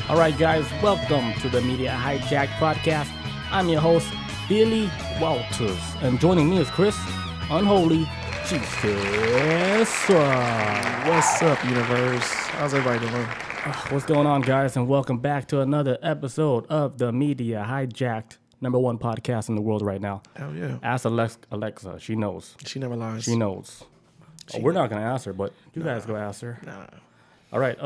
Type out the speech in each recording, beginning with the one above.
All right, guys, welcome to the Media Hijacked podcast. I'm your host, Billy Walters, and joining me is Chris, Unholy Jesus. What's up, universe? How's everybody doing? What's going on, guys, and welcome back to another episode of the Media Hijacked, #1 podcast in the world right now. Hell yeah. Ask Alexa, she knows. She never lies. She knows. We're not going to ask her, but you guys go ask her. Nah. All right,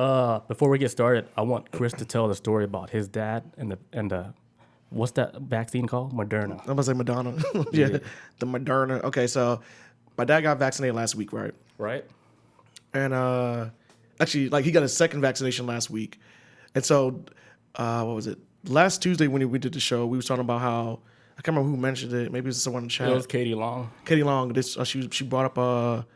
before we get started, I want Chris to tell the story about his dad and the what's that vaccine called? Moderna. I'm about to say Madonna. yeah, the Moderna. Okay, so my dad got vaccinated last week, right? Right? And actually, like, he got his second vaccination last week. And so, what was it? Last Tuesday when we did the show, we was talking about how, I can't remember who mentioned it. Maybe it was someone in the chat. It was Katie Long. Katie Long. She brought up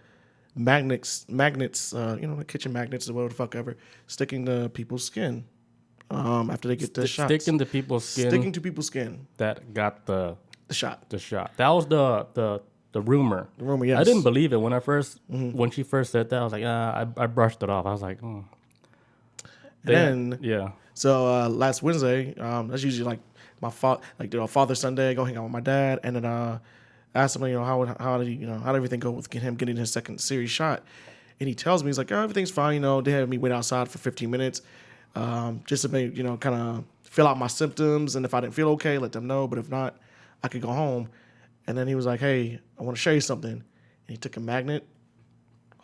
magnets, the kitchen magnets or whatever the fuck ever, sticking to people's skin after they get the shots. Sticking to people's skin. That got the shot. The shot. That was the rumor. The rumor, yes. I didn't believe it when when she first said that. I was like, I brushed it off. I was like, yeah. So last Wednesday, that's usually like my Father Sunday. I go hang out with my dad, and then asked him, how did everything go with him getting his second series shot? And he tells me, he's like, everything's fine. They had me wait outside for 15 minutes, just to make, kind of fill out my symptoms. And if I didn't feel okay, let them know. But if not, I could go home. And then he was like, hey, I want to show you something. And he took a magnet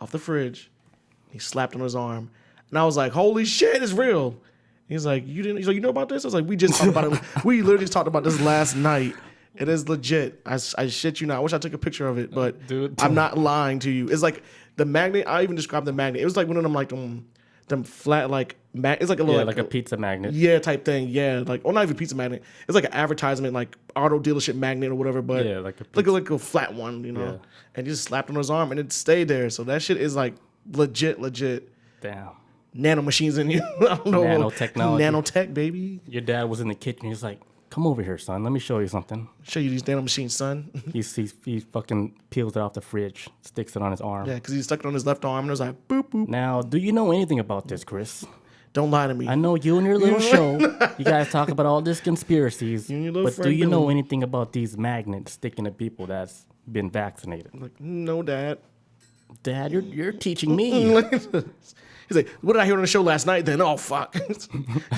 off the fridge. He slapped on his arm. And I was like, holy shit, it's real. He's like, he's like, you know about this? I was like, we just talked about it. We literally just talked about this last night. It is legit. I shit you not. I wish I took a picture of it, but dude, I'm not lying to you. It's like the magnet. I even described the magnet. It was like one of them, like them flat, like it's like a little, like a pizza magnet. Yeah, type thing. Yeah, like, or not even pizza magnet. It's like an advertisement, like auto dealership magnet or whatever. But yeah, like a flat one, Yeah. And he just slapped on his arm and it stayed there. So that shit is like legit. Damn. Nano machines in you. I don't know. Nanotechnology. Nanotech, baby. Your dad was in the kitchen. He's like, come over here, son. Let me show you something. Show you these nano machines, son. he fucking peels it off the fridge, sticks it on his arm. Yeah, because he stuck it on his left arm and it was like, boop, boop. Now, do you know anything about this, Chris? Don't lie to me. I know you and your little show, you guys talk about all these conspiracies, but do you know anything about these magnets sticking to people that's been vaccinated? Like, no, Dad. Dad, you're teaching me. He's like, what did I hear on the show last night then? Oh, fuck.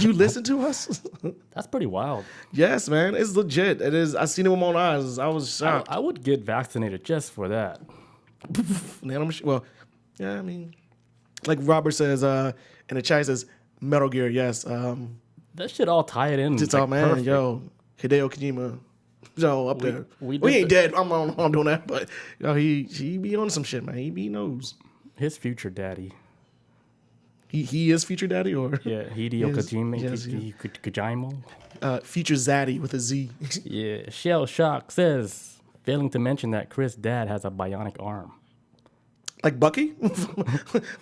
You listen to us? That's pretty wild. Yes, man. It's legit. It is. I seen it with my own eyes. I was shocked. I would get vaccinated just for that. Well, yeah, I mean, like Robert says in the chat, he says, Metal Gear, yes. That shit all tie it in. It's all, man. Perfect. Yo, Hideo Kojima. Yo, up there. We ain't dead. I'm doing that, but he be on some shit, man. He knows. His future daddy. He is future daddy, or Hideo Kojima. Yes, Kojima. Future Zaddy with a Z. Yeah. Shell Shock says, failing to mention that Chris' dad has a bionic arm. Like Bucky,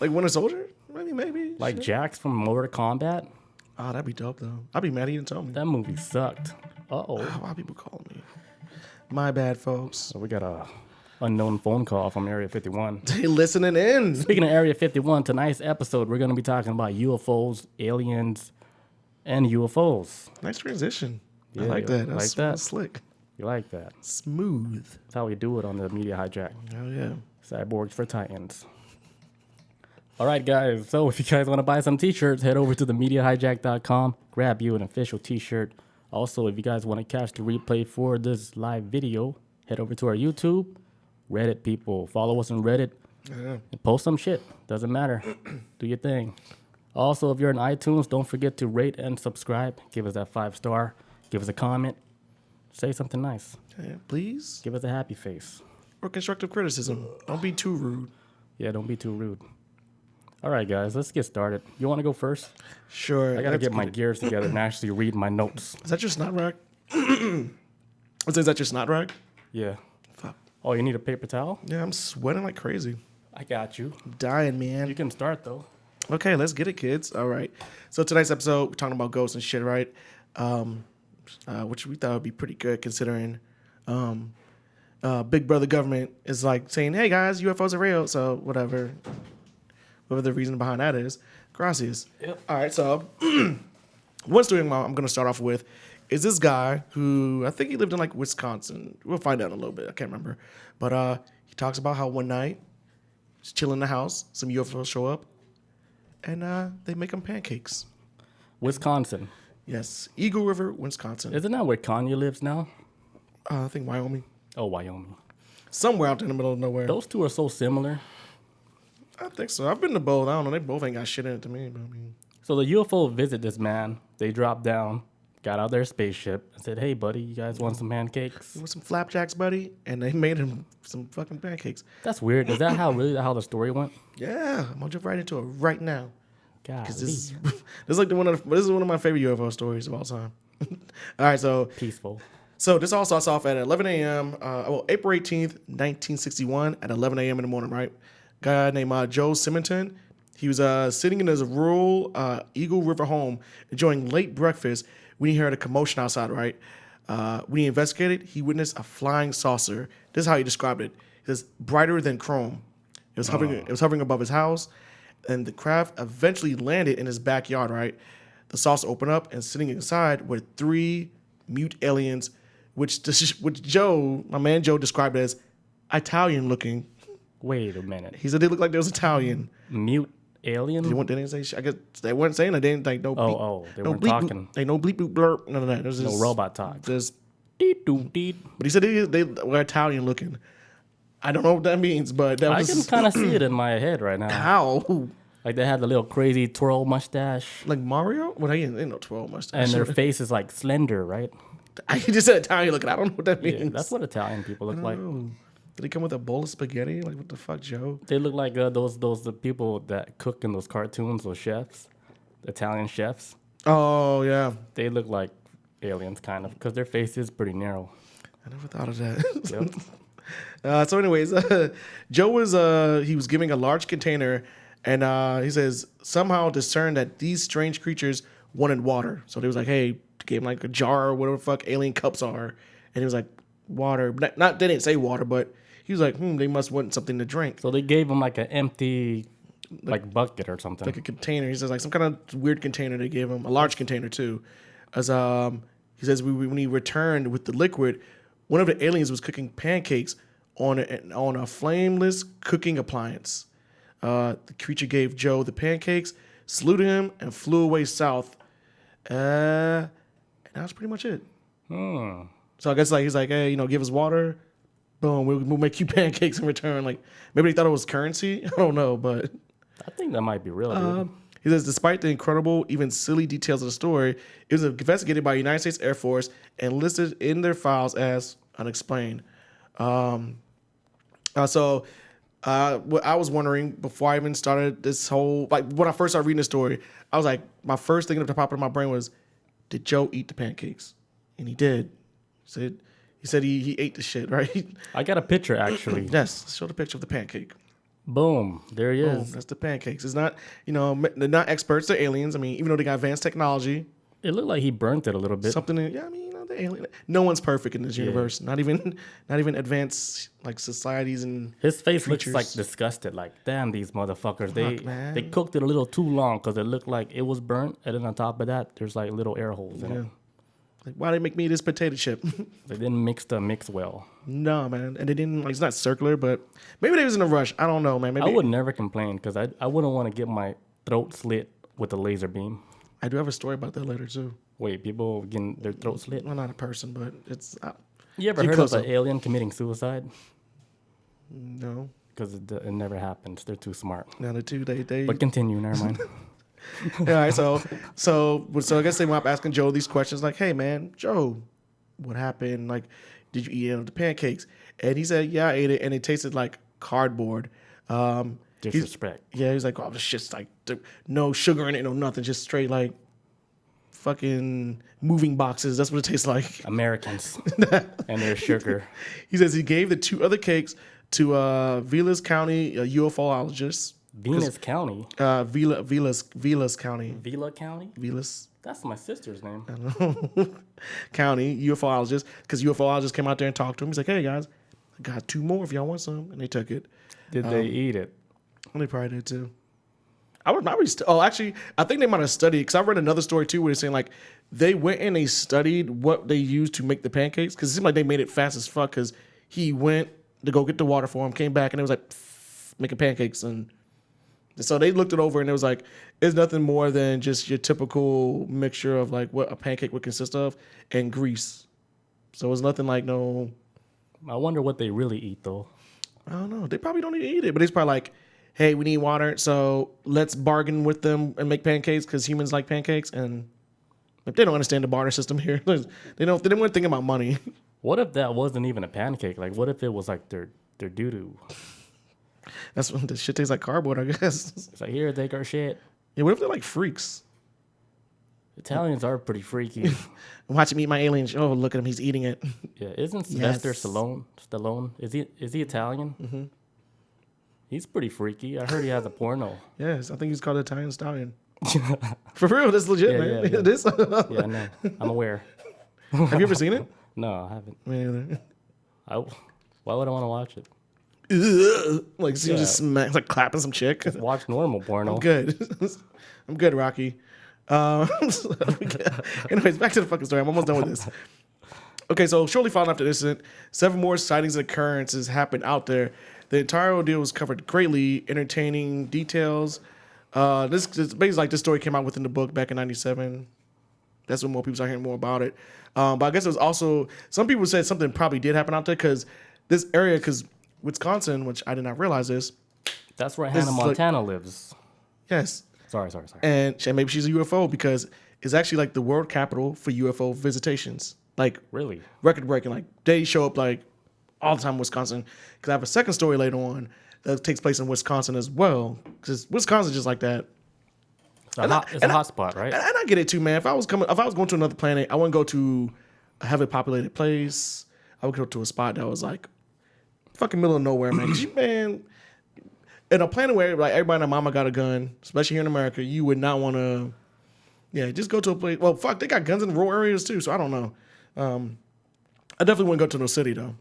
like Winter Soldier. Maybe. Like shit. Jax from Mortal Kombat. Oh, that'd be dope though. I'd be mad he didn't tell me. That movie sucked. Why people calling me? My bad, folks. So we got a unknown phone call from Area 51. They listening in. Speaking of Area 51, tonight's episode, we're going to be talking about UFOs, aliens, and UFOs. Nice transition. Yeah, I like that. That's slick. You like that? Smooth. That's how we do it on the Media Hijack. Oh, yeah. Cyborgs for Titans. All right, guys. So if you guys want to buy some t-shirts, head over to themediahijack.com. Grab you an official t-shirt. Also, if you guys want to catch the replay for this live video, head over to our YouTube. Reddit people, follow us on Reddit and post some shit. Doesn't matter. Do your thing. Also, if you're on iTunes, don't forget to rate and subscribe. Give us that 5-star. Give us a comment. Say something nice. Yeah, please. Give us a happy face. Or constructive criticism. Don't be too rude. Yeah, don't be too rude. All right, guys, let's get started. You want to go first? Sure. I got to get my gears together and actually read my notes. Is that your snot rag? Is that your snot rag? Yeah. Oh, you need a paper towel? Yeah, I'm sweating like crazy. I got you. I'm dying, man. You can start, though. Okay, let's get it, kids. All right. So tonight's episode, we're talking about ghosts and shit, right? Which we thought would be pretty good considering Big Brother government is like saying, hey, guys, UFOs are real. So whatever the reason behind that is. Gracias. Yep. All right, so one story I'm going to start off with is this guy who I think he lived in like Wisconsin. We'll find out in a little bit. I can't remember. But he talks about how one night he's chilling in the house. Some UFOs show up and they make him pancakes. Wisconsin. Yes. Eagle River, Wisconsin. Isn't that where Kanye lives now? I think Wyoming. Oh, Wyoming. Somewhere out in the middle of nowhere. Those two are so similar. I think so. I've been to both. I don't know. They both ain't got shit in it to me. But I mean, So the UFO visit this man. They dropped down, got out their spaceship, and said, "Hey, buddy, you guys want some pancakes?" with some flapjacks, buddy, and they made him some fucking pancakes. That's weird. Is that how the story went? Yeah, I'm gonna jump right into it right now. God, This is like this is one of my favorite UFO stories of all time. All right, so peaceful. So this all starts off at 11 a.m. April 18th, 1961, at 11 a.m. in the morning. Right, guy named Joe Simonton. He was sitting in his rural Eagle River home enjoying late breakfast when he heard a commotion outside. Right, when he investigated, he witnessed a flying saucer. This is how he described it. He says, brighter than chrome. It was hovering. It was hovering above his house, and the craft eventually landed in his backyard. Right, the saucer opened up, and sitting inside were 3 mute aliens, which Joe, my man Joe, described as Italian looking. Wait a minute. He said they looked like they was Italian. Mute alien? They didn't say shit. I guess they weren't saying it. They didn't like no. They no weren't bleep, talking. They no bleep boop blurp. None of that. There's No robot talk. Just. Deet doot deet. But he said they were Italian looking. I don't know what that means, but that I was. can kind of see it in my head right now. How? Like they had the little crazy twirl mustache, Like Mario? Well, they ain't no 12 mustache. and their face is like slender, right? He just said Italian looking. I don't know what that means. Yeah, that's what Italian people look like. Did he come with a bowl of spaghetti? Like what the fuck, Joe? They look like the people that cook in those cartoons, those chefs, Italian chefs. Oh yeah. They look like aliens, kind of, because their face is pretty narrow. I never thought of that. Yep. So anyways, Joe was he was giving a large container, and he says somehow discerned that these strange creatures wanted water. So they was like, hey, gave him like a jar or whatever the fuck alien cups are, and he was like, water. Not they didn't say water, but he was like, they must want something to drink. So they gave him like an empty, like bucket or something. Like a container. He says like some kind of weird container they gave him, a large container too. As he says when he returned with the liquid, one of the aliens was cooking pancakes on a flameless cooking appliance. The creature gave Joe the pancakes, saluted him, and flew away south. And that's pretty much it. So I guess like he's like, hey, give us water. Boom, we'll make you pancakes in return. Like maybe they thought it was currency. I don't know, but I think that might be real, dude. he says, despite the incredible, even silly details of the story, it was investigated by the United States Air Force and listed in their files as unexplained. So what I was wondering before I even started this whole, like when I first started reading the story, I was like, my first thing that popped in my brain was, did Joe eat the pancakes? And he did. He said he ate the shit, right? I got a picture actually. Yes, show the picture of the pancake. Boom, there he Boom, is. that's the pancakes. It's not, they're not experts, they're aliens. I mean, even though they got advanced technology. It looked like he burnt it a little bit. The alien. No one's perfect in this universe. Not even advanced like societies and his face creatures. looks like disgusted. Like, damn, these motherfuckers. Man. They cooked it a little too long because it looked like it was burnt, and then on top of that, there's like little air holes in it. Like, why they make me this potato chip? They didn't mix the mix well. No, man, and they didn't. Like, it's not circular, but maybe they was in a rush. I don't know, man. Maybe I would never complain because I wouldn't want to get my throat slit with a laser beam. I do have a story about that later too. Wait, people getting their throat slit? Well, not a person, but it's. You ever heard of an alien committing suicide? No. Because it never happens. They're too smart. Now the two they. But continue. Never mind. All right, so I guess they went up asking Joe these questions like, "Hey, man, Joe, what happened? Like, did you eat any of the pancakes?" And he said, "Yeah, I ate it, and it tasted like cardboard." Disrespect. He's like, "Oh, this shit's like no sugar in it, no nothing, just straight like fucking moving boxes. That's what it tastes like." Americans and their sugar. He says he gave the 2 other cakes to Vilas County ufologist. Venus County. Vilas County. Vila County? Vilas. That's my sister's name. County ufologist, because ufologist came out there and talked to him. He's like, "Hey guys, I got 2 more if y'all want some," and they took it. Did they eat it? They probably did too. I would probably. Actually, I think they might have studied because I read another story too where they're saying like they went and they studied what they used to make the pancakes because it seemed like they made it fast as fuck because he went to go get the water for him, came back, and it was like making pancakes. And so they looked it over and it was like, it's nothing more than just your typical mixture of like what a pancake would consist of and grease. So it's nothing like no. I wonder what they really eat though. I don't know. They probably don't even eat it, but it's probably like, hey, we need water, so let's bargain with them and make pancakes because humans like pancakes. And if they don't understand the barter system here, they don't think about money. What if that wasn't even a pancake? Like, what if it was like their doo doo? That's when the shit tastes like cardboard, I guess. It's like, here, take our shit. Yeah, what if they're like freaks? Italians are pretty freaky. Watch him eat my aliens. Oh, look at him, he's eating it. Yeah, isn't Sylvester Stallone? Is he Italian? Mm-hmm. He's pretty freaky. I heard he has a porno. Yes, I think he's called Italian Stallion. For real, that's legit, man. Yeah. It is. Yeah, I know. I'm aware. Have you ever seen it? No, I haven't. Me neither. Why would I want to watch it? Like, see him just smack, like clapping some chick. Watch normal porno. I'm good. I'm good, Rocky. Anyways, back to the fucking story. I'm almost done with this. Okay, so shortly following after this incident, 7 more sightings and occurrences happened out there. The entire ordeal was covered greatly, entertaining details. This basically like this story came out within the book back in '97. That's when more people started hearing more about it. But I guess it was also some people said something probably did happen out there because this area, because Wisconsin, which I did not realize this. That's where Hannah Montana lives. Yes. Sorry. And maybe she's a UFO because it's actually like the world capital for UFO visitations. Like really record breaking. Like they show up like all the time in Wisconsin. Because I have a second story later on that takes place in Wisconsin as well. Because Wisconsin's just like that. It's a hot spot, right? And I get it too, man. If I was going to another planet, I wouldn't go to a heavily populated place. I would go to a spot that was like fucking middle of nowhere, man. 'Cause man, in a planet where like everybody and their mama got a gun, especially here in America, you would not want to. Yeah, just go to a place. Well, fuck, they got guns in rural areas too, so I don't know. I definitely wouldn't go to no city though.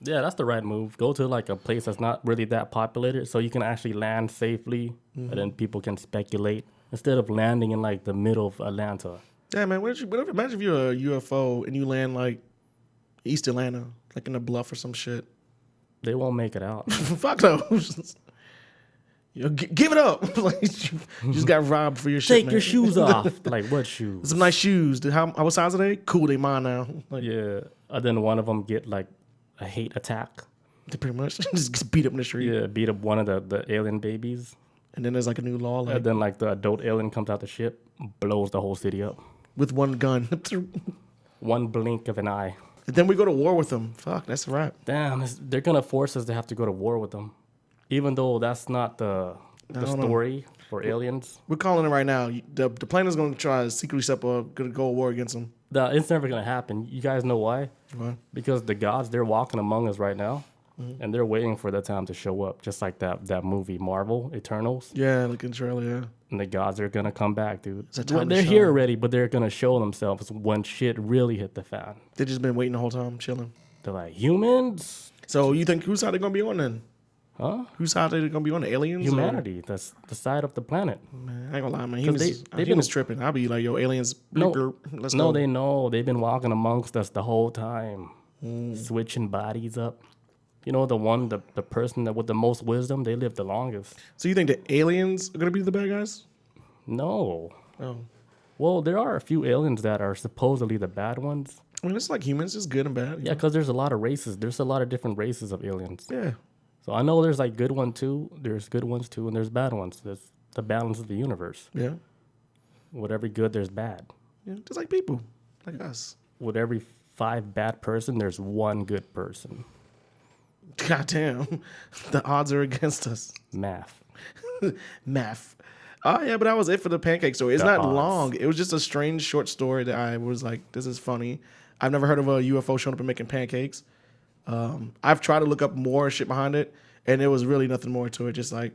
Yeah, that's the right move. Go to like a place that's not really that populated, so you can actually land safely, and then people can speculate instead of landing in like the middle of Atlanta. Yeah, man. Imagine if you're a UFO and you land like East Atlanta, like in a bluff or some shit. They won't make it out. Fuck those. Give it up. Like you just got robbed for your shit. Take your shoes off. Like what shoes? Some nice shoes. What size are they? Cool, they mine now. Like, yeah. And then one of them get like a hate attack. They pretty much just get beat up in the street. Yeah, beat up one of the alien babies. And then there's like a new law. Like, and then like the adult alien comes out the ship, blows the whole city up. With one gun. One blink of an eye. And then we go to war with them. Fuck, that's a wrap. Damn, they're going to force us to have to go to war with them. Even though that's not the story for aliens. We're calling it right now. The planet is going to try to secretly set up, going to go to war against them. It's never going to happen. You guys know why? Why? Because the gods, they're walking among us right now. And they're waiting for the time to show up. Just like that movie, Marvel, Eternals. Yeah, like in trailer, yeah. And the gods are going to come back, dude. They're here already, but they're going to show themselves when shit really hit the fan. They've just been waiting the whole time, chilling. They're like, humans? So you think whose side they're going to be on then? Huh? Whose side are they going to be on? The aliens? Humanity. That's the side of the planet. Man, I ain't going to lie, man. Humans tripping. I'll be like, yo, aliens, let's go. They know. They've been walking amongst us the whole time. Switching bodies up. You know, the person that with the most wisdom, they live the longest. So you think the aliens are going to be the bad guys? No. Oh. Well, there are a few aliens that are supposedly the bad ones. I mean, it's like humans. It's good and bad. Yeah, because there's a lot of races. There's a lot of different races of aliens. Yeah. So I know there's like good ones too. There's good ones too, and there's bad ones. There's the balance of the universe. Yeah. With every good, there's bad. Yeah, just like people, like us. With every 5 bad person, there's 1 good person. God damn. The odds are against us. Math. Math. Oh, yeah, but that was it for the pancake story. It's not long. It was just a strange short story that I was like, this is funny. I've never heard of a UFO showing up and making pancakes. I've tried to look up more shit behind it, and there was really nothing more to it. Just like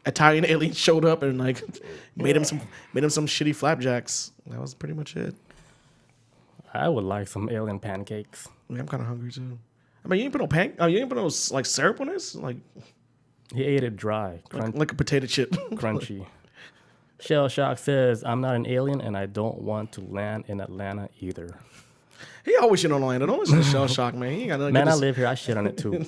Italian aliens showed up and like made him some shitty flapjacks. That was pretty much it. I would like some alien pancakes. I mean, I'm kind of hungry too. I mean, you ain't put no you ain't put no like syrup on this. Like, He ate it dry, like a potato chip. crunchy. Shell Shock says, I'm not an alien and I don't want to land in Atlanta either. He always shit on Atlanta. Don't listen to Shell Shock, man. He ain't got nothing. Man, I live here. I shit on it too.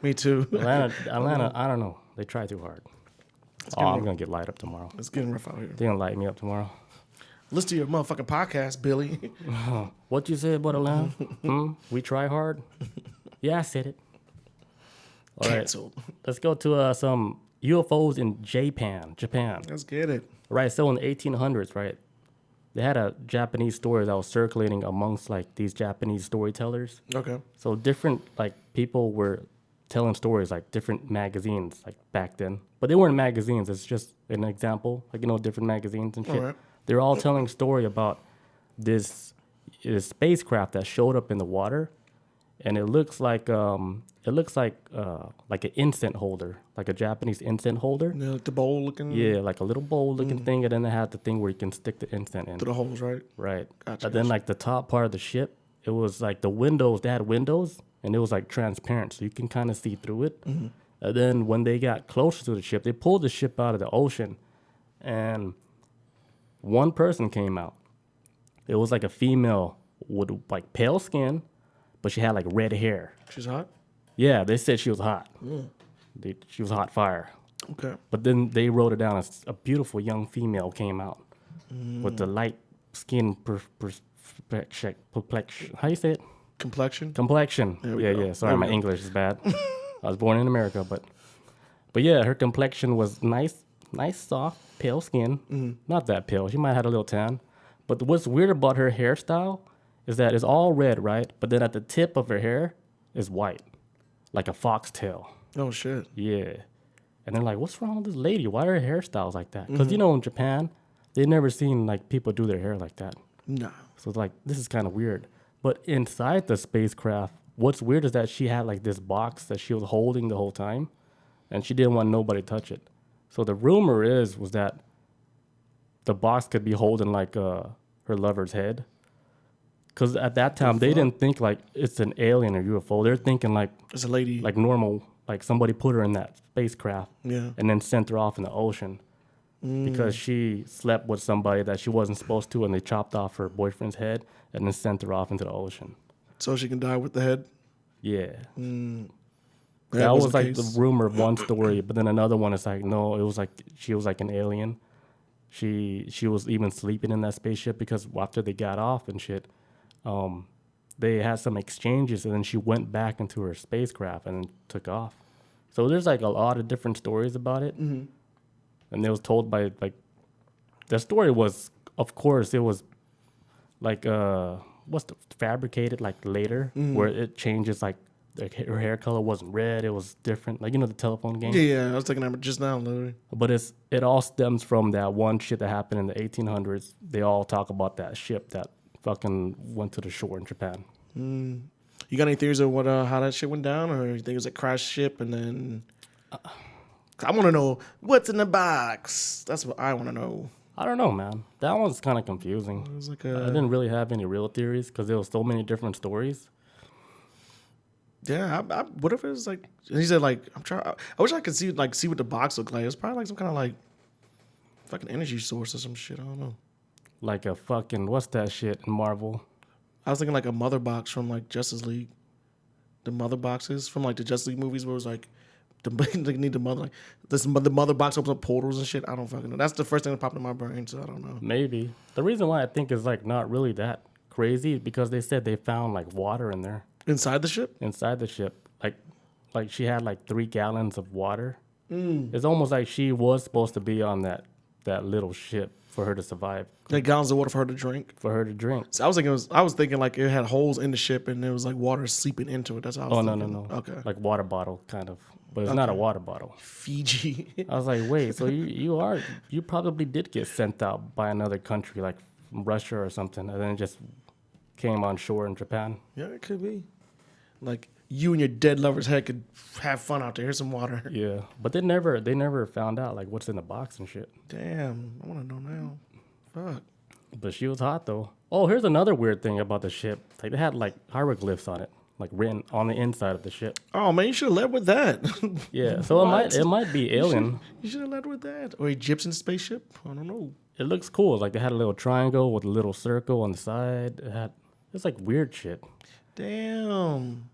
Me too. Atlanta, I don't know. They try too hard. I'm going to get light up tomorrow. It's getting rough out here. They're going to light me up tomorrow. Listen to your motherfucking podcast, Billy. What you said about Atlanta? We try hard? Yeah, I said it. All right. Canceled. Let's go to some UFOs in Japan. Let's get it. Right, so in the 1800s, right, they had a Japanese story that was circulating amongst, like, these Japanese storytellers. Okay. So different, like, people were telling stories, like, different magazines, like, back then. But they weren't magazines. It's just an example, like, different magazines and shit. All right. They're all telling a story about this spacecraft that showed up in the water, and it looks like an incense holder, like a Japanese incense holder. Yeah, like the bowl looking. Yeah, like a little bowl looking thing, and then they had the thing where you can stick the incense in. To the holes, right? Right. Gotcha, But then, like, the top part of the ship, it was like the windows. They had windows, and it was like transparent, so you can kind of see through it. Mm-hmm. And then when they got closer to the ship, they pulled the ship out of the ocean, and one person came out. It was like a female with like pale skin, but she had like red hair. She's hot? Yeah, they said she was hot. She was hot fire. Okay. But then they wrote it down as a beautiful young female came out with the light skin complexion. How you say it? Complexion? Complexion. Yeah. Sorry, my English is bad. I was born in America, but yeah, her complexion was nice, soft, pale skin. Not that pale. She might have had a little tan. But what's weird about her hairstyle is that it's all red, right? But then at the tip of her hair is white, like a foxtail. Oh, shit. Yeah. And they're like, what's wrong with this lady? Why are her hairstyles like that? Because, in Japan, they've never seen, like, people do their hair like that. No. So it's like, this is kind of weird. But inside the spacecraft, what's weird is that she had, like, this box that she was holding the whole time, and she didn't want nobody to touch it. So the rumor was that the box could be holding, like, her lover's head. Because at that time, they didn't think, like, it's an alien or UFO. They're thinking, like... It's a lady. Like normal, like somebody put her in that spacecraft and then sent her off in the ocean because she slept with somebody that she wasn't supposed to, and they chopped off her boyfriend's head and then sent her off into the ocean. So she can die with the head? Yeah. That was like the rumor of one story, but then another one is like, no, it was like she was like an alien. She was even sleeping in that spaceship because after they got off and shit, they had some exchanges, and then she went back into her spacecraft and then took off. So there's like a lot of different stories about it, and it was told by like the story was, of course, it was like fabricated like later where it changes like her hair color wasn't red, it was different, like the telephone game. Yeah, I was thinking about just now, literally. But it all stems from that one shit that happened in the 1800s. They all talk about that ship that fucking went to the shore in Japan. You got any theories of how that shit went down, or you think it was a crash ship? And then I want to know what's in the box. That's what I want to know. I don't know, man. That one's kind of confusing. It was like I didn't really have any real theories because there was so many different stories. Yeah, what if it was like he said? Like I wish I could see what the box looked like. It's probably like some kind of like fucking energy source or some shit. I don't know. Like a fucking what's that shit in Marvel? I was thinking like a mother box from like Justice League. The mother boxes from like the Justice League movies where it was like they need the mother, like the mother box opens up portals and shit. I don't fucking know. That's the first thing that popped in my brain, so I don't know. Maybe. The reason why I think is like not really that crazy is because they said they found like water in there. Inside the ship? Inside the ship. Like she had like 3 gallons of water. It's almost like she was supposed to be on that little ship for her to survive. Like gallons of water for her to drink? For her to drink. So I was thinking like it had holes in the ship and there was like water seeping into it. That's how I was thinking. No. Okay. Like water bottle kind of. But it's not a water bottle. Fiji. I was like, wait, so you probably did get sent out by another country, like Russia or something, and then just came on shore in Japan. Yeah, it could be. Like you and your dead lover's head could have fun out there. Here's some water. Yeah, but they never found out like what's in the box and shit. Damn, I want to know now. Fuck. But she was hot though. Oh, here's another weird thing about the ship. Like they had like hieroglyphs on it, like written on the inside of the ship. Oh man, you should have led with that. Yeah, so it might be alien. You should have led with that, or Egyptian spaceship. I don't know. It looks cool. Like they had a little triangle with a little circle on the side. It's like weird shit. Damn.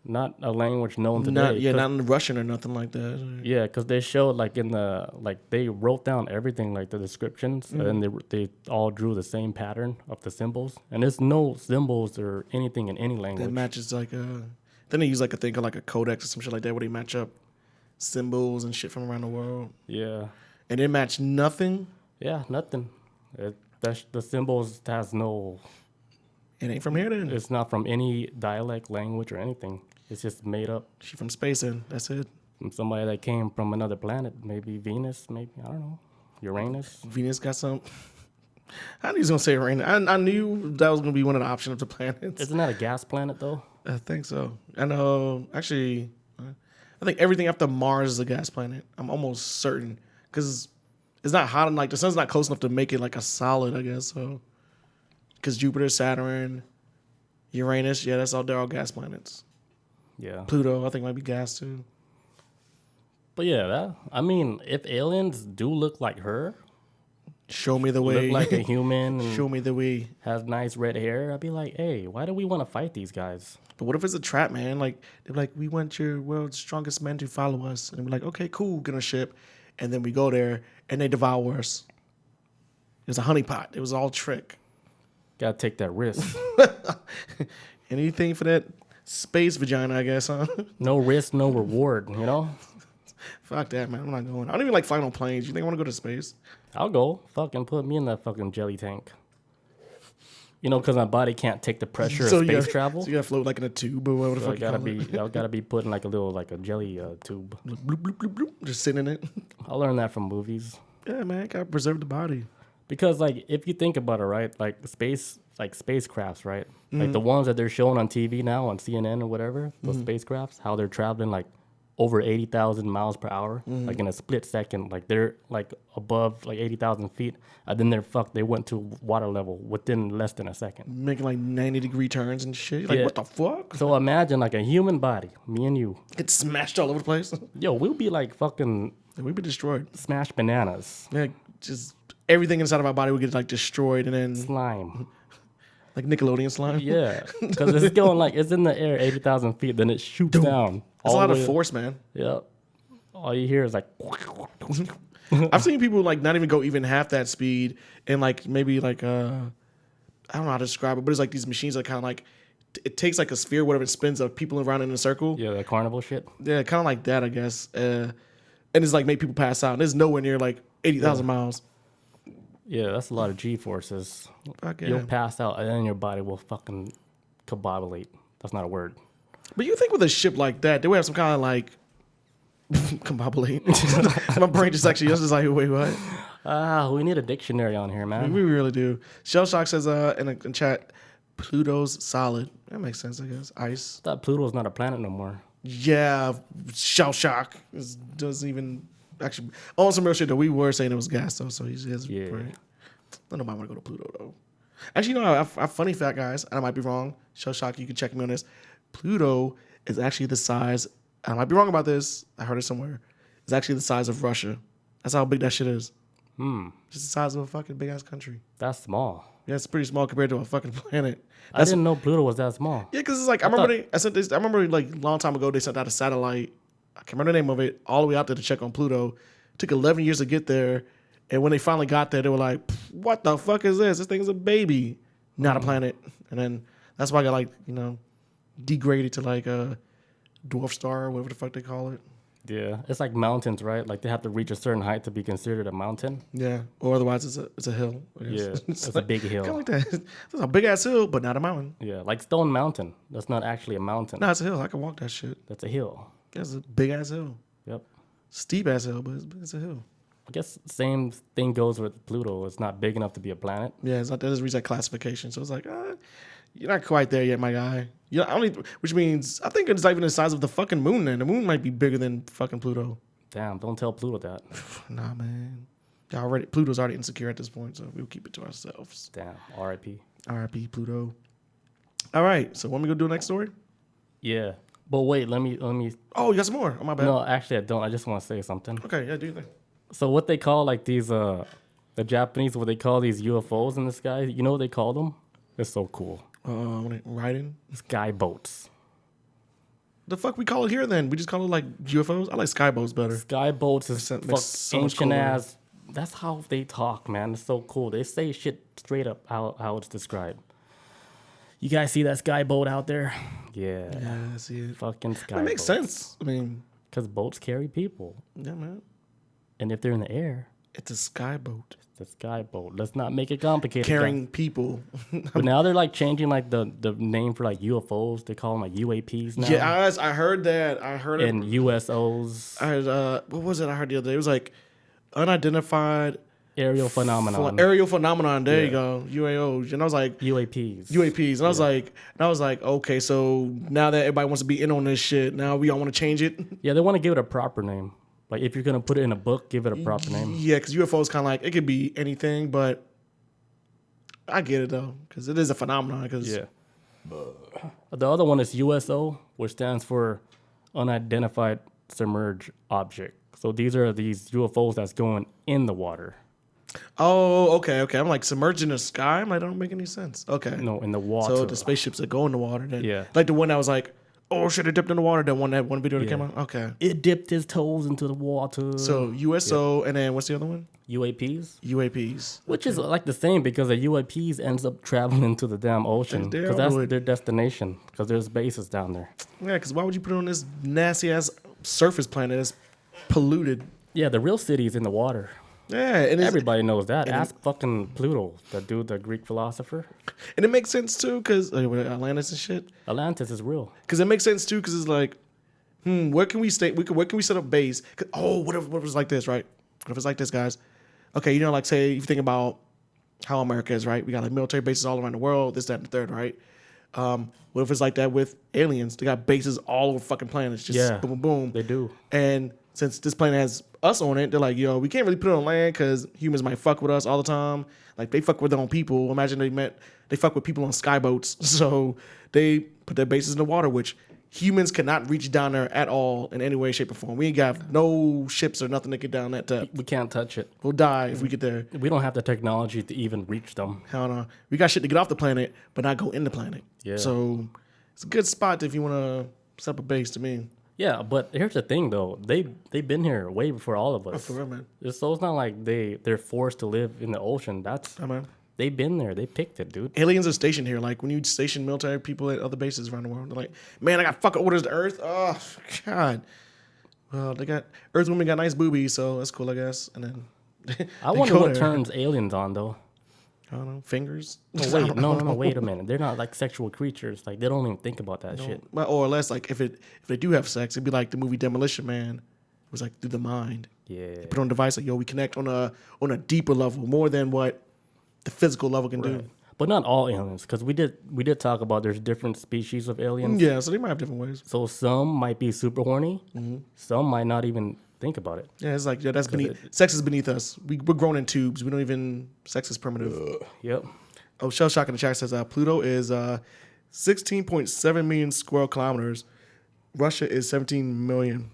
Not a language known today. Not in Russian or nothing like that. Yeah, because they showed like they wrote down everything, like the descriptions, and they all drew the same pattern of the symbols, and there's no symbols or anything in any language That matches like then they use like a thing called like a codex or some shit like that where they match up symbols and shit from around the world. Yeah, And it matched nothing. yeah, nothing. The symbols has no. It ain't from here then. It's not from any dialect, language, or anything. It's just made up. She from space then. That's it. From somebody that came from another planet, maybe Venus, maybe I don't know, Uranus. Venus got some. I knew he was gonna say Uranus. I knew that was gonna be one of the options of the planets. Isn't that a gas planet though? I think so. I know. Actually, I think everything after Mars is a gas planet. I'm almost certain because it's not hot enough. Like the sun's not close enough to make it like a solid. I guess so. Because Jupiter, Saturn, Uranus, yeah, they're all gas planets. Yeah. Pluto, I think might be gas too. But yeah, I mean, if aliens do look like her, Show me the way. look like a human, Show and me the way. has nice red hair, I'd be like, hey, why do we want to fight these guys? But what if it's a trap, man? Like they're like, we want your world's strongest men to follow us, and we're like, okay, cool, get on a ship, and then we go there and they devour us. It was a honeypot. It was all trick. Gotta take that risk. Anything for that space vagina, I guess, huh? No risk, no reward, you know? Fuck that, man. I'm not going. I don't even like flying on planes. You think I want to go to space? I'll go. Fucking put me in that fucking jelly tank. You know, because my body can't take the pressure of space travel. So you gotta float like in a tube or whatever the So fuck you call it. I gotta be put in like a jelly tube. Bloop, bloop, bloop, bloop, just sitting in it. I learned that from movies. Yeah, man. Gotta preserve the body. Because like if you think about it, right, like spacecrafts, right, like the ones that they're showing on TV now on CNN or whatever, those spacecrafts, how they're traveling like over 80,000 miles per hour, like in a split second, like they're like above like 80,000 feet, and then they went to water level within less than a second. Making like 90-degree turns and shit. You're like, Yeah. what the fuck? So imagine like a human body, me and you, Get smashed all over the place. yo, we'll be like fucking We'd be destroyed. smashed bananas, Yeah, just everything inside of our body would get like destroyed, and then slime. like Nickelodeon slime. Yeah, because it's going like it's in the air 80,000 feet, then it shoots down. That's a all lot the of way- force, man. Yep. All you hear is like, I've seen people like not even go even half that speed, and like maybe like I don't know how to describe it, but it's like these machines that kind of like it takes like a sphere, whatever it spins of people around in a circle. yeah, the carnival shit. Yeah, kind of like that, I guess. And it's like make people pass out. And it's nowhere near like 80,000 miles. Yeah, that's a lot of G forces. Fuck yeah. You'll pass out, and then your body will fucking combobulate. That's not a word. But you think with a ship like that, they would have some kind of like combobulate. My brain just actually just like, wait, what? We need a dictionary on here, man. We really do. Shell Shock says in chat, Pluto's solid. That makes sense, I guess. Ice. I thought Pluto's not a planet no more. Yeah, Shell Shock doesn't even actually. On some real shit though, we were saying it was gas though, so he's Yeah. right. Don't nobody want to go to Pluto though. Actually, you know, a funny fact, guys, and I might be wrong. Shell Shock, you can check me on this. Pluto is actually the size. I might be wrong about this. I heard it somewhere. It's actually the size of Russia. That's how big that shit is. Just the size of a fucking big ass country. That's small. Yeah, it's pretty small compared to a fucking planet. I didn't know Pluto was that small. Yeah, because it's like I remember like a long time ago they sent out a satellite. I can't remember the name of it. All the way out there to check on Pluto. It took 11 years to get there, and when they finally got there, they were like, "What the fuck is this? This thing is a baby, not a planet." And then that's why I got like degraded to like a dwarf star or whatever the fuck they call it. Yeah, it's like mountains, right? Like they have to reach a certain height to be considered a mountain. Yeah, or otherwise it's a hill. I guess. Yeah, it's a big hill. Kind of like that. It's a big ass hill, but not a mountain. Yeah, like Stone Mountain. That's not actually a mountain. No, it's a hill. I can walk that shit. That's a hill. It's a big ass hill. Yep. Steep ass hill, but it's a hill. I guess same thing goes with Pluto. It's not big enough to be a planet. Yeah, it's not that doesn't reach that classification. So it's like, you're not quite there yet, my guy. Which means I think it's not even the size of the fucking moon. Then the moon might be bigger than fucking Pluto. Damn, don't tell Pluto that. Nah, man. Pluto's already insecure at this point, so we'll keep it to ourselves. Damn, R.I.P. R.I.P. Pluto. All right, so when we gonna do the next story? Yeah. But wait, let me. Oh, you got some more? Oh, my bad. No, actually, I don't. I just want to say something. Okay, yeah, do you think? So what they call like these the Japanese, what they call these UFOs in the sky, you know what they call them? It's so cool. Riding? Sky boats. The fuck we call it here then? We just call it like UFOs? I like skyboats better. Sky boats is Makes fuck so much ancient cooler. as. That's how they talk, man. It's so cool. They say shit straight up how it's described. You guys see that sky boat out there? Yeah. Yeah, I see it. Fucking sky That makes boats. sense. I mean, Because boats carry people. yeah, man. And if they're in the air, It's a skyboat. it's a sky boat. Let's not make it complicated. Carrying people. But now they're like changing like the name for like UFOs. They call them like UAPs now. Yeah, I heard that. I heard it. And USOs. I heard, what was it I heard the other day? It was like unidentified Aerial phenomenon. aerial phenomenon. There you Yeah. go. UAOs. And I was like, UAPs. UAPs. And I was like, okay, so now that everybody wants to be in on this shit, now we all want to change it. Yeah, they want to give it a proper name. Like if you're gonna put it in a book, give it a proper name. Yeah, because UFO is kind of like, it could be anything, but I get it though, because it is a phenomenon. Cause Yeah. The other one is USO, which stands for unidentified submerged object. So these are these UFOs that's going in the water. Oh, okay. I'm like submerged in the sky. I'm like, that don't make any sense. Okay. No, in the water. So the spaceships that go in the water, then, Yeah. like the one that was like, oh shit, it dipped in the water. That one video that Yeah. came out. Okay. It dipped his toes into the water. So USO, and then what's the other one? UAPs, UAPs. which is like the same because the UAPs ends up traveling into the damn ocean They're because that's over it. their destination because there's bases down there. Yeah, because why would you put it on this nasty ass surface planet that's polluted? Yeah, the real city is in the water. Yeah, and Everybody knows that. Ask fucking Pluto, the dude, the Greek philosopher. it makes sense too, because Atlantis and shit. Atlantis is real. Because it makes sense too, because it's like, where can we stay? Where can we set up base? What if it was like this, right? What if it's like this, guys? Okay, you know, like say if you think about how America is, right? We got like military bases all around the world, this, that, and the third, right? What if it's like that with aliens? They got bases all over fucking planets, just Yeah, boom, boom, boom. They do. And since this planet has us on it, they're like, yo, we can't really put it on land because humans might fuck with us all the time. Like they fuck with their own people. Imagine they fuck with people on skyboats. So they put their bases in the water, which humans cannot reach down there at all in any way, shape, or form. We ain't got no ships or nothing to get down that depth. We can't touch it. We'll die if we get there. We don't have the technology to even reach them. Hell no. We got shit to get off the planet, but not go in the planet. Yeah. So it's a good spot if you want to set up a base to me. Yeah, but here's the thing though. They've been here way before all of us. For real, man. So it's not like they're forced to live in the ocean. That's Yeah, man. they've been there. They picked it, dude. Aliens are stationed here. Like when you station military people at other bases around the world, they're like, man, I got fucking orders to Earth. Oh, God. Well, they got Earth women got nice boobies, so that's cool, I guess. And then I they wonder go what there. turns aliens on though. I don't know, fingers. Oh, wait, no, wait a minute. They're not like sexual creatures. Like they don't even think about that shit. Well, or less like if they do have sex, it'd be like the movie Demolition Man. It was like through the mind. Yeah. Put on a device like, yo, we connect on a deeper level, more than what the physical level can do. But not all aliens, because we did talk about there's different species of aliens. Yeah, so they might have different ways. So some might be super horny. Some might not even think about it. Yeah, it's like, yeah, that's beneath. Sex is beneath us. We're grown in tubes. We don't even. Sex is primitive. Yep. Oh, Shell Shock in the chat says Pluto is 16.7 million square kilometers. Russia is 17 million.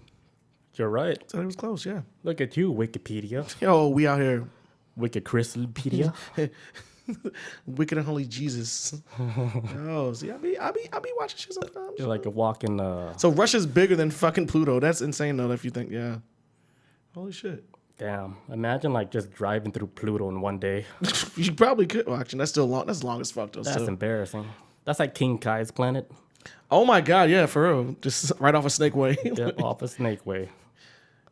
You're right. So it was close, yeah. Look at you, Wikipedia. Yo, we out here. Wicked Crystalopedia. Wicked and holy Jesus. Oh, see, I be watching shit sometimes. You're like a walking. So Russia's bigger than fucking Pluto. That's insane though. If you think, yeah. Holy shit. Damn. Imagine like just driving through Pluto in one day. You probably could. Well, actually, that's still long. That's long as fuck though. That's still. embarrassing. That's like King Kai's planet. Oh my god, yeah, for real. Just right off a snake way. Yep, off a snake way.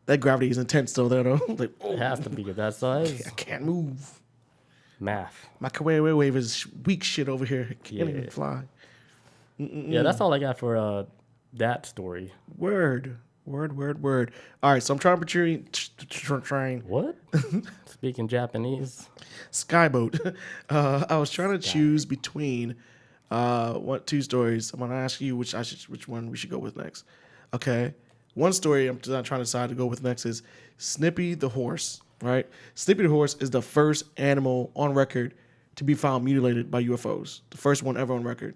That gravity is intense though. There though. Like, oh, It has to be of that size. I can't move. Math. My Kawaii wave is weak shit over here. I can't Yeah. even fly. Yeah, that's all I got for that story. Word. All right, so I'm trying to train What? Speaking Japanese. Skyboat. I was trying to choose between two stories. I'm gonna ask you which one we should go with next. Okay. One story I'm trying to decide to go with next is Snippy the horse. Right? Snippy the horse is the first animal on record to be found mutilated by UFOs. The first one ever on record.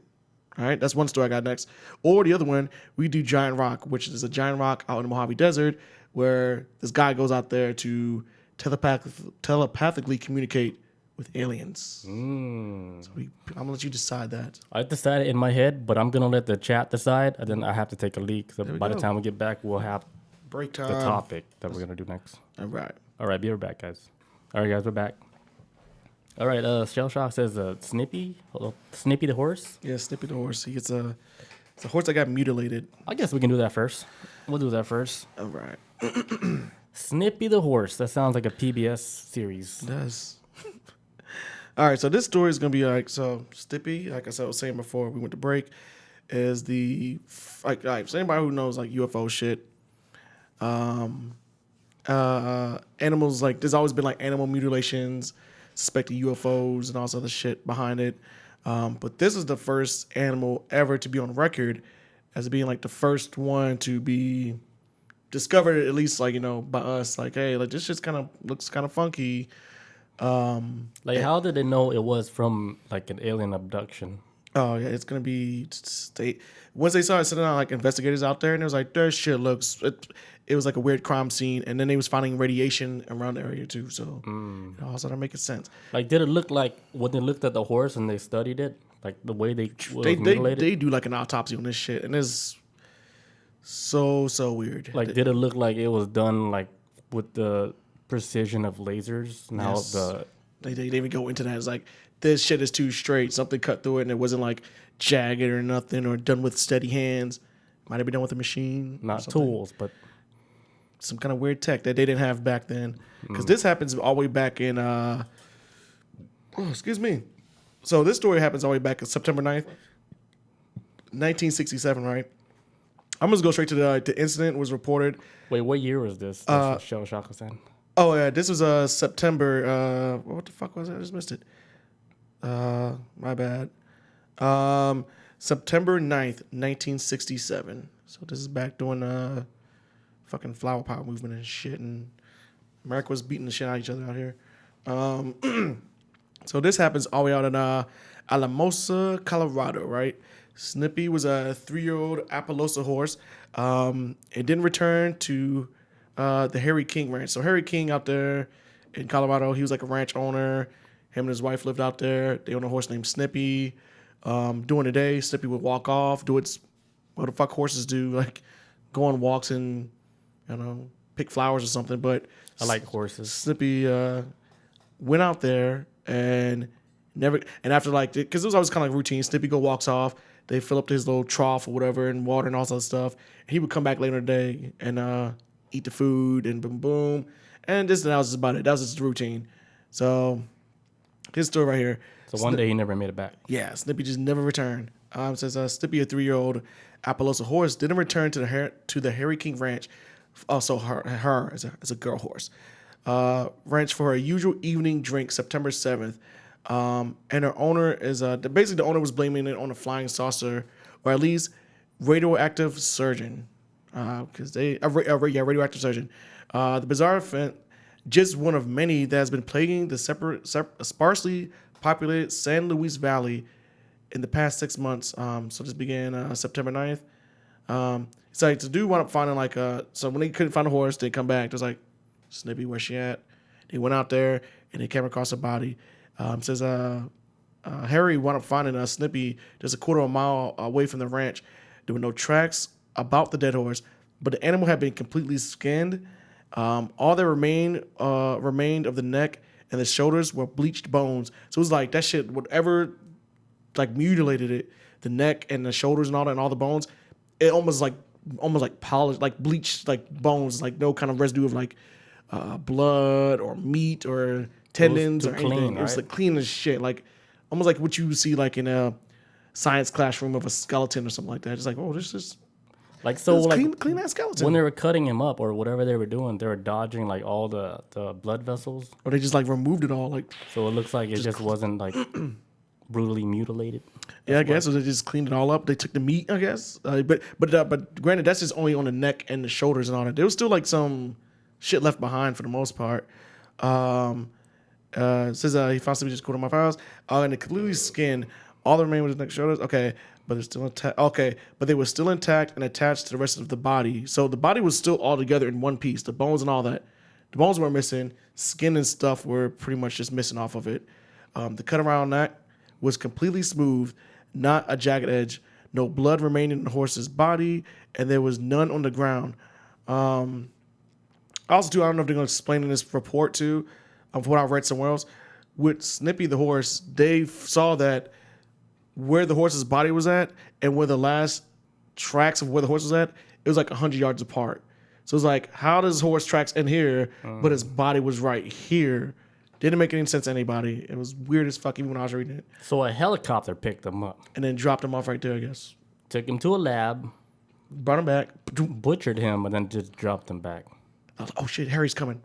All right, that's one story I got next. Or the other one, we do Giant Rock, which is a giant rock out in the Mojave Desert where this guy goes out there to telepathically communicate with aliens. So I'm gonna let you decide that. I decided in my head, but I'm gonna let the chat decide, and then I have to take a leak. So by the time we get back, we'll have break time. The topic that we're gonna do next. All right. All right, be right back, guys. All right, guys, we're back. All right, Shell Shock says Snippy the horse. Yeah, Snippy the horse. It's a horse that got mutilated. I guess we can do that first. We'll do that first. All right. Snippy the horse. That sounds like a PBS series. It does. All right, so this story is gonna be like Snippy. Like I was saying before, we went to break. Is the so anybody who knows like UFO shit, animals, like there's always been like animal mutilations, suspected UFOs and all this other shit behind it. But this is the first animal ever to be on record as being like the first one to be discovered, at least like, by us. Like, hey, like this shit looks kind of funky. Like, how did they know it was from like an alien abduction? Oh yeah, it's gonna be once they started sending out like investigators out there, and it was like their shit looks. It was like a weird crime scene, and then they was finding radiation around the area too. So all started making sense. Like, did it look like when they looked at the horse and they studied it, like the way they mutilated? They do like an autopsy on this shit, and it's so weird. Like, did it look like it was done like with the precision of lasers? Now yes. They even go into that. It's like this shit is too straight. Something cut through it, and it wasn't like jagged or nothing, or done with steady hands. Might have been done with a machine. Not tools, but some kind of weird tech that they didn't have back then. Because this happens all the way back in, excuse me. So this story happens all the way back in September 9th, 1967, right? I'm going to go straight to the incident was reported. Wait, what year was this? That's what Shell Shock was saying. Oh, yeah, this was September. What the fuck was it? I just missed it. My bad. September 9th, 1967. So this is back during fucking flower power movement and shit, and America was beating the shit out of each other out here. So this happens all the way out in Alamosa, Colorado, right? Snippy was a 3-year-old Appaloosa horse. It didn't return to the Harry King Ranch. So Harry King out there in Colorado, he was like a ranch owner. Him and his wife lived out there. They owned a horse named Snippy. During the day, Snippy would walk off, do what the fuck horses do, like go on walks and, pick flowers or something. But I like horses. Snippy went out there and after like, because it was always kind of like routine, Snippy walks off. They fill up his little trough or whatever and water and all that stuff. And he would come back later in the day and eat the food and boom, boom. And that was just about it. That was his routine. So his story right here. So one day he never made it back. Yeah, Snippy just never returned. Says Snippy, a 3-year-old Appaloosa horse, didn't return to the Harry King Ranch. Also, her as a girl horse. Ranch for her usual evening drink, September 7th. And her owner is basically the owner was blaming it on a flying saucer, or at least radioactive surgeon, because radioactive surgeon. The bizarre event, just one of many that has been plaguing the sparsely populated San Luis Valley in the past 6 months. So this began September 9th. It's like the dude wound up finding so when they couldn't find a horse, they come back. It was like, Snippy, where's she at? They went out there and they came across her body. Says Harry wound up finding Snippy just a quarter of a mile away from the ranch. There were no tracks about the dead horse, but the animal had been completely skinned. All that remained of the neck and the shoulders were bleached bones. So it was like that shit, whatever like mutilated it, the neck and the shoulders and all the bones, it almost like polished, like bleached, like bones, like no kind of residue of like blood or meat or tendons or anything. Clean, right? It was like clean as shit, like almost like what you see like in a science classroom of a skeleton or something like that. It's like, oh, this is like so like clean ass skeleton. When they were cutting him up or whatever they were doing, they were dodging like all the blood vessels. Or they just like removed it all, like so it looks like it just wasn't like brutally mutilated. Yeah, I guess so. They just cleaned it all up. They took the meat, I guess. But granted, that's just only on the neck and the shoulders and all that. There was still like some shit left behind for the most part. It says he found something just caught on my files. And the completely skin. All the remaining was neck shoulders. Okay, but they're still intact. Okay, but they were still intact and attached to the rest of the body. So the body was still all together in one piece. The bones and all that. The bones weren't missing. Skin and stuff were pretty much just missing off of it. The cut around neck was completely smooth, not a jagged edge. No blood remained in the horse's body, and there was none on the ground. Also, too, I don't know if they're going to explain in this report, too, of what I read somewhere else. With Snippy the horse, they saw that where the horse's body was at and where the last tracks of where the horse was at, it was like 100 yards apart. So it's like, how does horse tracks in here, but his body was right here? Didn't make any sense to anybody. It was weird as fuck even when I was reading it. So a helicopter picked him up. And then dropped him off right there, I guess. Took him to a lab. Brought him back. Butchered him, and then just dropped him back. I was like, oh shit, Harry's coming.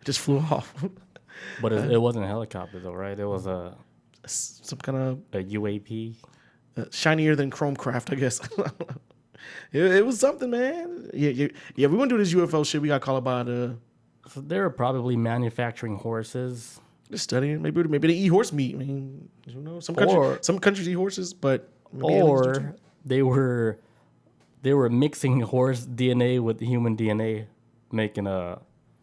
Just flew off. But it wasn't a helicopter, though, right? It was Some kind of a UAP. Shinier than Chromecraft, I guess. It was something, man. Yeah. We're gonna do this UFO shit. We got called about So they were probably manufacturing horses. just studying. Maybe they eat horse meat. I mean, who knows? Some countries eat horses, but or they were mixing horse DNA with human DNA, making a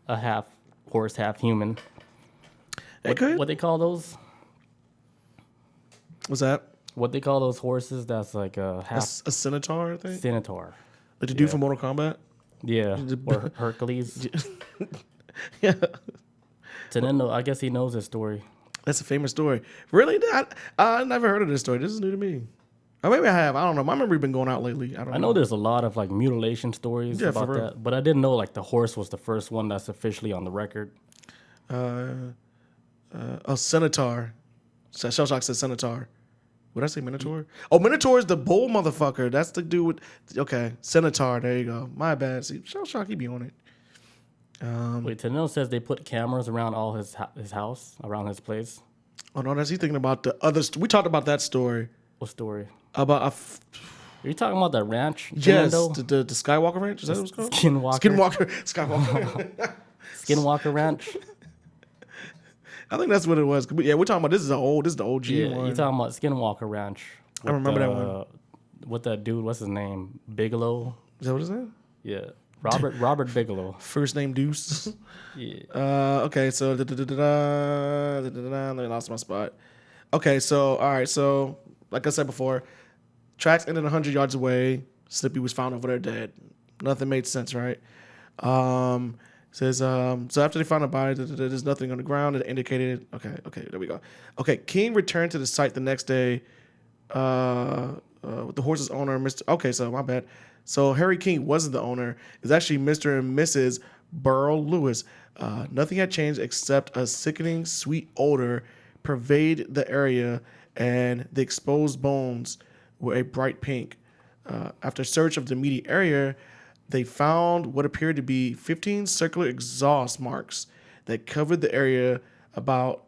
half horse, half human. What they call those? What's that? What they call those horses? That's like a half A centaur, I think. Centaur. Like the dude from Mortal Kombat. Yeah, or Hercules. Yeah, Tenendo, I guess he knows this story. that's a famous story. Really? I never heard of this story. This is new to me. Or maybe I have. I don't know. My memory been going out lately. I know there's a lot of like mutilation stories about that, but I didn't know like the horse was the first one that's officially on the record. A centaur. Shell Shock said centaur. Would I say Minotaur? Oh, Minotaur is the bull motherfucker. That's the dude with... Okay, centaur. There you go. My bad. See, Shell Shock, he be on it. Wait, Tenendo says they put cameras around all his house, around his place. Oh, no, that's he thinking about the other... We talked about that story. What story? About... Are you talking about that ranch? Yes, Tenendo? the Skywalker Ranch? Is that what it's called? Skinwalker. Skywalker. Skinwalker Ranch? I think that's what it was. Yeah, we're talking about... This is the OG Yeah, one. you're talking about Skinwalker Ranch. I remember that one. With that dude, what's his name? Bigelow? Is that what his name? Yeah. Robert Bigelow. First name Deuce. Yeah. Okay, so I lost my spot. Okay, so all right, so like I said before, tracks ended 100 yards away. Snippy was found over there dead. Nothing made sense, right? Says so after they found a body, there's nothing on the ground. It indicated okay, there we go. Okay, King returned to the site the next day. With the horse's owner, Mr. Okay, so my bad. So Harry King wasn't the owner. It's actually Mr. and Mrs. Burl Lewis. Nothing had changed except a sickening sweet odor pervaded the area, and the exposed bones were a bright pink. After search of the immediate area, they found what appeared to be 15 circular exhaust marks that covered the area about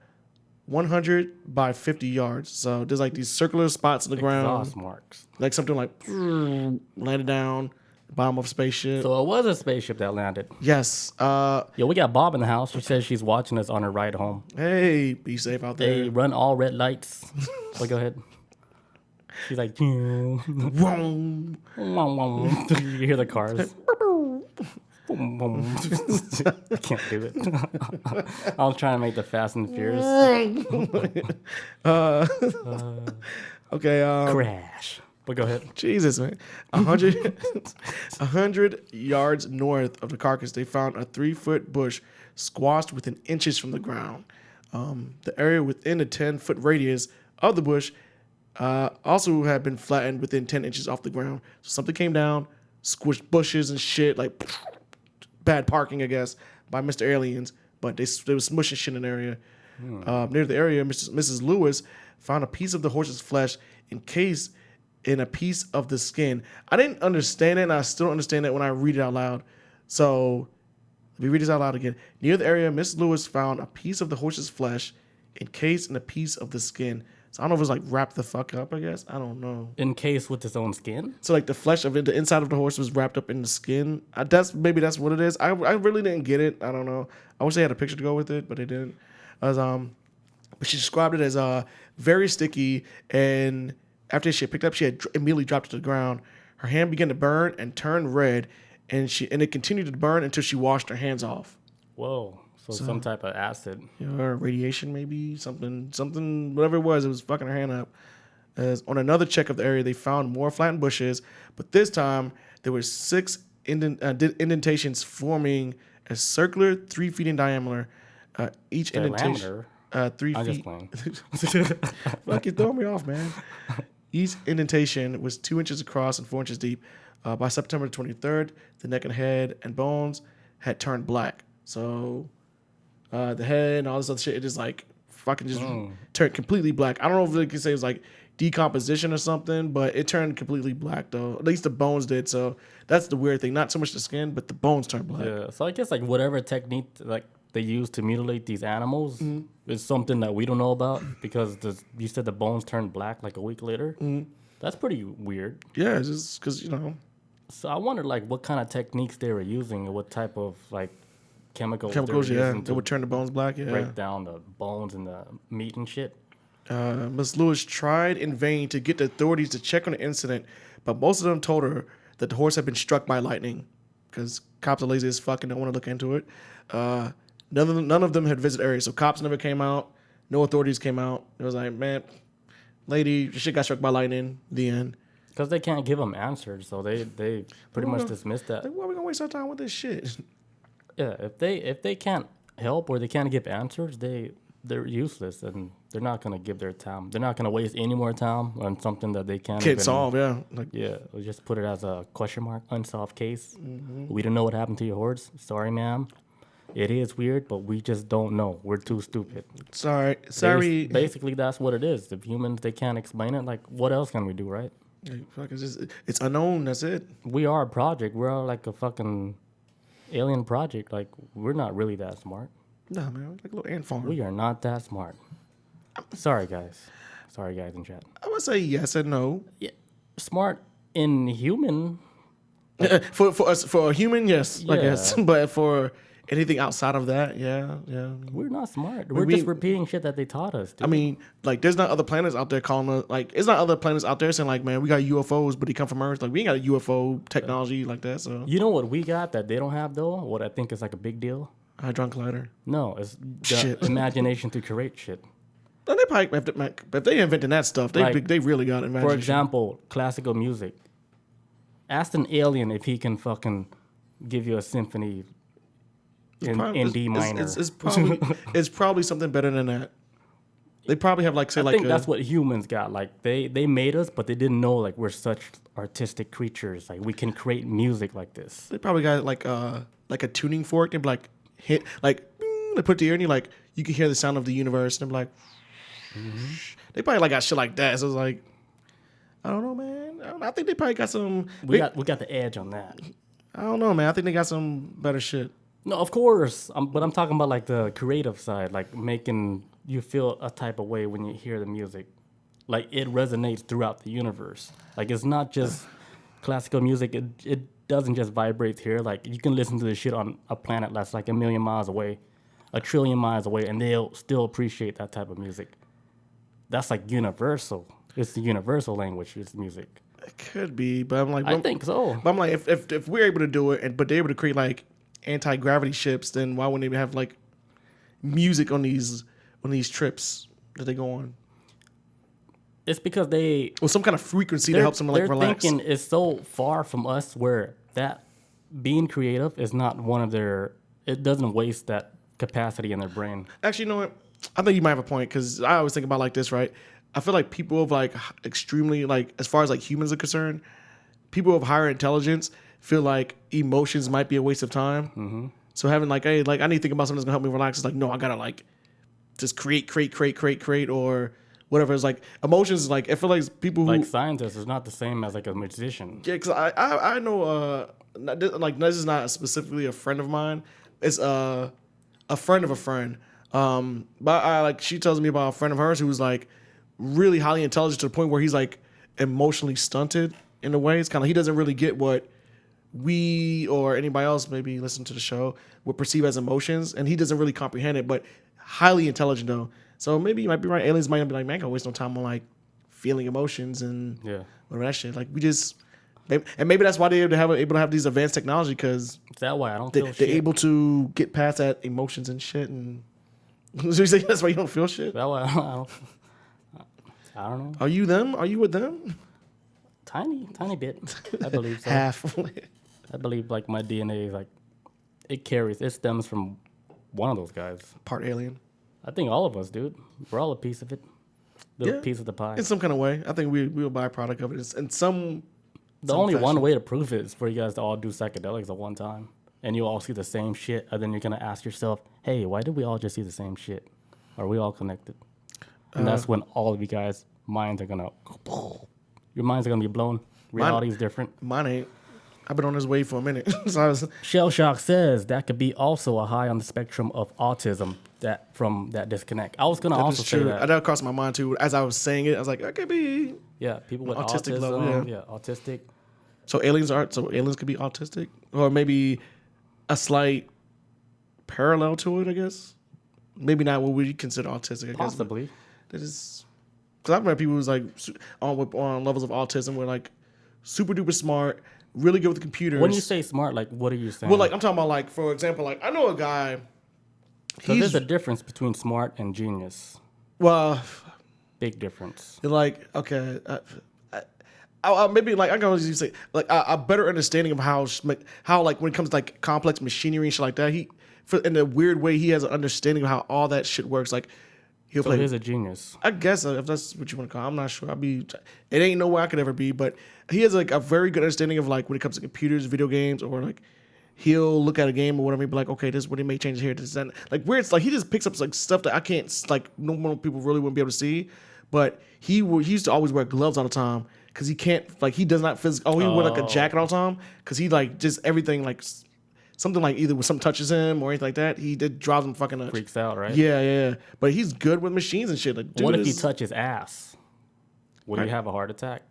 100 by 50 yards. So there's like these circular spots in the ground. Exhaust marks. Like something like landed down, bottom of a spaceship. So it was a spaceship that landed. Yes. Yo, we got Bob in the house. She says she's watching us on her ride home. Hey, be safe out there. They run all red lights. So go ahead. She's like, you Vroom. hear the cars. I can't do it. I'll try and make the Fast and Furious. Okay. Crash. But go ahead. Jesus, man. 100 yards north of the carcass, they found a 3-foot bush squashed within inches from the ground. The area within a 10-foot radius of the bush also had been flattened within 10 inches off the ground. So something came down, squished bushes and shit, like bad parking, I guess, by Mr. Aliens. But they were smushing shit in the area. Near the area, Mrs. Lewis found a piece of the horse's flesh encased in a piece of the skin. I didn't understand it, and I still don't understand it when I read it out loud. So let me read this out loud again. Near the area, Miss Lewis found a piece of the horse's flesh encased in a piece of the skin. So I don't know if it was like wrapped the fuck up, I guess. I don't know. Encased with its own skin? So like the flesh of it, the inside of the horse was wrapped up in the skin. Maybe that's what it is. I really didn't get it. I don't know. I wish they had a picture to go with it, but they didn't. but she described it as very sticky. And after she had picked up, she had immediately dropped it to the ground. Her hand began to burn and turn red, and it continued to burn until she washed her hands off. Whoa. So some type of acid. Or radiation, maybe something, whatever it was fucking her hand up. As on another check of the area, they found more flattened bushes, but this time there were 6 indentations forming a circular 3 feet in diameter. Each indentation, 3 I'm feet. just playing. Fuck, you throwing me off, man. Each indentation was 2 inches across and 4 inches deep. By September 23rd, the neck and head and bones had turned black. So the head and all this other shit, it just like fucking just turned completely black. I don't know if they can say it was like decomposition or something, but it turned completely black though. At least the bones did. So that's the weird thing. Not so much the skin, but the bones turned black. Yeah. So I guess like whatever technique like they use to mutilate these animals is something that we don't know about because you said the bones turned black like a week later. That's pretty weird. Yeah, it's just because, you know. So I wonder like what kind of techniques they were using and what type of like chemicals Yeah, using that would turn the bones black. Yeah, break down the bones and the meat and shit. Ms. Lewis tried in vain to get the authorities to check on the incident, but most of them told her that the horse had been struck by lightning because cops are lazy as fuck and don't want to look into it. None of them had visited area, so cops never came out. No authorities came out. It was like, man, lady, your shit got struck by lightning. The end. Because they can't give them answers, so they pretty much dismiss that. Like, why are we gonna waste our time with this shit? Yeah, if they can't help or they can't give answers, they're useless and they're not gonna give their time. They're not gonna waste any more time on something that they can't solve. Yeah, like, yeah. We'll just put it as a question mark, unsolved case. We don't know what happened to your horse. Sorry, ma'am. It is weird, but we just don't know. We're too stupid. Sorry. Basically, that's what it is. If humans they can't explain it, like what else can we do, right? It's unknown. That's it. We are a project. We're like a fucking alien project. Like we're not really that smart. Nah, man, like a little ant farm. We are not that smart. Sorry, guys. Sorry, guys in chat. I would say yes and no. Yeah, smart in human. For a human, yes, I Yeah. guess. But for anything outside of that, yeah. We're not smart. We're just repeating shit that they taught us. Dude. I mean, like, there's not other planets out there calling us. Like, it's not other planets out there saying, like, man, we got UFOs, but they come from Earth. Like, we ain't got a UFO technology like that. So, you know what we got that they don't have though? What I think is like a big deal. Hadron Collider. No, it's the Shit. imagination to create shit. Then they probably, if they invented that stuff, they really got imagination. For example, classical music. Ask an alien if he can fucking give you a symphony in D minor. It's probably something better than that. They probably have I think that's what humans got. Like they made us, but they didn't know like we're such artistic creatures. Like we can create music like this. They probably got like a tuning fork. They'd be like hit like bing, they put the ear in you, like you can hear the sound of the universe. And they're like, they probably like got shit like that. So it's like, I don't know, man. I think they probably got some. We got the edge on that. I don't know, man. I think they got some better shit. No, of course. But I'm talking about like the creative side, like making you feel a type of way when you hear the music. Like it resonates throughout the universe. Like it's not just classical music. It doesn't just vibrate here. Like you can listen to this shit on a planet that's like 1 million miles away, 1 trillion miles away, and they'll still appreciate that type of music. That's like universal. It's the universal language. It's music. It could be, but I'm like, I think so. But I'm like, if we're able to do it, but they're able to create like anti-gravity ships, then why wouldn't they have like music on these trips that they go on? It's because some kind of frequency that helps them like relax. Their thinking is so far from us where that being creative is not one of their. It doesn't waste that capacity in their brain. Actually, you know what? I think you might have a point because I always think about like this, right? I feel like people of like extremely like as far as like humans are concerned, people of higher intelligence feel like emotions might be a waste of time. Mm-hmm. So having like, hey, like I need to think about something that's gonna help me relax. It's like, no, I gotta like just create or whatever. It's like emotions is like I feel like people who like scientists is not the same as like a musician. Yeah, because I know like this is not specifically a friend of mine. It's a friend of a friend. But I like she tells me about a friend of hers who's like really highly intelligent to the point where he's like emotionally stunted in a way. It's kind of he doesn't really get what we or anybody else maybe listen to the show would perceive as emotions, and he doesn't really comprehend it. But highly intelligent though, So maybe you might be right. Aliens might not be like, man, I can't waste no time on like feeling emotions and whatever that shit. Like we just, and maybe that's why they're able to have these advanced technology because Is that why I don't feel shit? They're able to get past that emotions and shit. And so you say that's why you don't feel shit? Is that why I don't know. Are you them? Are you with them? Tiny bit. I believe so. Half. I believe like my DNA is like it stems from one of those guys. Part alien. I think all of us, dude. We're all a piece of it. Little piece of the pie. In some kind of way. I think we're a byproduct of it. In some The only one way to prove it is for you guys to all do psychedelics at one time. And you all see the same shit. And then you're going to ask yourself, hey, why did we all just see the same shit? Are we all connected? And that's when all of you guys' minds are going to... Your minds are going to be blown. Reality is different. Mine ain't. I've been on this wave for a minute. So Shell Shock says that could be also a high on the spectrum of autism from that disconnect. I was going to also say that. That crossed my mind too. As I was saying it, I was like, that could be... Yeah, people with autistic autism. level, Yeah, autistic. So aliens could be autistic? Or maybe a slight parallel to it, I guess? Maybe not what we consider autistic, I guess. Possibly. That is... Because I've met people who's like on levels of autism where like super duper smart, really good with computers. When you say smart, like what are you saying? Well, like I'm talking about like, for example, like I know a guy. So there's a difference between smart and genius. Well, big difference. Like okay, I maybe like I can always say like a better understanding of how like when it comes to like complex machinery and shit like that. In a weird way, he has an understanding of how all that shit works. Like. So he's a genius. I guess if that's what you want to call it. I'm not sure. It ain't no way I could ever be, but he has like a very good understanding of like when it comes to computers, video games, or like he'll look at a game or whatever and be like, okay, this is what he made changes here. This is that. Like weird. It's like he just picks up like stuff that I can't like normal people really wouldn't be able to see. But he used to always wear gloves all the time because he can't like he does not physically. Oh, he wear like a jacket all the time because he like just everything like. Something like either when something touches him or anything like that, he drives him fucking nuts. Freaks out, right? Yeah. But he's good with machines and shit. Like, what if he touches ass? Would he have a heart attack?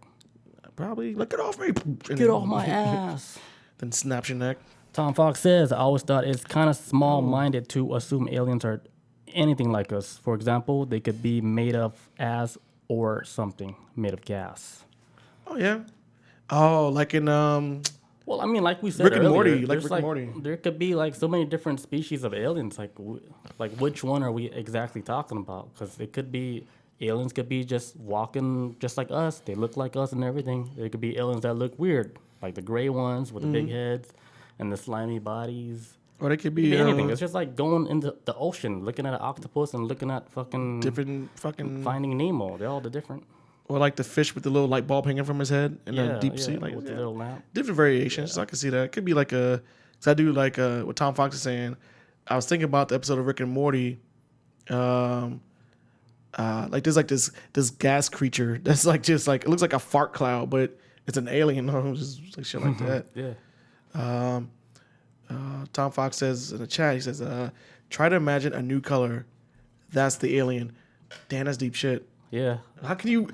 Probably. Like, get off me. Get off my ass. Then snaps your neck. Tom Fox says, I always thought it's kind of small-minded to assume aliens are anything like us. For example, they could be made of ass or something made of gas. Oh, yeah. Oh, like in... Well, I mean, like we said Rick and earlier, Morty, like Rick and Morty. There could be like so many different species of aliens. Like which one are we exactly talking about? Because it could be aliens could be just walking just like us. They look like us and everything. There could be aliens that look weird, like the gray ones with the big heads and the slimy bodies. Or they could be anything. It's just like going into the ocean, looking at an octopus and looking at different fucking Finding Nemo. They're all the different. Or like the fish with the little light bulb hanging from his head in the deep sea. Like with the little lamp. Different variations. So I can see that. It could be like because I do like what Tom Fox is saying. I was thinking about the episode of Rick and Morty. Like there's like this gas creature that's like just like it looks like a fart cloud, but it's an alien. Just like shit like that. Yeah. Tom Fox says in the chat, he says, try to imagine a new color. That's the alien. Damn, that's deep shit. Yeah. Why do you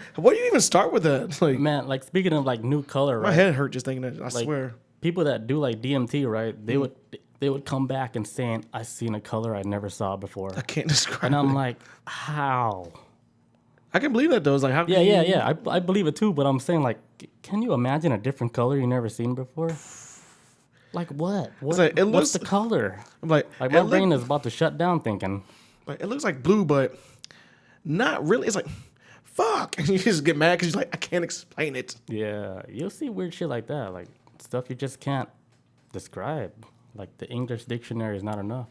even start with that? Like, man, like speaking of like new color, my head hurt just thinking that. I swear. People that do like DMT, right? They would come back and saying, "I seen a color I never saw before." I can't describe. And I'm it. like, how? I can believe that though. It's like how? Yeah. I believe it too, but I'm saying like, can you imagine a different color you never seen before? Like what? What's the color? I'm like my brain is about to shut down thinking. Like it looks like blue, but not really. It's like. Fuck! And you just get mad because you're like, I can't explain it. Yeah, you'll see weird shit like that, like stuff you just can't describe. Like the English dictionary is not enough.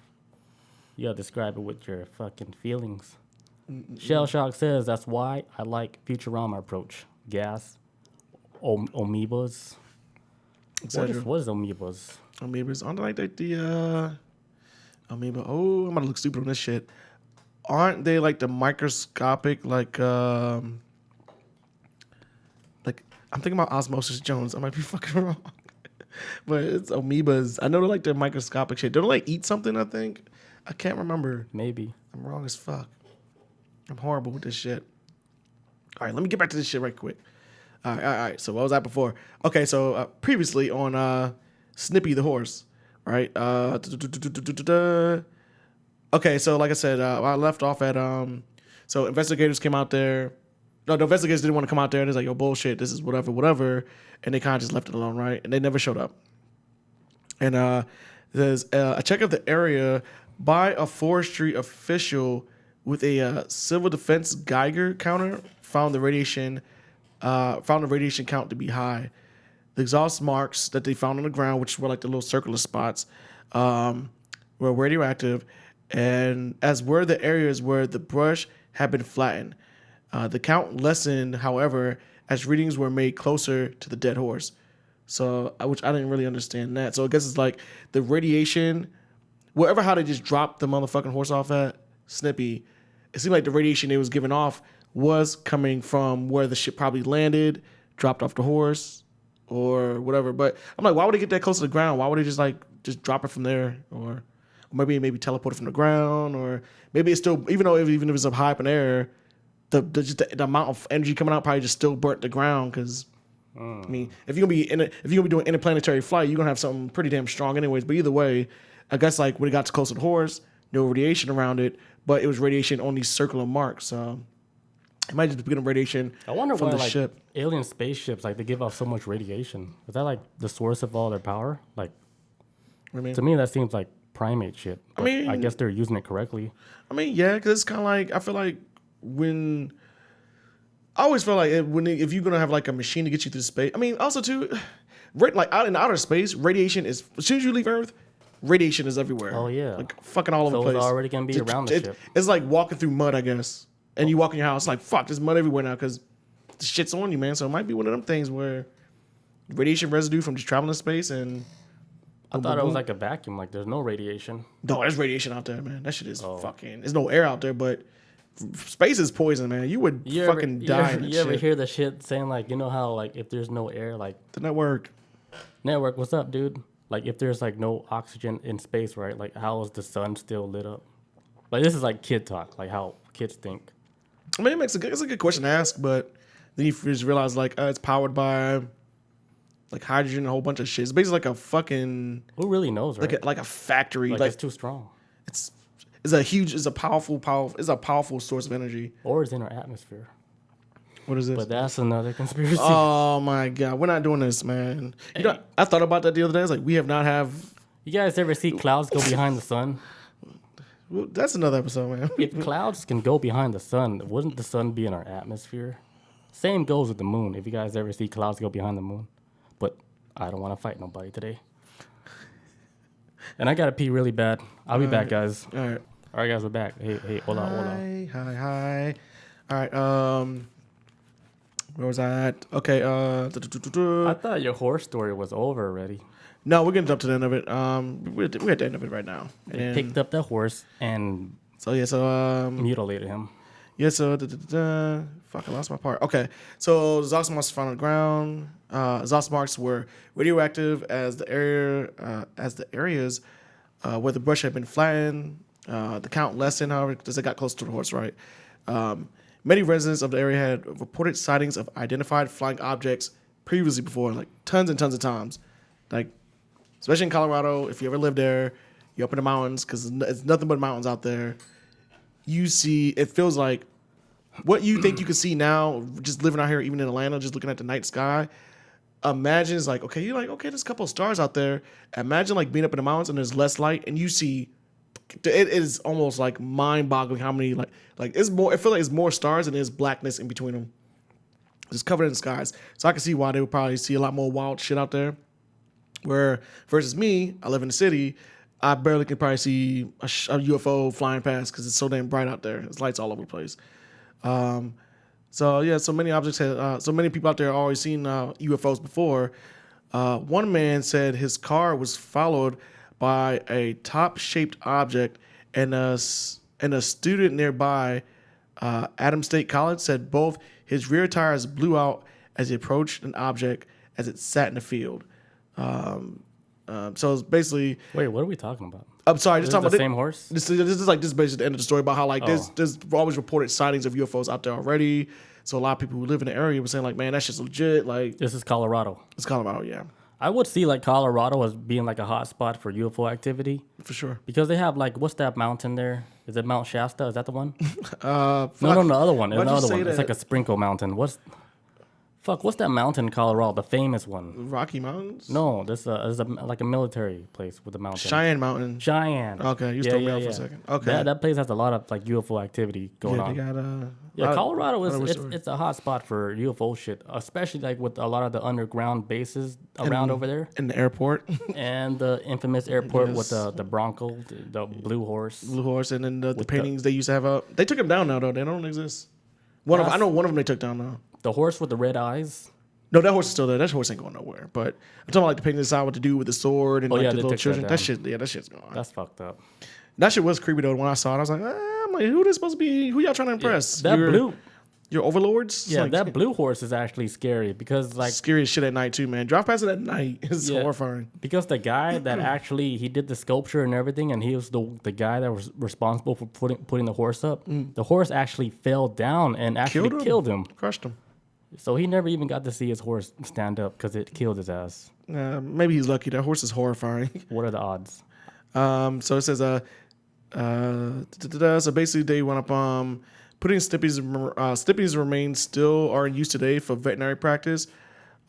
You gotta describe it with your fucking feelings. Shell Shock says that's why I like Futurama approach. Gas, amoebas. What is amoebas? Amoebas. Aren't like the amoeba? Oh, I'm gonna look stupid on this shit. Aren't they like the microscopic, like I'm thinking about Osmosis Jones. I might be fucking wrong. But it's amoebas. I know they're like the microscopic shit. Don't they like eat something, I think? I can't remember. Maybe. I'm wrong as fuck. I'm horrible with this shit. All right, let me get back to this shit right quick. All right. So what was that before? Okay, so previously on Snippy the horse, right? Okay, so like I said, I left off at So investigators came out there. No, the investigators didn't want to come out there. And it's like, yo, bullshit. This is whatever. And they kind of just left it alone, right? And they never showed up. And there's a check of the area by a forestry official with a civil defense Geiger counter found the radiation count to be high. The exhaust marks that they found on the ground, which were like the little circular spots, were radioactive, and as were the areas where the brush had been flattened. The count lessened, however, as readings were made closer to the dead horse. So, which I didn't really understand that. So I guess it's like the radiation, how they just dropped the motherfucking horse off at Snippy, it seemed like the radiation they was giving off was coming from where the ship probably landed, dropped off the horse, or whatever. But I'm like, why would they get that close to the ground? Why would they just drop it from there, or maybe teleport it from the ground, or maybe it's still even if it's up high up in the air, the amount of energy coming out probably just still burnt the ground because. I mean, if you're gonna be doing interplanetary flight, you're gonna have something pretty damn strong, anyways. But either way, I guess like when it got too close to the horse, no radiation around it, but it was radiation on these circular marks. So it might just be getting radiation. I wonder from why the like ship. alien spaceships they give off so much radiation. Is that like the source of all their power? Like, to me, that seems like primate shit. But I guess they're using it correctly. I mean, yeah, because it's kind of like I feel like I always feel like if you're gonna have like a machine to get you through space. I mean, also too, like out in outer space, radiation is as soon as you leave Earth, radiation is everywhere. Oh yeah, like fucking all over the place. So it's already gonna be around the ship. It's like walking through mud, I guess. And you walk in your house, like fuck, there's mud everywhere now because the shit's on you, man. So it might be one of them things where radiation residue from just traveling in space and. I thought it was like a vacuum. Like there's no radiation. No, there's radiation out there, man. That shit is fucking. There's no air out there, but. Space is poison, man. You would fucking die. You ever hear the shit saying like, you know how like if there's no air, like the network, what's up, dude? Like if there's like no oxygen in space, right? Like how is the sun still lit up? Like this is like kid talk, like how kids think. I mean, it's a good question to ask, but then you just realize like it's powered by like hydrogen and a whole bunch of shit. It's basically like a fucking. Who really knows, right? Like a factory. Like it's too strong. It's a powerful source of energy. Or it's in our atmosphere. What is this? But that's another conspiracy. Oh my god, we're not doing this, man. You know, I thought about that the other day. I was like, we have not have. You guys ever see clouds go behind the sun? Well, that's another episode, man. If clouds can go behind the sun, wouldn't the sun be in our atmosphere? Same goes with the moon. If you guys ever see clouds go behind the moon, but I don't want to fight nobody today. And I gotta pee really bad. I'll be back, guys. All right. All right, guys, we're back. Hey, hola. Hi. All right. Where was I at? Okay. I thought your horse story was over already. No, we're getting up to the end of it. We're at the end of it right now. They picked up the horse and mutilated him. Yeah. So fuck, I lost my part. Okay. So exhaust marks found on the ground. Exhaust marks were radioactive as the areas where the brush had been flattened. The count lessened, however, because they got close to the horse, right? Many residents of the area had reported sightings of identified flying objects previously before, like tons and tons of times. Like, especially in Colorado, if you ever lived there, you're up in the mountains, because it's nothing but mountains out there. You see, it feels like what you think you can see now, just living out here, even in Atlanta, just looking at the night sky. Imagine it's like, okay, you're like, okay, there's a couple of stars out there. Imagine like being up in the mountains and there's less light, and you see. It is almost like mind-boggling how many like it's more. I feel like it's more stars and there's blackness in between them, just covered in the skies. So I can see why they would probably see a lot more wild shit out there. Where versus me, I live in the city, I barely can probably see a UFO flying past because it's so damn bright out there. There's lights all over the place. So yeah, so many objects had, so many people out there always seen UFOs before. One man said his car was followed by a top-shaped object, and a student nearby, Adams State College, said both his rear tires blew out as he approached an object as it sat in the field. So it's basically. Wait, what are we talking about? I'm sorry, just talking about the same horse. This is basically the end of the story about how there's always reported sightings of UFOs out there already. So a lot of people who live in the area were saying like, man, that's just legit. Like this is Colorado. It's Colorado, yeah. I would see like Colorado as being like a hot spot for UFO activity for sure. because they have like what's that mountain there? Is it Mount Shasta? Is that the one? No, No, the other one. There's Why'd you another say one. It's that? like a sprinkle mountain. What's that mountain in Colorado? The famous one. Rocky Mountains. No, there's like a military place with a mountain. Cheyenne Mountain. Cheyenne. Okay, you threw me off for a second. Okay. That place has a lot of like UFO activity going Yeah, on. they got Yeah, Colorado I know which is story. it's a hot spot for UFO shit, especially like with a lot of the underground bases around over there, in the airport. and the infamous airport with Yes. the Bronco, the Blue Horse. Blue Horse, and then the With paintings they used to have up. They took them down now, though. They don't exist. I know one of them they took down now. The horse with the red eyes. No, that horse is still there. That horse ain't going nowhere. But I'm talking about like the painting inside what to do with the sword and Oh, like yeah, the they little took that children. down. That shit, yeah, that shit's gone. That's fucked up. That shit was creepy though. When I saw it, I was like, I'm like, who this supposed to be? Who y'all trying to impress? That blue, your overlords? yeah, Like, that blue horse is actually scary because like scary as shit at night too, man. Drive past it at night is Yeah. horrifying. because the guy that actually he did the sculpture and everything, and he was the guy that was responsible for putting the horse up. The horse actually fell down and actually killed him. Crushed him. So he never even got to see his horse stand up because it killed his ass. Maybe he's lucky. That horse is horrifying. What are the odds? So it says, so basically they went up, putting Snippies remain still are in use today for veterinary practice.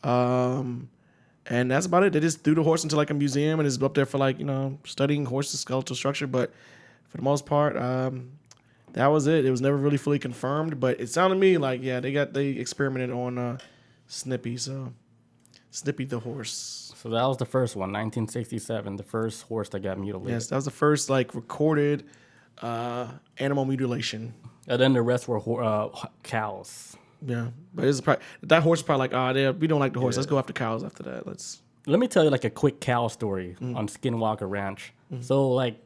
And that's about it. They just threw the horse into like a museum and it's up there for like, studying horses' skeletal structure. But for the most part, that was it. It was never really fully confirmed, but it sounded to me like, yeah, they experimented on, Snippy. So Snippy the horse. So that was the first one, 1967, the first horse that got mutilated. Yes, that was the first like recorded animal mutilation. And then the rest were cows. Yeah, but it's probably, that horse is probably like, we don't like the horse. Let's go after cows after that. Let me tell you like a quick cow story on Skinwalker Ranch. So like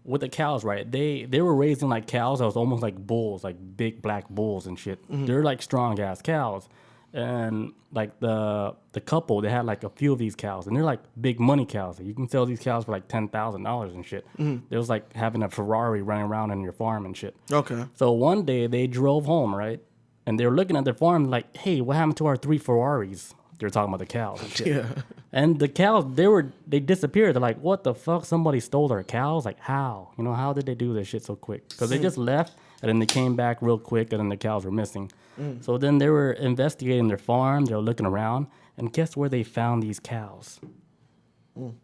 with the cows, right? They were raising like cows that was almost like bulls, like big black bulls and shit. They're like strong ass cows. And like the couple, they had like a few of these cows, and they're like big money cows. You can sell these cows for like $10,000 and shit. It was like having a Ferrari running around on your farm and shit. Okay. So one day they drove home, right? And they were looking at their farm like, hey, what happened to our 3 Ferraris? They're talking about the cows and shit. Yeah. And the cows, they disappeared. They're like, what the fuck? Somebody stole our cows? Like, how? How did they do this shit so quick? Because they just left, and then they came back real quick, and then the cows were missing. So then they were investigating their farm. They were looking around, and guess where they found these cows?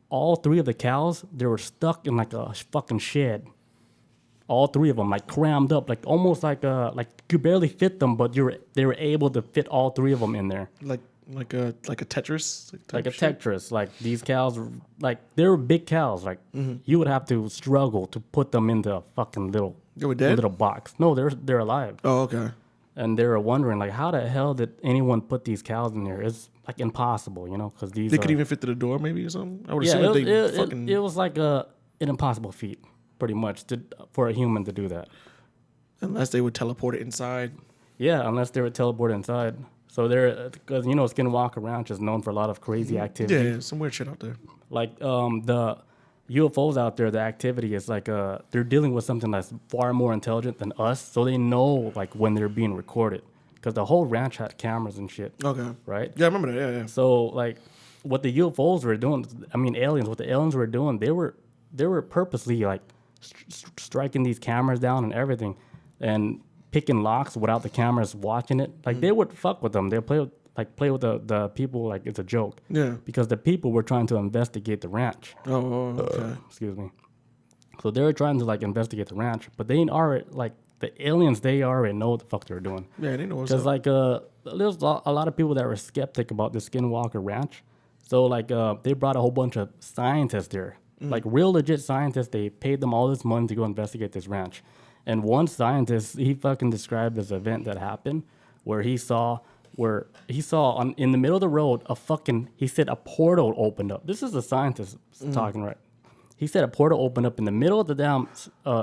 All 3 of the cows, they were stuck in like a fucking shed. All 3 of them, like crammed up, like almost like you could barely fit them, but they were able to fit all 3 of them in there. Like a Tetris. Like a Tetris. Like these cows, like they were big cows. Like you would have to struggle to put them in the fucking They were dead? little box. No, they're alive. Oh, okay. And they were wondering like, how the hell did anyone put these cows in there? It's like impossible, because these. They could even fit through the door, maybe or something. I would Yeah, assume it was like an impossible feat, pretty much, for a human to do that. unless they would teleport it inside. Yeah, unless they were teleported inside. So because Skinwalker Ranch is known for a lot of crazy activity. Yeah, some weird shit out there. Like the UFOs out there, the activity is like they're dealing with something that's far more intelligent than us, so they know like when they're being recorded, because the whole ranch had cameras and shit. Okay. Right. Yeah, I remember that. Yeah, yeah. So like, what the UFOs were doing, aliens. What the aliens were doing, they were purposely like striking these cameras down and everything, and picking locks without the cameras watching it. Like they would fuck with them. They play with the people like it's a joke. Yeah. Because the people were trying to investigate the ranch. Oh, okay. Excuse me. So they were trying to like investigate the ranch, but they already like the aliens. They already know what the fuck they're doing. Yeah, they know what's Because up. like there's a lot of people that were skeptic about the Skinwalker Ranch. So like they brought a whole bunch of scientists there, like real legit scientists. They paid them all this money to go investigate this ranch. And one scientist, he fucking described this event that happened where he saw in the middle of the road he said a portal opened up. This is a scientist talking, right? He said a portal opened up in the middle of the damn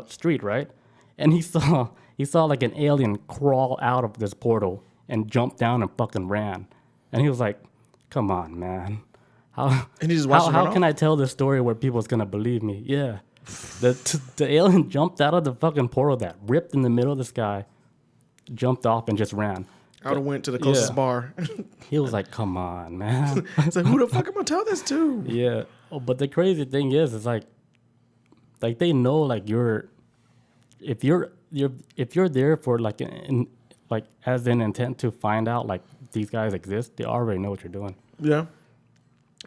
street, right? And he saw like an alien crawl out of this portal and jump down and fucking ran. And he was like, "Come on, man. How And he just watched him run how can off? I tell this story where people's gonna believe me?" Yeah. The alien jumped out of the fucking portal that ripped in the middle of the sky, jumped off and just ran. I would have went to the closest bar. He was like, "Come on, man." It's like, who the fuck am I gonna tell this to? Yeah. Oh, but the crazy thing is like they know like if you're there for like like as an intent to find out like these guys exist, they already know what you're doing. Yeah.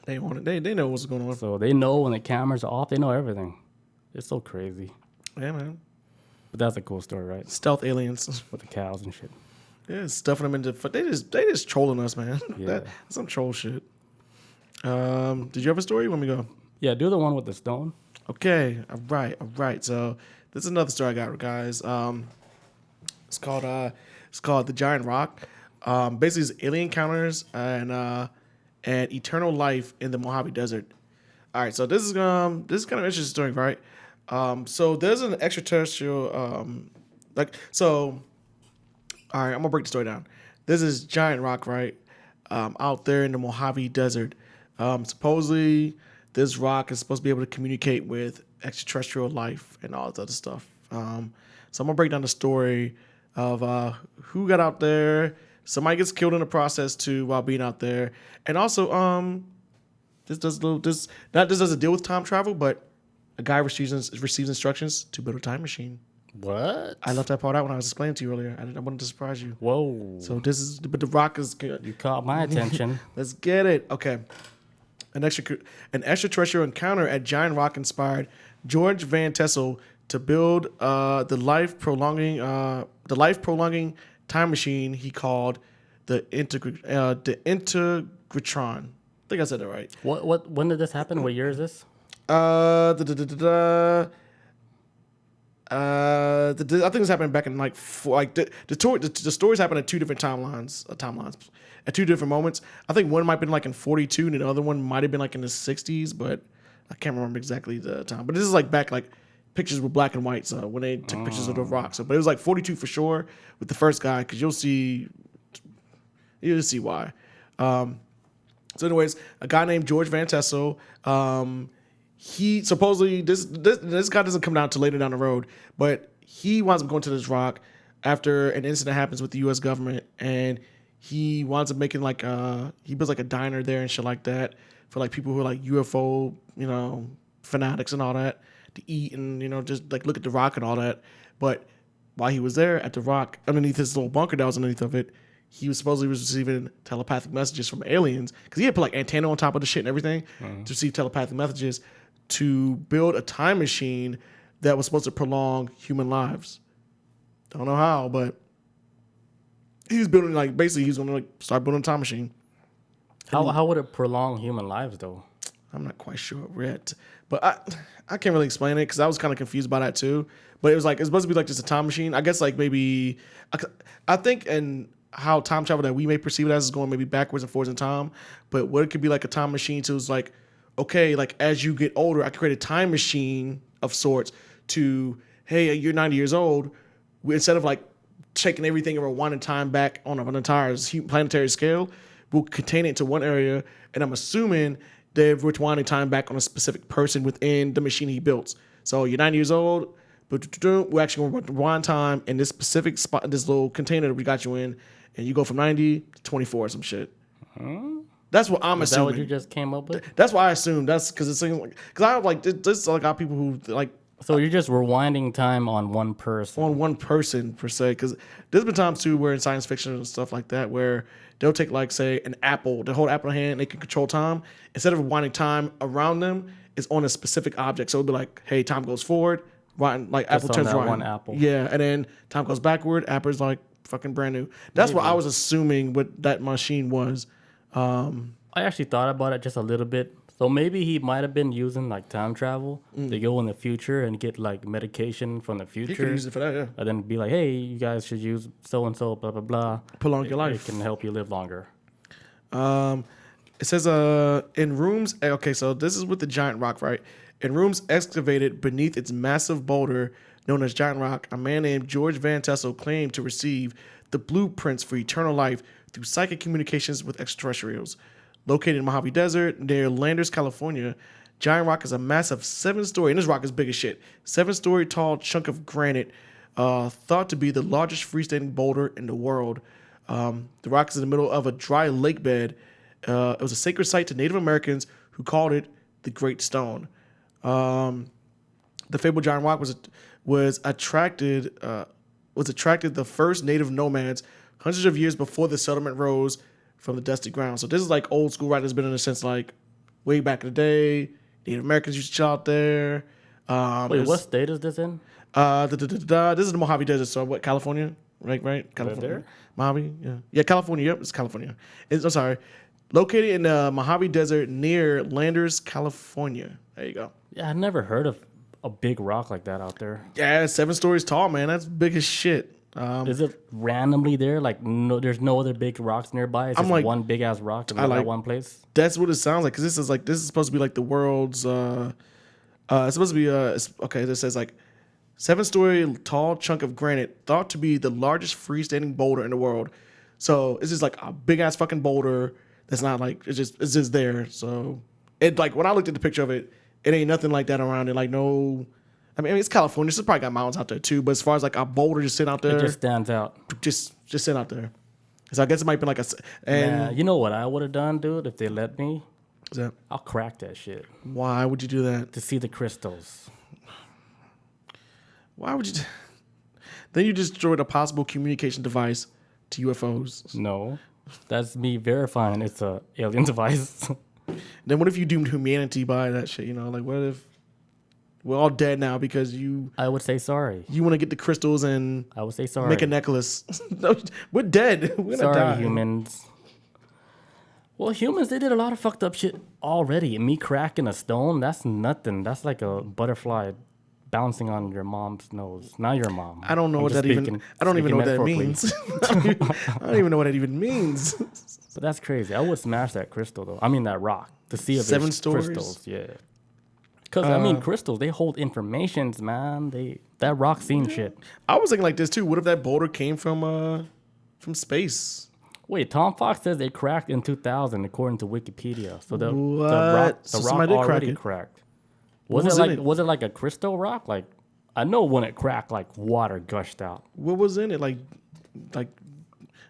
They want it. They know what's going on. So they know when the cameras are off. They know everything. It's so crazy. Yeah, man. But that's a cool story, right? Stealth aliens With the cows and shit. Yeah, stuffing them into. They just trolling us, man. Yeah. That's some troll shit. Did you have a story? Let me go. Yeah, do the one with the stone. Okay. All right. So this is another story I got, guys. It's called The Giant Rock. Basically, it's alien encounters and eternal life in the Mojave Desert. All right, so this is kind of interesting story, right? So there's an extraterrestrial all right, I'm gonna break the story down. This is giant rock, right? Out there in the Mojave Desert. Supposedly this rock is supposed to be able to communicate with extraterrestrial life and all this other stuff. So I'm gonna break down the story of who got out there. Somebody gets killed in the process too while being out there, and also this doesn't deal with time travel, but a guy receives instructions to build a time machine. What? I left that part out when I was explaining to you earlier. I wanted to surprise you. Whoa. So but the rock is good. You caught my attention. Let's get it. Okay. An extraterrestrial encounter at Giant Rock inspired George Van Tessel to build the life prolonging time machine he called the Integratron. I think I said that right. When did this happen? What year is this? I think this happened back in the stories happened at two different timelines at two different moments. I think one might have been like in 42 and the other one might have been like in the 60s, but I can't remember exactly the time. But this is like back like pictures were black and white, so when they took pictures of the rock. So, but it was like 42 for sure with the first guy, because you'll see why. So anyways, a guy named George Van Tessel, he supposedly this guy doesn't come down till later down the road, but he winds up going to this rock after an incident happens with the U.S. government, and he winds up making like he builds like a diner there and shit like that for like people who are like UFO fanatics and all that to eat and just like look at the rock and all that. But while he was there at the rock, underneath his little bunker that was underneath of it, he was supposedly receiving telepathic messages from aliens, because he had put like antenna on top of the shit and everything to receive telepathic messages to build a time machine that was supposed to prolong human lives. Don't know how, but he was building basically he's gonna start building a time machine. How would it prolong human lives though? I'm not quite sure yet, but I can't really explain it because I was kind of confused by that too. But it was like it's supposed to be like just a time machine. I guess like maybe I think and how time travel that we may perceive it as is going maybe backwards and forwards in time. But what it could be like a time machine to is like, okay, like as you get older, I could create a time machine of sorts to, hey, you're 90 years old. Instead of like taking everything and rewinding time back on an entire planetary scale, we'll contain it into one area. And I'm assuming they're rewinding time back on a specific person within the machine he built. So you're 90 years old, but we're actually going to rewind time in this specific spot, this little container that we got you in, and you go from 90 to 24 or some shit. That's what I'm assuming. Is that what you just came up with? That's why I assumed. That's because it seems like, because I like this like got people who like. So you're just rewinding time on one person. On one person per se, because there's been times too where in science fiction and stuff like that where they'll take like say an apple, they hold apple in hand, and they can control time. Instead of rewinding time around them, it's on a specific object. So it'll be like, hey, time goes forward, right? Like just apple turns right. One apple. Yeah, and then time goes backward. Apple's like fucking brand new. That's what I was assuming what that machine was. I actually thought about it just a little bit. So maybe he might have been using like time travel to go in the future and get like medication from the future. You could use it for that, yeah. And then be like, hey, you guys should use so and so, blah blah blah. Prolong your life. It can help you live longer. It says in rooms. Okay, so this is with the giant rock, right? In rooms excavated beneath its massive boulder known as Giant Rock, a man named George Van Tessel claimed to receive the blueprints for eternal life through psychic communications with extraterrestrials. Located in Mojave Desert near Landers, California, Giant Rock is a massive 7-story, and this rock is big as shit, 7-story tall chunk of granite thought to be the largest freestanding boulder in the world. The rock is in the middle of a dry lake bed. It was a sacred site to Native Americans who called it the Great Stone. The fabled giant rock was attracted the first native nomads hundreds of years before the settlement rose from the dusty ground. So this is like old school, right? It's been in a sense like way back in the day. Native Americans used to chill out there. Wait, what state is this in? This is the Mojave Desert. So what? California, right? California, there? Mojave. Yeah, California. Yep, it's California. I'm sorry, located in the Mojave Desert near Landers, California. There you go. Yeah, I never heard of a big rock like that out there. Yeah, it's 7 stories tall, man. That's big as shit. Is it randomly there? Like, no, there's no other big rocks nearby. It's just like- one big ass rock in that one place. That's what it sounds like. Because this is supposed to be like the world's. It's supposed to be okay. This says like 7-story tall chunk of granite thought to be the largest freestanding boulder in the world. So it's just like a big ass fucking boulder that's not like it's just there. So it like when I looked at the picture of it, it ain't nothing like that around it. Like no, I mean it's California. So it's probably got mountains out there too. But as far as like a boulder just sitting out there, It just stands out. just sitting out there. So I guess it might be like You know what I would have done, dude, if they let me? Is that, I'll crack that shit why would you do that? to see the crystals. Why would you? Then you destroyed a possible communication device to UFOs. No, that's me verifying it's a alien device. Then what if you doomed humanity by that shit? You know, like what if we're all dead now because you I would say sorry. want to get the crystals and I would say sorry. make a necklace? No, we're dead. We're gonna Sorry, die. humans. Well, humans, they did a lot of fucked up shit already. And me cracking a stone, that's nothing. That's like a butterfly bouncing on your mom's nose. Not your mom. I don't know I'm what just that even. speaking- I don't even speaking know what that metaphorically. means. I don't even know what that even means. But that's crazy. I would smash that crystal, though. I mean, that rock. To see if 7 there's stories? crystals. Yeah. Because, I mean, crystals, they hold informations, man. That rock seen shit. I was thinking like this too. What if that boulder came from space? Wait, Tom Fox says they cracked in 2000, according to Wikipedia. So the What? rock, So the somebody rock did crack already it. cracked. What Was was it in like it? was it like a crystal rock? Like I know when it cracked, like water gushed out. What was in it? Like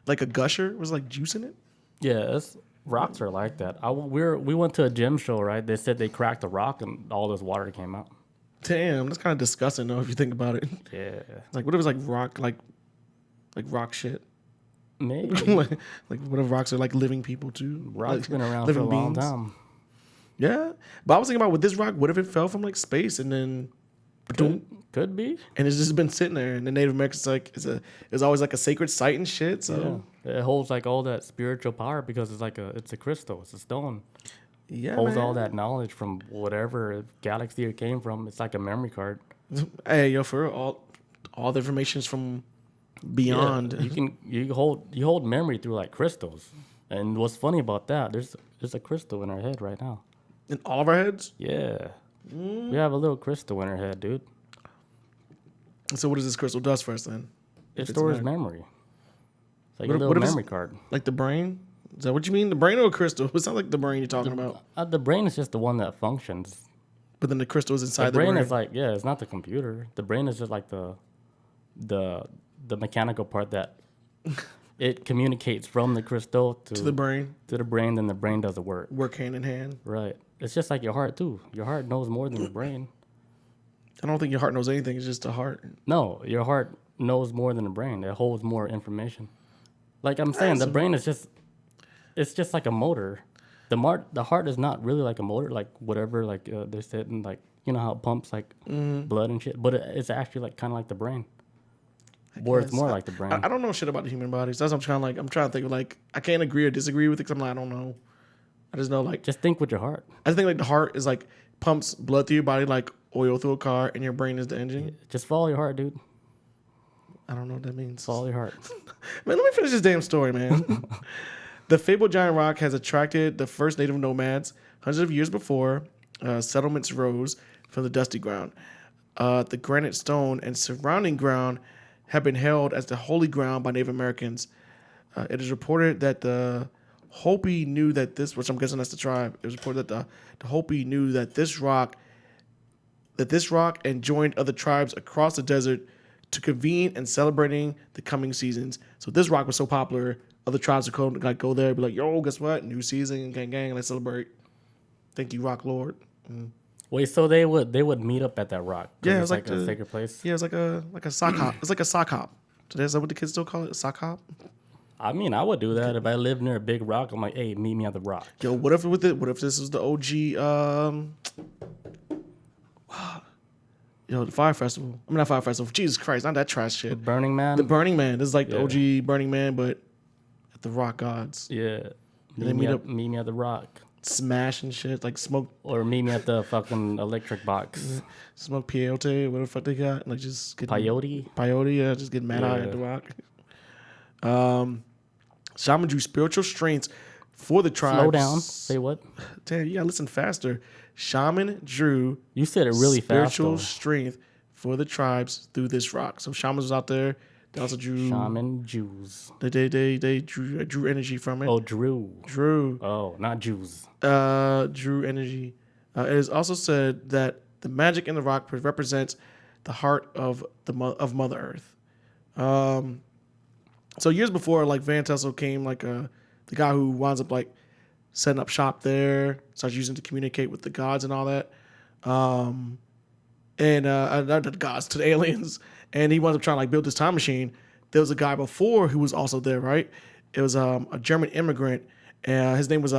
a gusher? Was like juice in it? Yeah, rocks are like that. We went to a gym show, right? They said they cracked a rock and all this water came out. Damn, that's kind of disgusting though if you think about it. Yeah, Like what if it was like rock, like rock shit? maybe. like what if rocks are like living people too? Rock's Like, been around for a long beings? time. Yeah, but I was thinking about with this rock, what if it fell from like space and then, Could be. and it's just been sitting there, and the Native Americans like it's always like a sacred site and shit. So Yeah. It holds like all that spiritual power because it's a crystal, it's a stone. yeah, Holds man. all that knowledge from whatever galaxy it came from. It's like a memory card. Hey, yo, for real, all the information's from beyond. Yeah, you hold memory through like crystals. And what's funny about that? There's a crystal in our head right now. In all of our heads. Yeah, we have a little crystal in our head, dude. So what does this crystal does for us then? It If it's stores not- memory. It's like What a if- little what if it's- memory card. Like the brain? Is that what you mean? The brain or a crystal? It sounds like the brain you're talking about. The brain is just the one that functions. But then the crystal is inside The the brain brain. is like it's not the computer. The brain is just like the mechanical part that it communicates from the crystal to the brain. to the brain. Then the brain does the work. Work hand in hand. Right. It's just like your heart too. Your heart knows more than your brain. I don't think your heart knows anything. It's just the heart. No, your heart knows more than the brain. It holds more information. Like I'm saying, the brain is just like a motor. The heart is not really like a motor, like whatever, like they said, and like you know how it pumps like blood and shit. But it's actually like kind of like the brain, or it's Yes. more like the brain. I don't know shit about the human bodies. That's what I'm trying to think of. Like I can't agree or disagree with it because I'm like I don't know. I just know like Just think with your heart. I think like the heart is like pumps blood through your body like oil through a car, and your brain is the engine. Just follow your heart, dude. I don't know what that means. Follow your heart. Man, let me finish this damn story, man. The fabled giant rock has attracted the first native nomads hundreds of years before settlements rose from the dusty ground. The granite stone and surrounding ground have been held as the holy ground by Native Americans. It is reported that the Hopi knew that this, which I'm guessing that's the tribe. It was reported that the Hopi knew that this rock and joined other tribes across the desert to convene and celebrating the coming seasons. So this rock was so popular, other tribes would go there and be like, yo, guess what? New season, gang, gang, let's celebrate. Thank you, Rock Lord. Wait, so they would meet up at that rock? Yeah, it's like a sacred place. Yeah, it's like a sock hop. It's like a sock hop. So is that what the kids still call it? A sock hop? I mean, I would do that if I lived near a big rock. I'm like, hey, meet me at the rock. Yo, what if this was the OG the Fire Festival? I mean, not Fire Festival. Jesus Christ, not that trash shit. Burning Man. The Burning Man. This is like the OG Burning Man, but at the Rock Gods. Yeah. They Meet me at the rock. Smash and shit, like smoke. Or meet me at the fucking electric box. Smoke peyote, whatever the fuck they got. Like just get Peyote, yeah, just get mad high at the Rock. Shaman drew spiritual strength for the tribes. Slow down. Say what? Damn, you gotta listen faster. Shaman drew. You said it really fast. Spiritual strength for the tribes through this rock. So shamans was out there. They also drew. Shaman Jews. They drew energy from it. Oh, Drew. Oh, not Jews. Drew energy. It is also said that the magic in the rock represents the heart of Mother Earth. So years before, like Van Tassel came, like the guy who winds up like setting up shop there, starts using it to communicate with the gods and all that, not the gods, to the aliens, and he winds up trying to like build this time machine. There was a guy before who was also there, right? It was a German immigrant, and his name was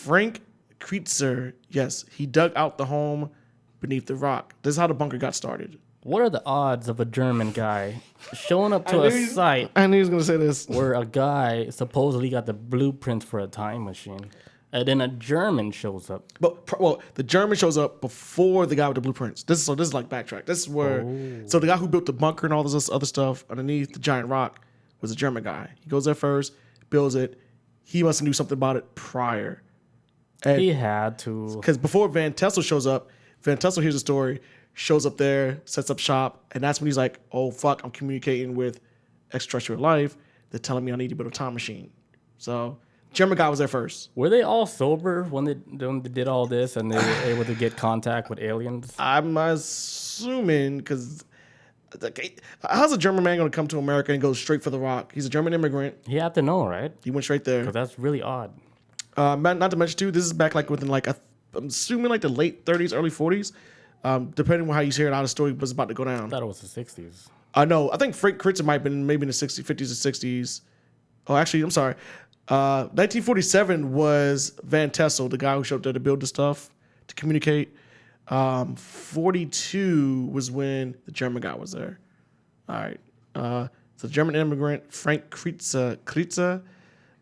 Frank Kreitzer. Yes, he dug out the home beneath the rock. This is how the bunker got started. What are the odds of a German guy showing up to a site? I knew he was going to say this. Where a guy supposedly got the blueprints for a time machine, and then a German shows up. But the German shows up before the guy with the blueprints. This is like backtrack. This is where so the guy who built the bunker and all this other stuff underneath the giant rock was a German guy. He goes there first, builds it. He must have knew something about it prior. And he had to, because before Van Tassel shows up, Van Tassel hears the story, shows up there, sets up shop, and that's when he's like, "Oh fuck, I'm communicating with extraterrestrial life. They're telling me I need to build a time machine." So German guy was there first. Were they all sober when they did all this and they were able to get contact with aliens? I'm assuming because how's a German man going to come to America and go straight for the rock? He's a German immigrant. He had to know, right? He went straight there. Because that's really odd. Not to mention too, this is back like within like I'm assuming like the late 30s, early 40s. Depending on how you hear it, how the story was about to go down. I thought it was the 60s. No, I think Frank Kreitzer might have been maybe in the 50s or 60s. Oh, actually, I'm sorry. 1947 was Van Tassel, the guy who showed up there to build the stuff, to communicate. 42 was when the German guy was there. All right. The German immigrant, Frank Kreitzer,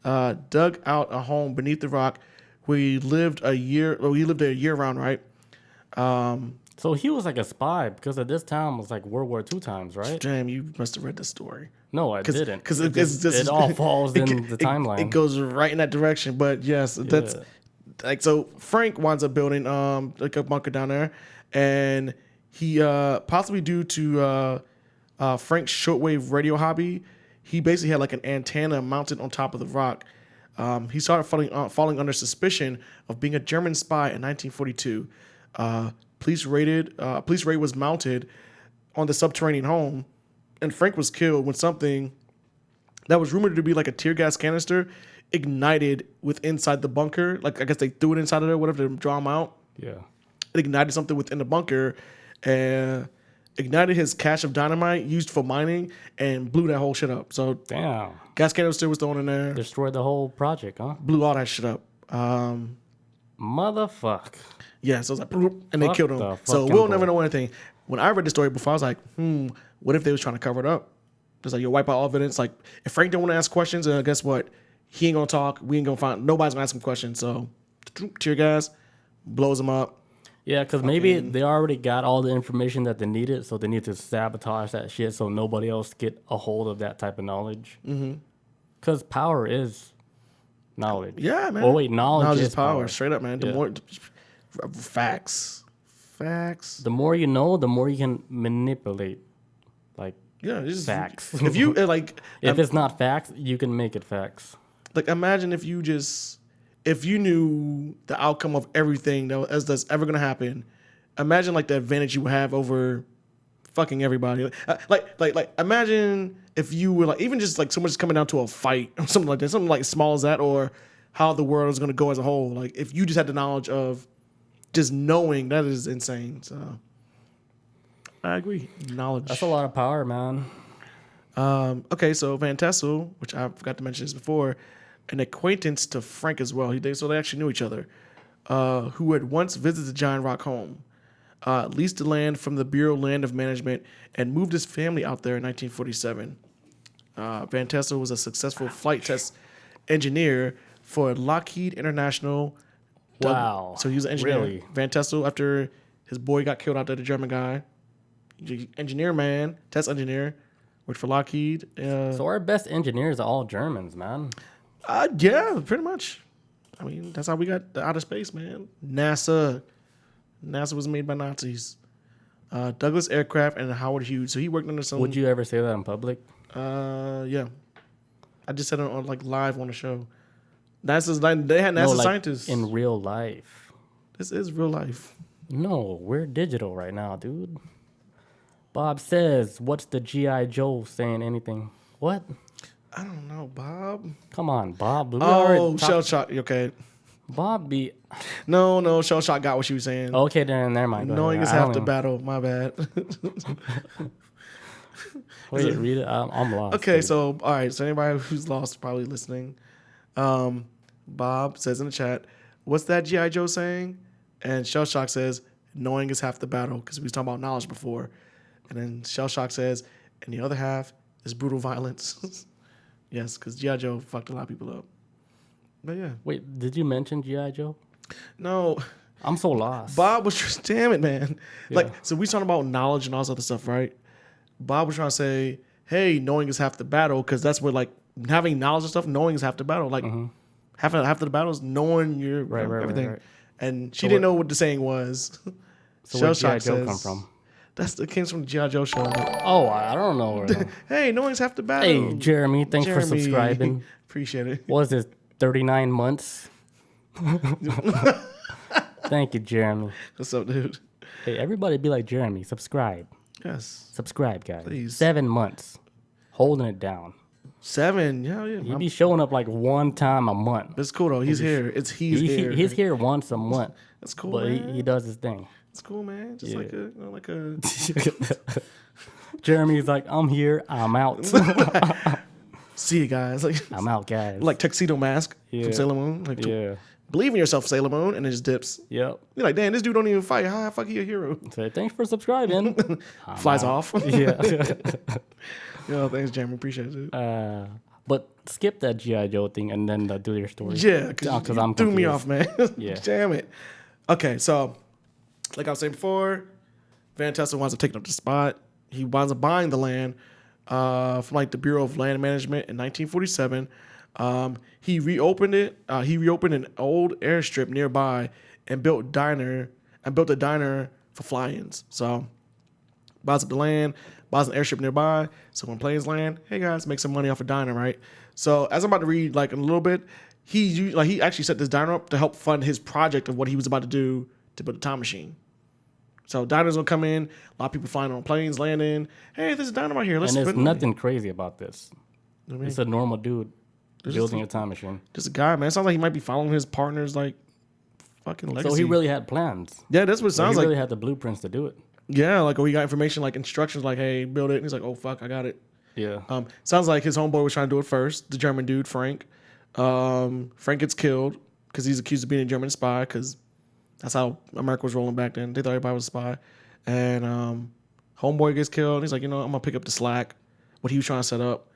dug out a home beneath the rock where he lived there a year round, right? So he was like a spy because at this time was like World War II times, right? Damn, you must have read the story. No, I didn't. Because it all falls in the timeline. It goes right in that direction. But yes, that's like so. Frank winds up building like a bunker down there, and he possibly due to Frank's shortwave radio hobby, he basically had like an antenna mounted on top of the rock. He started falling under suspicion of being a German spy in 1942. Police raid was mounted on the subterranean home, and Frank was killed when something that was rumored to be like a tear gas canister ignited inside the bunker. Like I guess they threw it inside of there, whatever, to draw him out. Yeah, it ignited something within the bunker, and ignited his cache of dynamite used for mining, and blew that whole shit up. So damn, gas canister was thrown in there, destroyed the whole project, huh? Blew all that shit up. Motherfuck. Yeah, so it's like, and they killed him. So we'll never know anything. When I read the story before, I was like, what if they was trying to cover it up? Just like, you wipe out all evidence. Like, if Frank don't want to ask questions, guess what? He ain't going to talk. We ain't going to find, nobody's going to ask him questions. So, tear gas, blows him up. Yeah, because maybe they already got all the information that they needed, so they need to sabotage that shit so nobody else get a hold of that type of knowledge. Because power is knowledge. Yeah, man. Oh, wait, knowledge is power. Straight up, man. The more... Facts. The more you know, the more you can manipulate. Like, facts. If you like, if it's not facts, you can make it facts. Like, imagine if you knew the outcome of everything that's ever gonna happen. Imagine like the advantage you would have over fucking everybody. Like imagine if you were like even just like someone just coming down to a fight or something like that, something like small as that, or how the world is going to go as a whole. Like if you just had the knowledge of just knowing, that is insane. So I agree. Knowledge. That's a lot of power, man. Okay, so Van Tassel, which I forgot to mention this before, an acquaintance to Frank as well. So they actually knew each other. Who had once visited the Giant Rock home, leased the land from the Bureau of Land of Management, and moved his family out there in 1947. Van Tassel was a successful flight test engineer for Lockheed International. Wow. So he was an engineer. Really? Van Tassel, after his boy got killed out there, the German guy, engineer man, test engineer, worked for Lockheed. So our best engineers are all Germans, man. Yeah, pretty much. I mean, that's how we got the outer space, man. NASA was made by Nazis. Douglas Aircraft and Howard Hughes. So he worked under some. Would you ever say that in public? Yeah. I just said it on like live on the show. They had NASA scientists in real life. This is real life. No, we're digital right now, dude. Bob says, "What's the G.I. Joe saying anything?" What? I don't know, Bob. Come on, Bob. Shell Shock. Okay. Bob be. No. Shell Shock got what she was saying. Okay, then never mind. Knowing is half the battle. My bad. Wait, read it. I'm lost. Okay, dude. so all right. So anybody who's lost probably listening. Bob says in the chat, "What's that G.I. Joe saying?" And Shell Shock says, "Knowing is half the battle," because we was talking about knowledge before. And then Shell Shock says, "And the other half is brutal violence." Yes, because G.I. Joe fucked a lot of people up. But yeah. Wait, did you mention G.I. Joe? No. I'm so lost. Bob was just, damn it, man. Yeah. Like, so we talking about knowledge and all this other stuff, right? Bob was trying to say, hey, knowing is half the battle, because that's what, like, having knowledge and stuff, knowing is half the battle. Like, half of the battle is knowing your everything. Right. And she didn't know what the saying was. So where G.I. Joe come from? It came from the G.I. Joe show. Oh, I don't know. Hey, knowing's half the battle. Hey, Jeremy, thanks for subscribing. Appreciate it. What was it, 39 months? Thank you, Jeremy. What's up, dude? Hey, everybody be like Jeremy. Subscribe. Yes. Subscribe, guys. Please. 7 months. Holding it down. 7? Yeah. He be showing up like one time a month. It's cool, though. He's here. He's here. He's here once a month. That's cool, but man. he does his thing. It's cool, man. Just like a... Jeremy's like, I'm here. I'm out. See you guys. Like, I'm out, guys. Like Tuxedo Mask from Sailor Moon. Like, believe in yourself, Sailor Moon, and it just dips. Yep. You're like, damn, this dude don't even fight. How the fuck he a hero? Say, thanks for subscribing. Flies off. Yeah. Yo, thanks, Jeremy. Appreciate it. But skip that G.I. Joe thing and then do your story. Yeah, because I'm threw me confused. off, man. Yeah. Damn it. Okay, so like I was saying before, Van Tassel winds up taking up the spot. He winds up buying the land from like the Bureau of Land Management in 1947. He reopened it. He reopened an old airstrip nearby and built a diner for fly-ins. So buys up the land, buys an airstrip nearby. So when planes land, hey guys, make some money off a diner, right? So as I'm about to read, like in a little bit, he actually set this diner up to help fund his project of what he was about to do to build a time machine. So diners will come in, a lot of people flying on planes, landing. Hey, there's a diner right here. Let's and there's spend nothing crazy about this. You know what I mean? It's a normal dude building a time machine. Just a guy, man. It sounds like he might be following his partner's like fucking legacy. So he really had plans. Yeah, that's what it sounds he like. really had the blueprints to do it. Yeah, like he got information, like instructions, like, hey, build it. And he's like, oh fuck, I got it. Yeah. Sounds like his homeboy was trying to do it first. The German dude, Frank. Frank gets killed because he's accused of being a German spy, because that's how America was rolling back then. They thought everybody was a spy. And homeboy gets killed. He's like, I'm gonna pick up the slack, what he was trying to set up.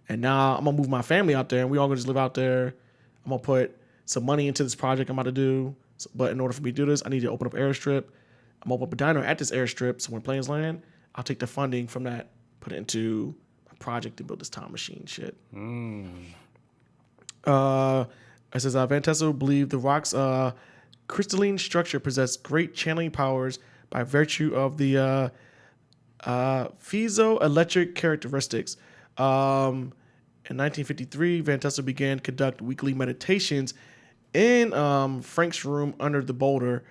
And now I'm gonna move my family out there, and we all gonna just live out there. I'm gonna put some money into this project I'm about to do. But in order for me to do this, I need to open up an airstrip. I'm gonna open up a diner at this airstrip, so when planes land, I'll take the funding from that, put it into a project to build this time machine shit. It says Van Tassel believed the rock's crystalline structure possessed great channeling powers by virtue of the piezoelectric characteristics. In 1953, Van Tassel began to conduct weekly meditations in Frank's room under the boulder.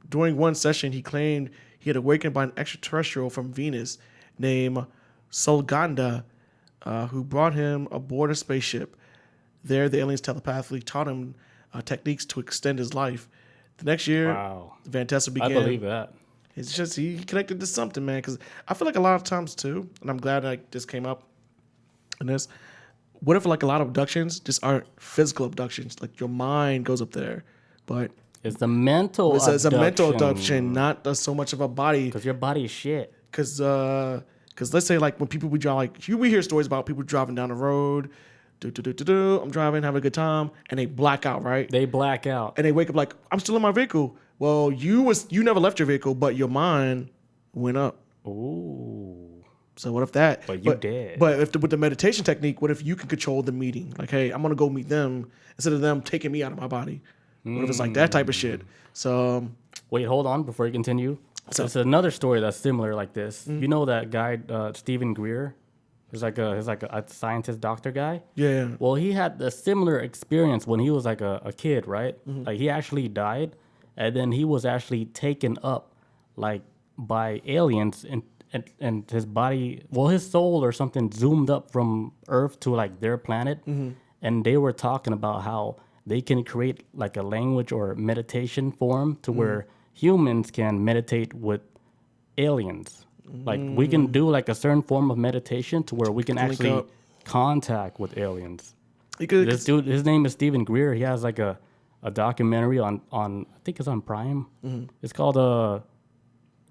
During one session, he claimed he had awakened by an extraterrestrial from Venus named Solganda, who brought him aboard a spaceship. There, the aliens telepathically taught him techniques to extend his life. The next year, Van Tassel began. I believe that. It's just he connected to something, man. Because I feel like a lot of times too, and I'm glad like this came up in this. What if like a lot of abductions just aren't physical abductions? Like your mind goes up there, but it's a mental. It's a mental abduction, not so much of a body. Because your body is shit. Because let's say like when people we drive, like we hear stories about people driving down the road. I'm driving, having a good time, and they black out, right? They black out, and they wake up like I'm still in my vehicle. Well, you never left your vehicle, but your mind went up. Ooh. So what if that? But you dead. But with the meditation technique, what if you can control the meeting? Like, hey, I'm gonna go meet them instead of them taking me out of my body. What if it's like that type of shit? So wait, hold on before you continue. So it's another story that's similar like this. Mm-hmm. You know that guy Stephen Greer? He's like a scientist doctor guy. Yeah. Well, he had a similar experience when he was like a kid, right? Mm-hmm. Like he actually died, and then he was actually taken up like by aliens, and his body, well, his soul or something zoomed up from Earth to like their planet, mm-hmm. and they were talking about how they can create like a language or meditation form to where humans can meditate with aliens. Like we can do like a certain form of meditation to where we can actually contact with aliens. This dude, his name is Stephen Greer. He has like a documentary on I think it's on Prime. Mm-hmm. It's called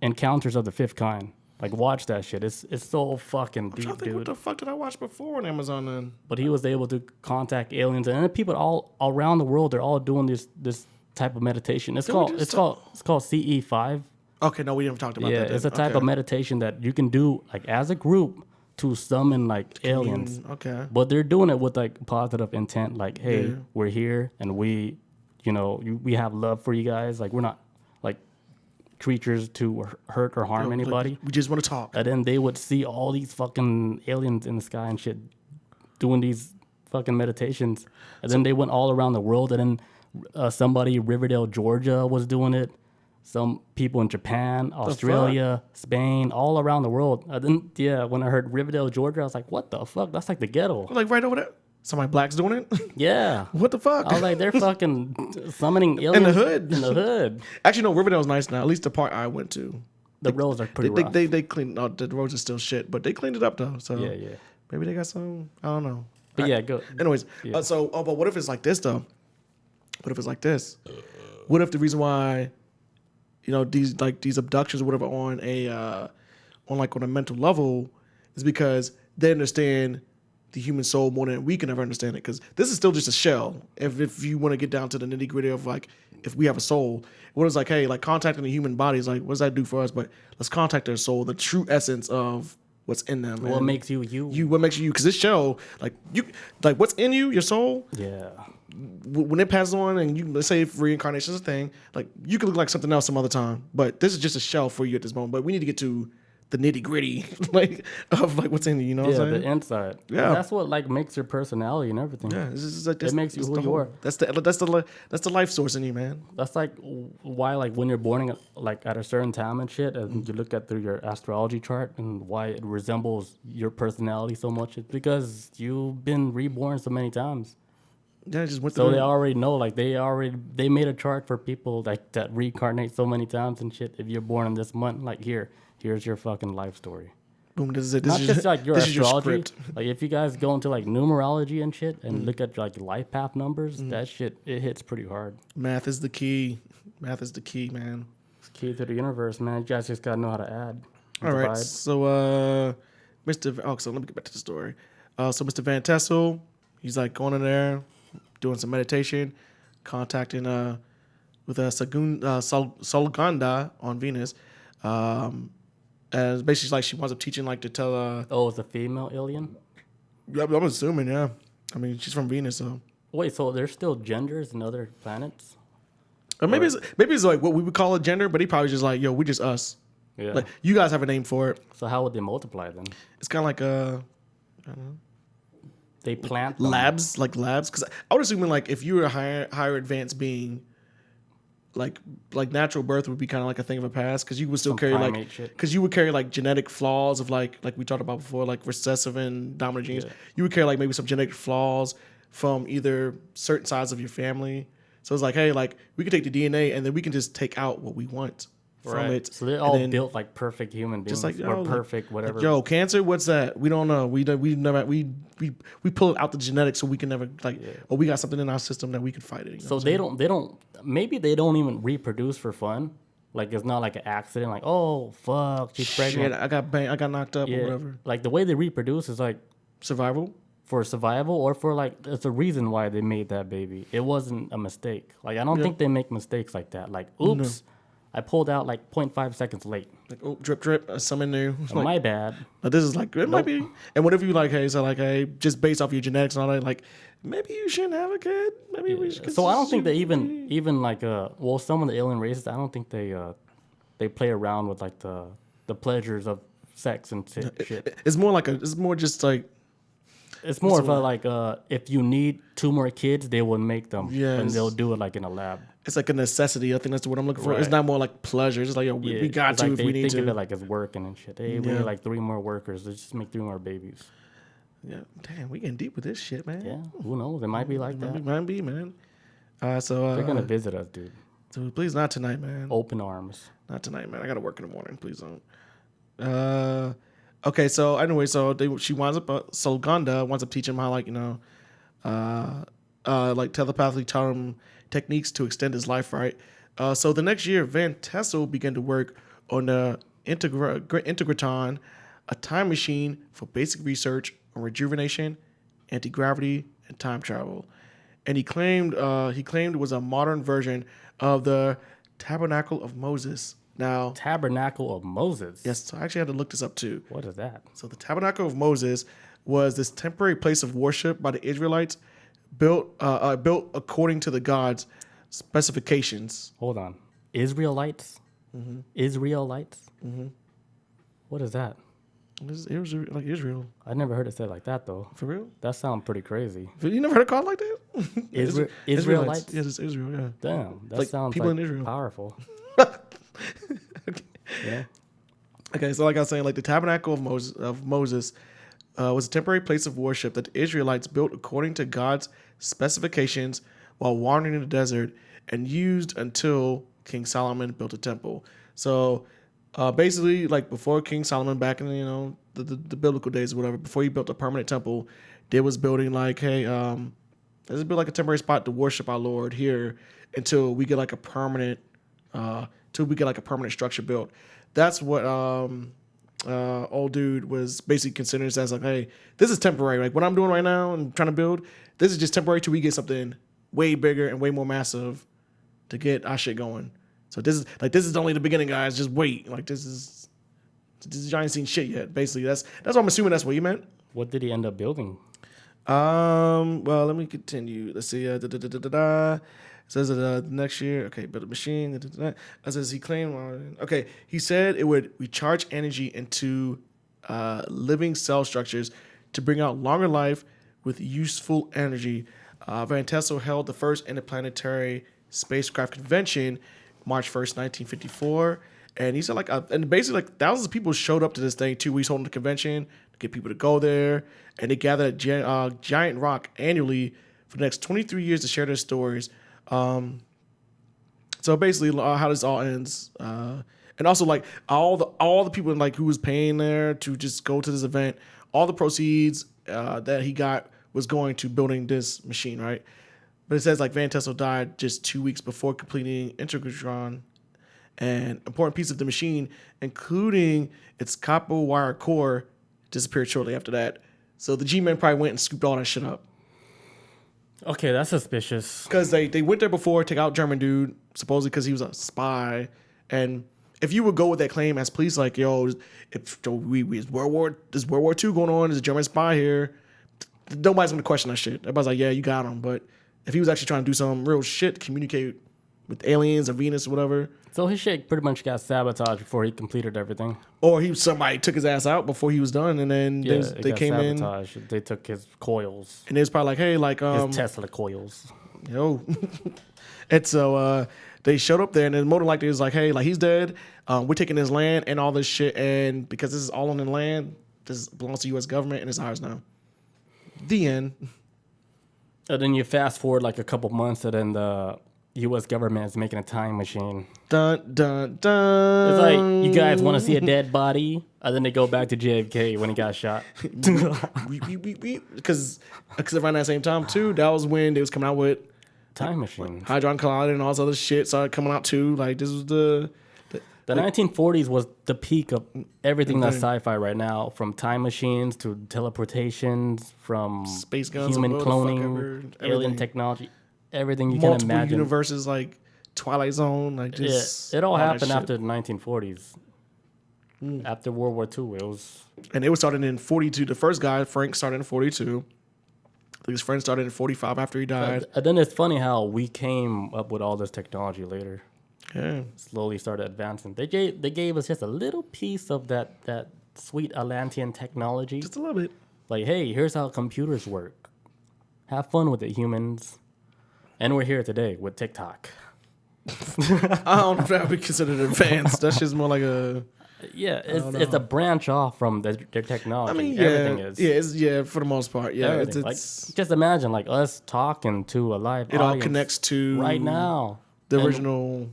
Encounters of the Fifth Kind. Like watch that shit. It's so fucking deep, dude. What the fuck did I watch before on Amazon then? But he was able to contact aliens, and then people all around the world, they're all doing this type of meditation. It's called CE5. Okay, no, we haven't talked about that. Yeah, it's a type of meditation that you can do like as a group to summon like aliens. Okay. But they're doing it with like positive intent, like, hey, we're here and we have love for you guys. Like we're not like creatures to hurt or harm anybody. Like, we just want to talk. And then they would see all these fucking aliens in the sky and shit doing these fucking meditations. And then they went all around the world, and then somebody in Riverdale, Georgia was doing it. Some people in Japan, Australia, Spain, all around the world. When I heard Riverdale, Georgia, I was like, what the fuck? That's like the ghetto. Like right over there. Somebody black's doing it? Yeah. What the fuck? I was like, they're fucking summoning aliens. In the hood. Actually, no, Riverdale's nice now. At least the part I went to. The roads are pretty rough. They cleaned out. The roads are still shit, but they cleaned it up though. So yeah. Maybe they got some, I don't know. But yeah, go. Anyways, but what if it's like this though? What if it's like this? What if the reason why these abductions or whatever on a mental level is because they understand the human soul more than we can ever understand it. Because this is still just a shell. If you want to get down to the nitty gritty of like if we have a soul, what is like, hey, like contacting the human body is like, what does that do for us? But let's contact their soul, the true essence of what's in them. What makes you? What makes you? Because this shell, like what's in you, your soul. Yeah. When it passes on, and let's say if reincarnation is a thing, like you could look like something else some other time, but this is just a shell for you at this moment. But we need to get to the nitty gritty, of what's in you. You know what I'm saying? The inside. Yeah, that's what like makes your personality and everything. Yeah, it makes you who you are. That's the life source in you, man. That's like why like when you're born at a certain time and shit, and you look at through your astrology chart and why it resembles your personality so much. It's because you've been reborn so many times. Yeah, I just went through. So they already know, like they made a chart for people like that reincarnate so many times and shit. If you're born in this month, like here's your fucking life story. Boom, this is it. Not just like your astrology. Like if you guys go into like numerology and shit and look at like life path numbers, that shit it hits pretty hard. Math is the key. Math is the key, man. It's key to the universe, man. You guys just gotta know how to add. All right, so so let me get back to the story. So Mr. Van Tassel, he's like going in there, doing some meditation, contacting with Solganda on Venus. And basically like she winds up teaching like to tell it's a female alien? Yeah, I'm assuming, yeah. I mean, she's from Venus, so. Wait, so there's still genders in other planets? Or maybe it's like what we would call a gender, but he probably just like, yo, we just us. Yeah. Like you guys have a name for it. So how would they multiply then? It's kind of like I don't know. They plant labs, because I would assume like if you were a higher advanced being, like natural birth would be kind of like a thing of the past because you would still Some carry like primate shit. because you would carry like genetic flaws of like we talked about before, like recessive and dominant genes. Yeah. You would carry like maybe some genetic flaws from either certain sides of your family. So it's like, hey, like we can take the DNA and then we can just take out what we want from it. So they're And all then built like perfect human beings, just like, or yo, perfect whatever. Like, yo, cancer, what's that? We don't know. We never we pull it out the genetics so we can never like, oh, we got something in our system that we can fight it. You know So what I'm they don't maybe they don't even reproduce for fun. Like it's not like an accident. Like, oh fuck, she's saying? pregnant. Shit, I got knocked up or whatever. Like the way they reproduce is like Survival. for survival or for like it's a reason why they made that baby. It wasn't a mistake. Like I don't think they make mistakes like that. Like oops, I pulled out like 0.5 seconds late. Like, oh, drip, drip, something new. It's Oh, my bad. like, this is like, it might be. And what if you like, hey, so like, hey, just based off your genetics and all that, like, maybe you shouldn't have a kid. Maybe we should. So I don't think they even like well, some of the alien races, I don't think they play around with like the pleasures of sex and shit. It's more like it's more just like, It's more of a like if you need 2 more kids, they will make them, Yes. and they'll do it like in a lab. it's like a necessity. I think that's what I'm looking for. It's Right. not more like pleasure. It's like, yo, we got It's to like if they we need think to. of it like it's working and shit. Hey, we need like 3 more workers. Let's just make 3 more babies. Yeah, damn, we getting deep with this shit, man. Yeah, who knows? It might be like that. Might be, man. So They're gonna visit us, dude. so please not tonight, man. Open arms. Not tonight, man. I gotta work in the morning. Please don't. Okay, so anyway, so she winds up. So Gonda winds up teaching him how, like, you know, like telepathically taught him techniques to extend his life, right? So the next year, Van Tassel began to work on the Integratron, a time machine for basic research on rejuvenation, anti-gravity, and time travel. And he claimed it was a modern version of the Tabernacle of Moses. Now, Tabernacle of Moses. yes, so I actually had to look this up too. What is that? So the Tabernacle of Moses was this temporary place of worship by the Israelites, built according to the God's specifications. Hold on. Israelites? Israelites? What is that? It was like Israel. I never heard it said like that though. For real? That sounds pretty crazy. You never heard it called like that? Israelites? Yes, it's Israel, yeah. Damn, that Like sounds people like in Israel. powerful. Yeah. Okay, so like I was saying, like the Tabernacle of Moses was a temporary place of worship that the Israelites built according to God's specifications while wandering in the desert and used until King Solomon built a temple. So basically, like before King Solomon, back in the biblical days or whatever, before he built a permanent temple, they was building like, hey, let's build like a temporary spot to worship our Lord here until we get like a permanent structure built. That's what old dude was basically considering as like, hey, this is temporary. Like what I'm doing right now and trying to build, this is just temporary till we get something way bigger and way more massive to get our shit going. So this is only the beginning, guys. Just wait. Like this is y'all ain't seen shit yet. Basically, that's what I'm assuming that's what you meant. What did he end up building? Well, let me continue. Let's see. It says next year. Okay, build a machine. It says he claimed. Okay, he said it would recharge energy into living cell structures to bring out longer life with useful energy. Van Tassel held the first interplanetary spacecraft convention March 1st, 1954. And he said and basically like thousands of people showed up to this thing 2 weeks holding the convention to get people to go there. And they gathered at Giant Rock annually for the next 23 years to share their stories. So basically how this all ends. And also like all the people like who was paying there to just go to this event, all the proceeds that he got was going to building this machine, right? But it says like Van Tassel died just 2 weeks before completing Integratron. An important piece of the machine, including its copper wire core, disappeared shortly after that. So the G-Men probably went and scooped all that shit up. Okay, that's suspicious. Because they went there before, take out German dude, supposedly because he was a spy. And if you would go with that claim as police, like, yo, if there's World War II going on, there's a German spy here, nobody's going to question that shit. Everybody's like, yeah, you got him. But if he was actually trying to do some real shit, communicate with aliens or Venus or whatever. So his shit pretty much got sabotaged before he completed everything. Or somebody took his ass out before he was done, and then they came sabotaged. They took his coils. and it was probably like, hey, like His Tesla coils. Yo. And so they showed up there, and then more than likely it was like, hey, like he's dead. We're taking his land and all this shit, and because this is all on the land, this belongs to U.S. government, and it's ours now. The end. And then you fast forward like a couple months, and then the U.S. government is making a time machine. Dun dun dun. It's like, you guys want to see a dead body? And then they go back to JFK when he got shot. Because around that same time too, that was when they was coming out with Time machine. Hadron Collider and all this other shit started coming out too. Like this was the 1940s was the peak of everything that's sci-fi right now, from time machines to teleportations, from space guns, human cloning, everything. alien technology, everything you can multiple imagine. universes like Twilight Zone, like just it all happened after the 1940s. After World War II, it was. And it was started in 42. The first guy, Frank, started in 42. His friend started in 45 after he died. And then it's funny how we came up with all this technology later. Yeah. Slowly started advancing. They gave us just a little piece of that sweet Atlantean technology. Just a little bit. Like, hey, here's how computers work. Have fun with it, humans. And we're here today with TikTok. I don't know if that would be considered advanced. That's just more like a... Yeah, it's a branch off from their technology. I mean, everything is. Yeah, for the most part. Yeah, it's like, just imagine like us talking to a live it audience all connects to right now. The original...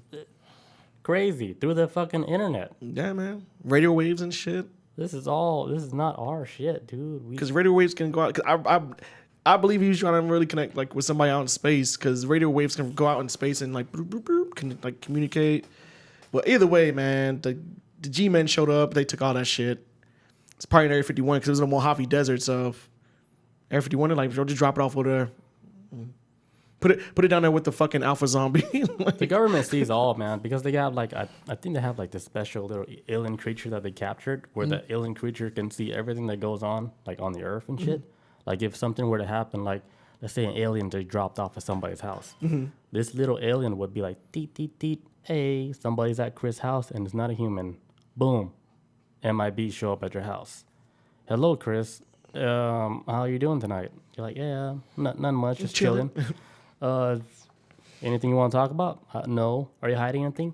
Crazy through the fucking internet. Yeah, man. Radio waves and shit. This is not our shit, dude. Because radio waves can go out. Cause I believe he was trying to really connect like with somebody out in space. Because radio waves can go out in space and like boop, boop, boop, can like communicate. But either way, man, the G-men showed up. They took all that shit. It's probably in Area 51 because it was in the Mojave Desert. So Area 51, like just drop it off over there. Put it down there with the fucking alpha zombie. Like, the government sees all, man, because they got like I think they have like this special little alien creature that they captured, where the alien creature can see everything that goes on, like on the earth and shit. Like if something were to happen, like let's say an alien just dropped off at somebody's house, this little alien would be like, "Teet teet teet, hey, somebody's at Chris' house and it's not a human." Boom, MIB show up at your house. Hello, Chris. How are you doing tonight? You're like, yeah, not much, just chilling. Anything you want to talk about? No. Are you hiding anything?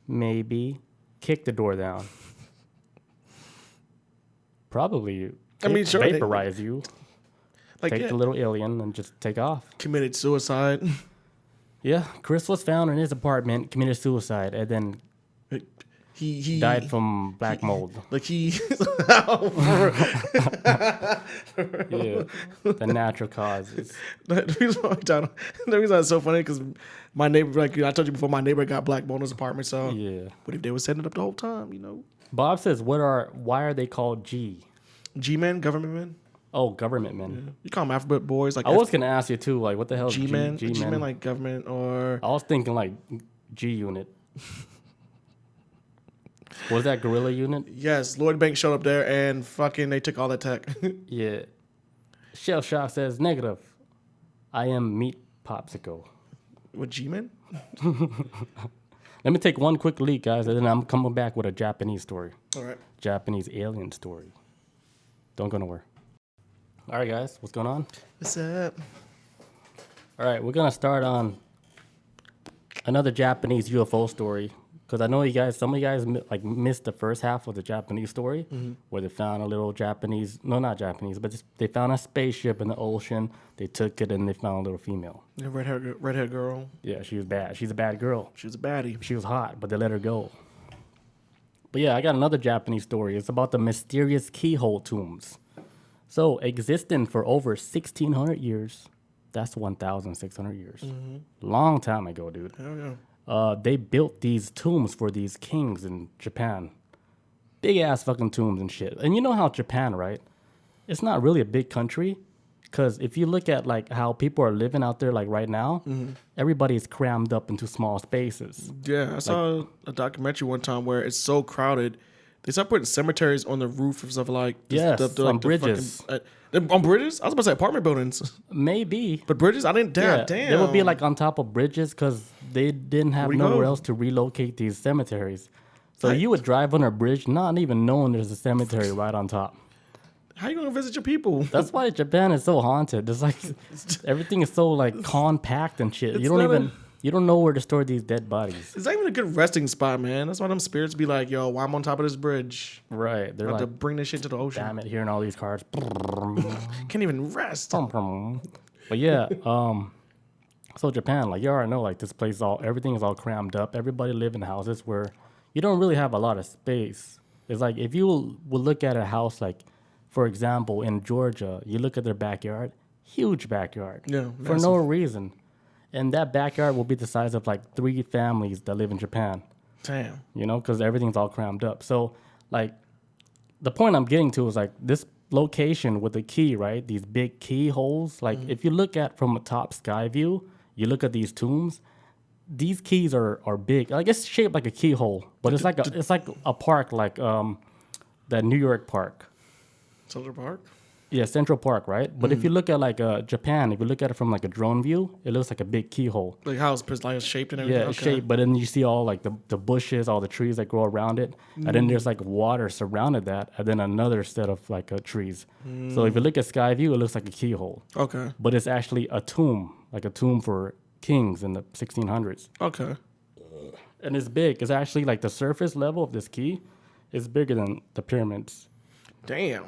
Maybe. Kick the door down. Probably. I mean, sure. Vaporize you. Like, take the little alien and just take off. Committed suicide. Yeah. Chris was found in his apartment, committed suicide, and then he died from black mold. Like yeah, the natural causes. The reason it's so funny because my neighbor, like I told you before, my neighbor got black mold in his apartment. So yeah, what if they were setting it up the whole time? You know. Bob says, why are they called G-men, government men? Oh, government men. Yeah. You call them alphabet boys. Like I was gonna ask you too, like what the hell is G-men? G-men? G-men like government or I was thinking like G unit. Was that Gorilla Unit? Yes, Lloyd Banks showed up there and fucking they took all that tech. Yeah. Shell Shock says negative. I am meat popsicle. With G-men? Let me take one quick leak, guys, and then I'm coming back with a Japanese story. All right. Japanese alien story. Don't go nowhere. All right, guys, what's going on? What's up? All right, we're gonna start on another Japanese UFO story. Because I know some of you guys like missed the first half of the Japanese story, where they found a little not Japanese, but they found a spaceship in the ocean. They took it and they found a little female. Yeah, redhead girl. Yeah, she was bad. She's a bad girl. She was a baddie. She was hot, but they let her go. But yeah, I got another Japanese story. It's about the mysterious keyhole tombs. So, existing for over 1,600 years. That's 1,600 years. Long time ago, dude. Hell yeah. They built these tombs for these kings in Japan. Big ass fucking tombs and shit. And you know how Japan, right? It's not really a big country. Because if you look at like how people are living out there like right now, everybody's crammed up into small spaces. Yeah, I saw a documentary one time where it's so crowded. They start putting cemeteries on the roof of stuff like on bridges. On bridges? I was about to say apartment buildings. Maybe. But bridges? I didn't. Damn. They would be like on top of bridges because they didn't have nowhere else to relocate these cemeteries. So you would drive on a bridge not even knowing there's a cemetery right on top. How you gonna visit your people? That's why Japan is so haunted. It's like everything is so like compact and shit. You don't know where to store these dead bodies. It's not even a good resting spot, man. That's why them spirits be like, yo, why I'm on top of this bridge? Right. They're I have to like, bring this shit to the ocean. damn it, hearing all these cars. Can't even rest. But yeah, so Japan, like you already know, like this place, everything is all crammed up. Everybody live in houses where you don't really have a lot of space. It's like if you would look at a house, like for example in Georgia, you look at their backyard, huge backyard, Yeah, for massive. no reason, and that backyard will be the size of like 3 families that live in Japan. Damn. You know, because everything's all crammed up. So like the point I'm getting to is like this location with the key, right? These big keyholes. Like if you look at from a top sky view, you look at these tombs. These keys are big. Like it's shaped like a keyhole, but it's like a park, like that New York park. Central Park? Yeah, Central Park, right? But if you look at like Japan, if you look at it from like a drone view, it looks like a big keyhole. Like how it's like shaped and everything? Yeah, it's shaped, but then you see all like the bushes, all the trees that grow around it, and then there's like water surrounded that, and then another set of like trees. So if you look at sky view, it looks like a keyhole, Okay. but it's actually a tomb, like a tomb for kings in the 1600s, Okay. and it's big. It's actually like the surface level of this key is bigger than the pyramids. Damn.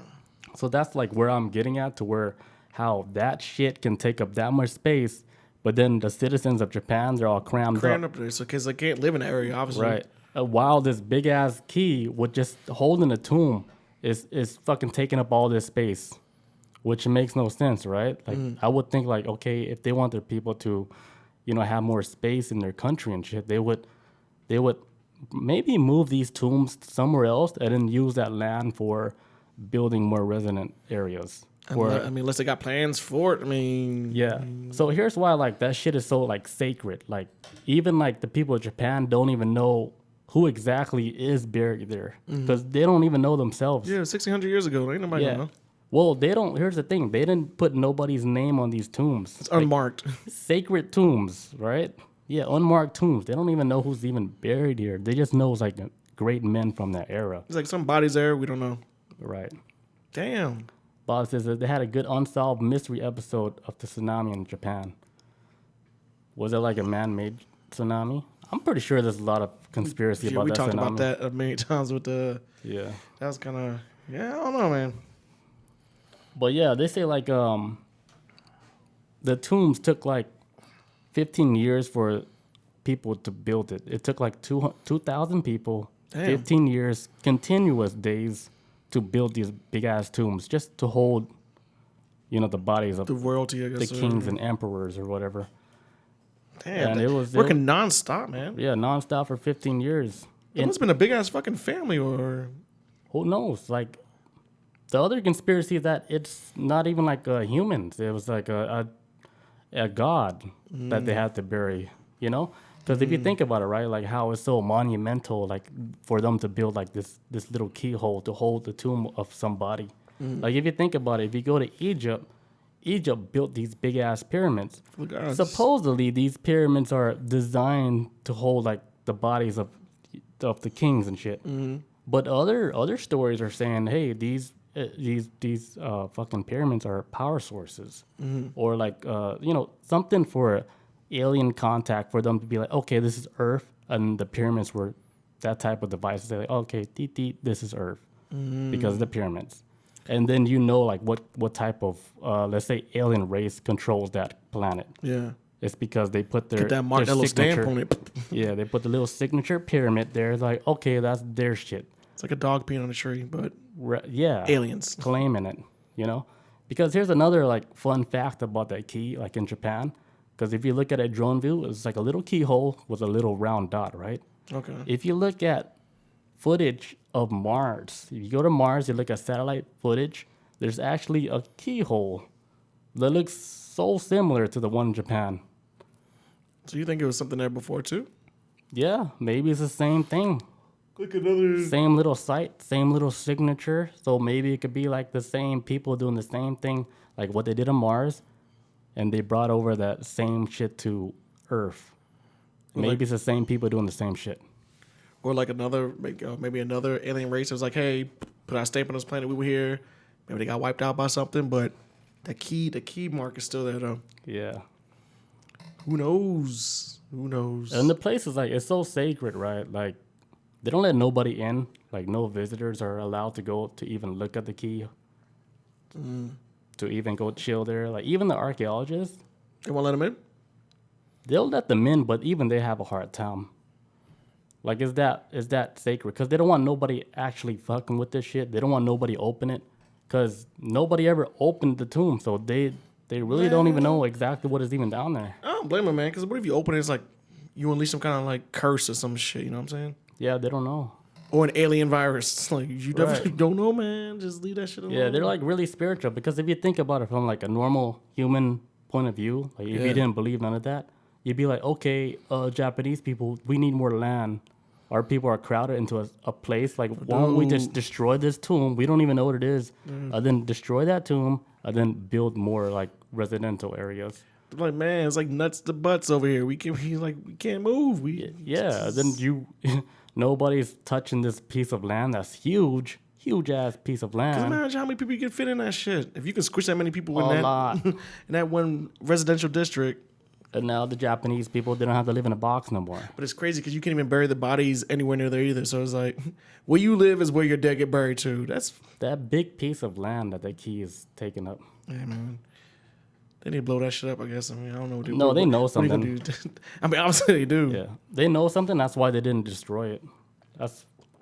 So that's like where I'm getting at, to where how that shit can take up that much space, but then the citizens of Japan, they're all crammed Up there, so because they can't live in the area, obviously. Right. While this big ass key with just holding a tomb is fucking taking up all this space, which makes no sense, right? Like I would think like, okay, if they want their people to, you know, have more space in their country and shit, they would maybe move these tombs somewhere else and then use that land for building more resident areas. Unless they got plans for it. I mean, Yeah. So here's why like that shit is so like sacred. Like even like the people of Japan don't even know who exactly is buried there because they don't even know themselves. yeah, 1,600 years ago, ain't nobody know. Well, they don't. Here's the thing: they didn't put nobody's name on these tombs. It's unmarked. Sacred tombs, right? Yeah, unmarked tombs. They don't even know who's even buried here. They just know it's like great men from that era. It's like some bodies there, we don't know. Right. Damn. Bob says that they had a good unsolved mystery episode of the tsunami in Japan. Was it like a man-made tsunami? I'm pretty sure there's a lot of conspiracy about we that talked tsunami. about that a million times with the. Yeah. That was kind of. Yeah, I don't know, man. But yeah, they say like the tombs took like 15 years for people to build it. It took like 2,000 people, Damn. 15 years, continuous days to build these big ass tombs just to hold, you know, the bodies of The royalty, I the guess. kings and emperors or whatever. Damn, and it was working nonstop, man. Yeah, nonstop for 15 years. It must have been a big ass fucking family, or Who knows? Like the other conspiracy is that it's not even like humans. It was like a god that they had to bury. You know, because if you think about it, right, like how it's so monumental, like for them to build like this little keyhole to hold the tomb of somebody. Like if you think about it, if you go to Egypt built these big ass pyramids. Supposedly, these pyramids are designed to hold like the bodies of the kings and shit. But other stories are saying, hey, these fucking pyramids are power sources, or like you know, something for alien contact, for them to be like, okay, this is Earth, and the pyramids were that type of device. They're like, okay, this is Earth because of the pyramids. And then you know like what type of let's say alien race controls that planet. yeah, It's because they put their get that mark, their that little signature- stamp on it. Yeah, they put the little signature pyramid there. It's like, okay, that's their shit. It's like a dog peeing on a tree, but Yeah, aliens. claiming it, you know? Because here's another like fun fact about that key, like in Japan. Because if you look at a drone view, it's like a little keyhole with a little round dot, right? Okay. If you look at footage of Mars, if you go to Mars, you look at satellite footage, there's actually a keyhole that looks so similar to the one in Japan. So you think it was something there before too? Yeah, maybe it's the same thing. Look another. Same little site, same little signature. So maybe it could be like the same people doing the same thing, like what they did on Mars, and they brought over that same shit to Earth. Maybe it's the same people doing the same shit. Or like another, maybe another alien race that was like, hey, put our stamp on this planet. We were here. Maybe they got wiped out by something, but the key mark is still there though. Yeah. Who knows? Who knows? And the place is like, it's so sacred, right? Like, they don't let nobody in. Like, no visitors are allowed to go to even look at the key. To even go chill there. Like, even the archaeologists, They won't let them in? they'll let them in, but even they have a hard time. Like, is that sacred? Because they don't want nobody actually fucking with this shit. They don't want nobody open it. Because nobody ever opened the tomb. So they really don't even know exactly what is even down there. I don't blame them, man. Because what if you open it, it's like you unleash some kind of like curse or some shit. You know what I'm saying? Yeah, they don't know. Or an alien virus. Like, you definitely don't know, man. Just leave that shit alone. Yeah, they're like really spiritual. Because if you think about it from like a normal human point of view, like if you didn't believe none of that, you'd be like, okay, Japanese people, we need more land. Our people are crowded into a place. Like, why don't we just destroy this tomb? We don't even know what it is. And then destroy that tomb and then build more like residential areas. Like, man, it's like nuts to butts over here. We can't move. Yeah, then nobody's touching this piece of land that's huge ass piece of land. Imagine how many people you can fit in that shit. If you can squish that many people in A that lot. in that one residential district. And now the Japanese people, they don't have to live in a box no more. But it's crazy because you can't even bury the bodies anywhere near there either. So it's like, where you live is where your dead get buried too. That's That big piece of land that the key is taking up. yeah, man. They need to blow that shit up, I guess. I mean, I don't know what No, they know what are you something. gonna do? I mean, obviously they do. Yeah, they know something. That's why they didn't destroy it.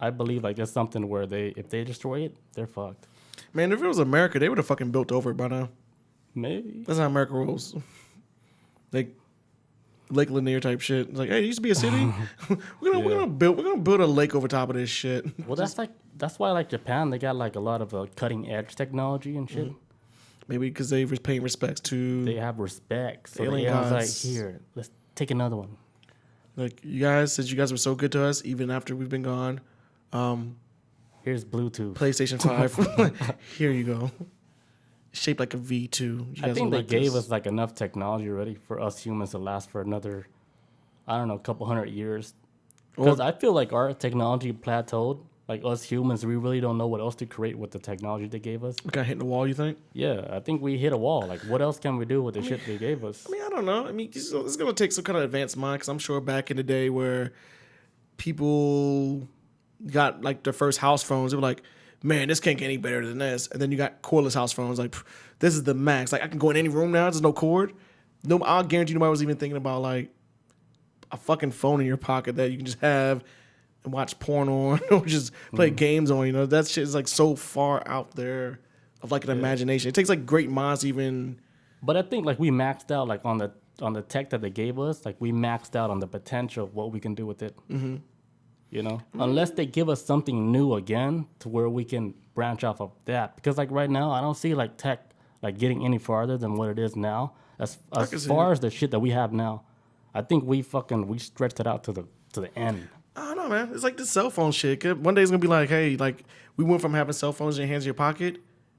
I believe like there's something where if they destroy it, they're fucked. Man, if it was America, they would have fucking built over it by now. Maybe. That's how America rolls. Like Lake Lanier type shit. It's like, hey, it used to be a city. we're gonna build a lake over top of this shit. Well, that's why like Japan, they got like a lot of cutting edge technology and shit. Maybe because they were paying respects to They have respect. So Alien the aliens like, gods. here, let's take another one. like you guys. Since you guys were so good to us, even after we've been gone. Here's Bluetooth. PlayStation 5. Here you go. Shaped like a V2. You I guys think will they like gave this. us like enough technology already for us humans to last for another, I don't know, couple hundred years. Because I feel like our technology plateaued. Like us humans, we really don't know what else to create with the technology they gave us. We got hit in the wall, you think? Yeah, I think we hit a wall. Like, what else can we do with the shit they gave us? I mean, I don't know. I mean, it's going to take some kind of advanced mind because I'm sure back in the day where people got like their first house phones, they were like, man, this can't get any better than this. And then you got cordless house phones. Like, this is the max. Like, I can go in any room now. There's no cord. No, I'll guarantee nobody was even thinking about like a fucking phone in your pocket that you can just have and watch porn on or just play games on. You know, that shit is like so far out there of like an imagination. It takes like great minds to even. But I think like we maxed out like on the tech that they gave us. Like we maxed out on the potential of what we can do with it. Mm-hmm. You know, unless they give us something new again to where we can branch off of that. Because like right now, I don't see like tech like getting any farther than what it is now. As far as the shit that we have now, I think we stretched it out to the end. I don't know, man. It's like the cell phone shit. One day it's gonna be like, hey, like we went from having cell phones in your hands in your pocket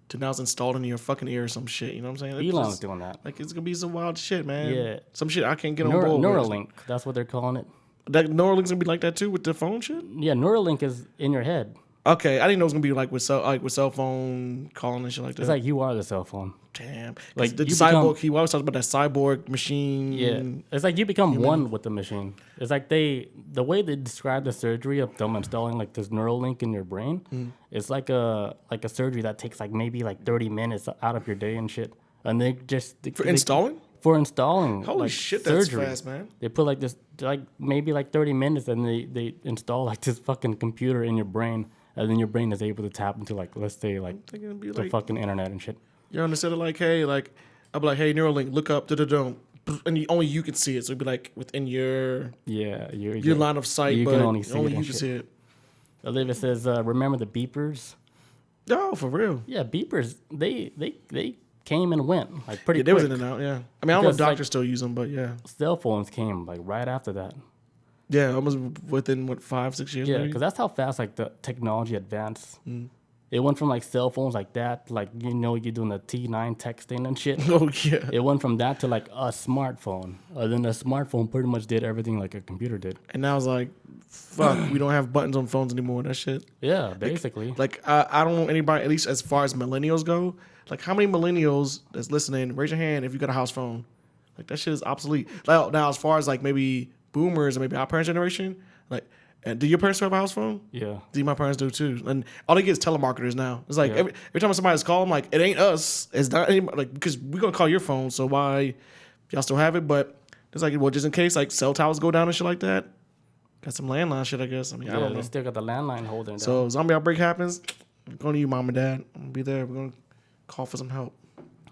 to now it's installed in your fucking ear or some shit. You know what I'm saying? Elon's doing that. Like it's gonna be some wild shit, man. Yeah. Some shit I can't get on board with. Neuralink, that's what they're calling it. That Neuralink's gonna be like that too with the phone shit. Yeah, Neuralink is in your head. Okay, I didn't know it was gonna be like with cell phone calling and shit like that. It's like you are the cell phone. Damn. Like, the you cyborg. He always talks about that cyborg machine. Yeah, it's like you become one with the machine. It's like the way they describe the surgery of them installing like this Neuralink in your brain. It's like a surgery that takes like maybe like 30 minutes out of your day and shit. And they just installing. For installing. Holy like, shit, that's surgery. fast, man. They put like this like maybe like 30 minutes and they install like this fucking computer in your brain. And then your brain is able to tap into like, let's say like the fucking internet and shit. You're on the set of like, hey, like, I'll be like, hey, Neuralink, look up, da-da-dum. And only you can see it. So it'd be like within your line of sight, but only you can see it. Olivia says, remember the beepers? Oh, for real? Yeah, beepers, they came and went like pretty quick. They was in and out, yeah. I mean, I don't know if doctors like, still use them, but yeah. Cell phones came like right after that. Yeah, almost within, 5-6 years? Yeah, because that's how fast like the technology advanced. It went from like cell phones like that, like you're doing the T9 texting and shit. Oh yeah. It went from that to like a smartphone. Then the smartphone pretty much did everything like a computer did. And now it's like, fuck, we don't have buttons on phones anymore. That shit. Yeah, basically. Like I don't know anybody, at least as far as millennials go. Like how many millennials that's listening? Raise your hand if you got a house phone. Like that shit is obsolete. Now as far as like maybe boomers or maybe our parents' generation, like. And do your parents have a house phone? Yeah. See, my parents do too. And all they get is telemarketers now. It's like every time somebody's calling, like, it ain't us. It's not anybody, like, because we're going to call your phone. So why y'all still have it? But it's like, well, just in case, like, cell towers go down and shit like that. Got some landline shit, I guess. I mean, I don't know. They still got the landline holding down. So zombie outbreak happens, I'm going to you, mom and dad. I'm going to be there. We're going to call for some help.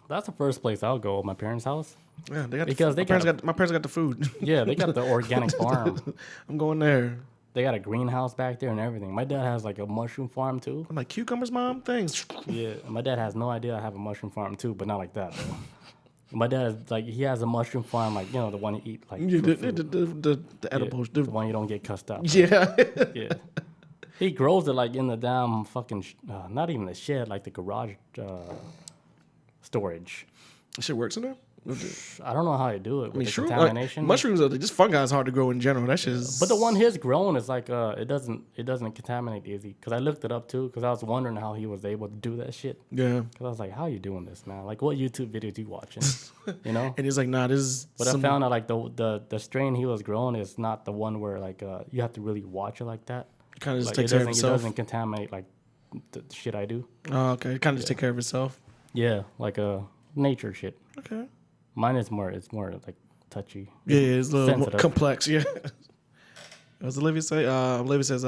That's the first place I'll go, my parents' house. Yeah, they got my parents got the food. Yeah, they got the organic farm. I'm going there. They got a greenhouse back there and everything. My dad has like a mushroom farm too. I'm like, cucumbers, mom? Thanks. Yeah, my dad has no idea I have a mushroom farm too, but not like that. Though. My dad is like, he has a mushroom farm, like, the one you eat, like The edibles. the one you don't get cussed out. Yeah. Yeah. He grows it like in the damn fucking, not even the shed, like the garage storage. Shit works in there? I don't know how you do it with the sure. contamination. Like, mushrooms are just fungi is hard to grow in general. That shit is. But the one his grown is like it doesn't contaminate easy. Because I looked it up too. Because I was wondering how he was able to do that shit. Yeah. Because I was like, how are you doing this, man? Like, what YouTube videos you watching? And he's like, nah, this is. But I found out like the strain he was growing is not the one where like you have to really watch it like that. It kind of just Like, takes care of it itself. doesn't contaminate like the shit I do. Oh, okay. It kind of just take care of itself. Yeah, like nature shit. Okay. Mine is more. It's more like touchy. Yeah, it's a little more sensitive. complex. Yeah. What does Olivia say? Olivia says,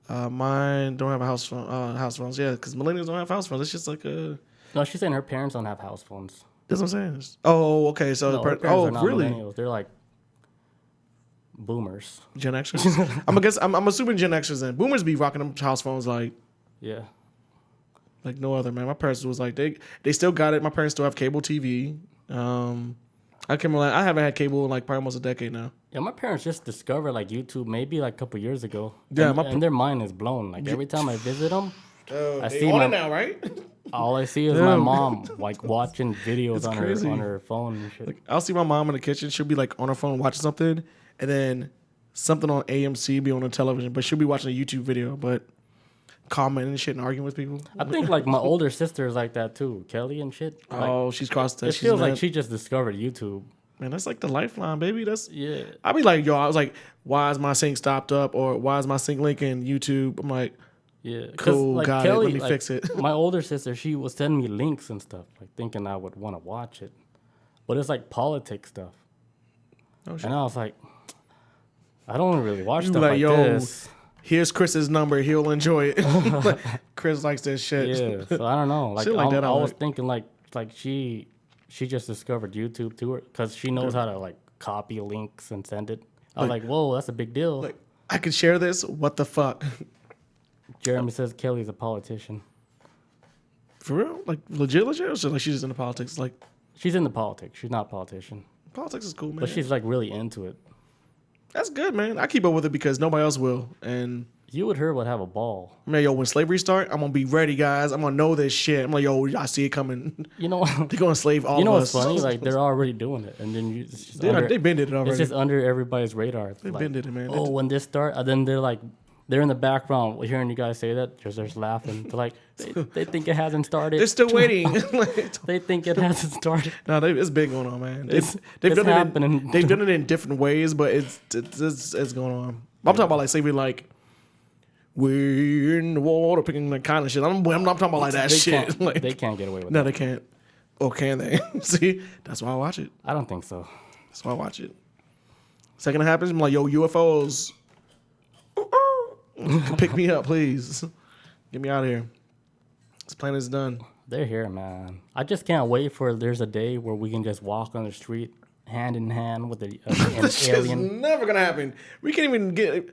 mine don't have a house phone. House phones. Yeah, because millennials don't have house phones. It's just like a. No, she's saying her parents don't have house phones. That's what I'm saying. Oh, okay. So No, her parents are not really? millennials. They're like boomers. Gen Xers. I'm assuming Gen Xers then. Boomers be rocking them house phones like Yeah. no other, man. My parents was like they still got it. My parents still have cable TV. I haven't had cable in like probably almost a decade now. Yeah, my parents just discovered like YouTube maybe like a couple years ago. Yeah, and their mind is blown. Like every time I visit them, I They see on my, it now, right? all I see is my mom like watching videos on crazy. her phone and shit. Like I'll see my mom in the kitchen. She'll be like on her phone watching something, and then something on AMC be on the television, but she'll be watching a YouTube video, but commenting and shit and arguing with people. I think like my older sister is like that too, Kelly and shit. Like, Oh, she's crossed that. it feels like she just discovered YouTube. Man, that's like the lifeline, baby. That's Yeah. I be like, I was like, why is my sync stopped up, or why is my sync link in YouTube? I'm like, Yeah, cool, like got Kelly, it. Let me fix it. My older sister, she was sending me links and stuff, like thinking I would want to watch it, but it's like politics stuff, Oh, shit. and I was like, I don't really watch You stuff like, like yo, this. Here's Chris's number. He'll enjoy it. Chris likes this shit. Yeah, so I don't know. Like, Shit like that, I I was like. thinking like she just discovered YouTube too, because she knows how to like copy links and send it. I was like, whoa, that's a big deal. Like, I can share this. What the fuck? Jeremy says Kelly's a politician. For real? Like legit? Or so, like she's just into politics? Like She's into politics. She's not a politician, politics is cool, man. but she's like really into it. That's good, man. I keep up with it because nobody else will. And You and her would have a ball. man, yo, when slavery start, I'm gonna be ready, guys. I'm gonna know this shit. I'm like, yo, I see it coming. You know, They're gonna slave all you know of what's us. funny? Like they're already doing it, and then it's just They've been did it already. it's just under everybody's radar. They've Like, been did it, man. oh, when this start, and then they're in the background hearing you guys say that, just they're just laughing. They're like, they think it hasn't started. They're still waiting. They think it hasn't started. No, it's been going on, man. It's They've done happening. They've done it in different ways, but it's going on. I'm talking about like slavery, like we're in the water, picking that kind of shit. I'm talking about like that They shit. can't, Like, they can't get away with no, that. they can't. Or can they? See, that's why I watch it. I don't think so. That's why I watch it. Second it happens, I'm like, yo, UFOs, pick me up, please. Get me out of here. This planet is done. They're here, man. I just can't wait for there's a day where we can just walk on the street hand in hand with an This shit's alien. never gonna happen. We can't even get,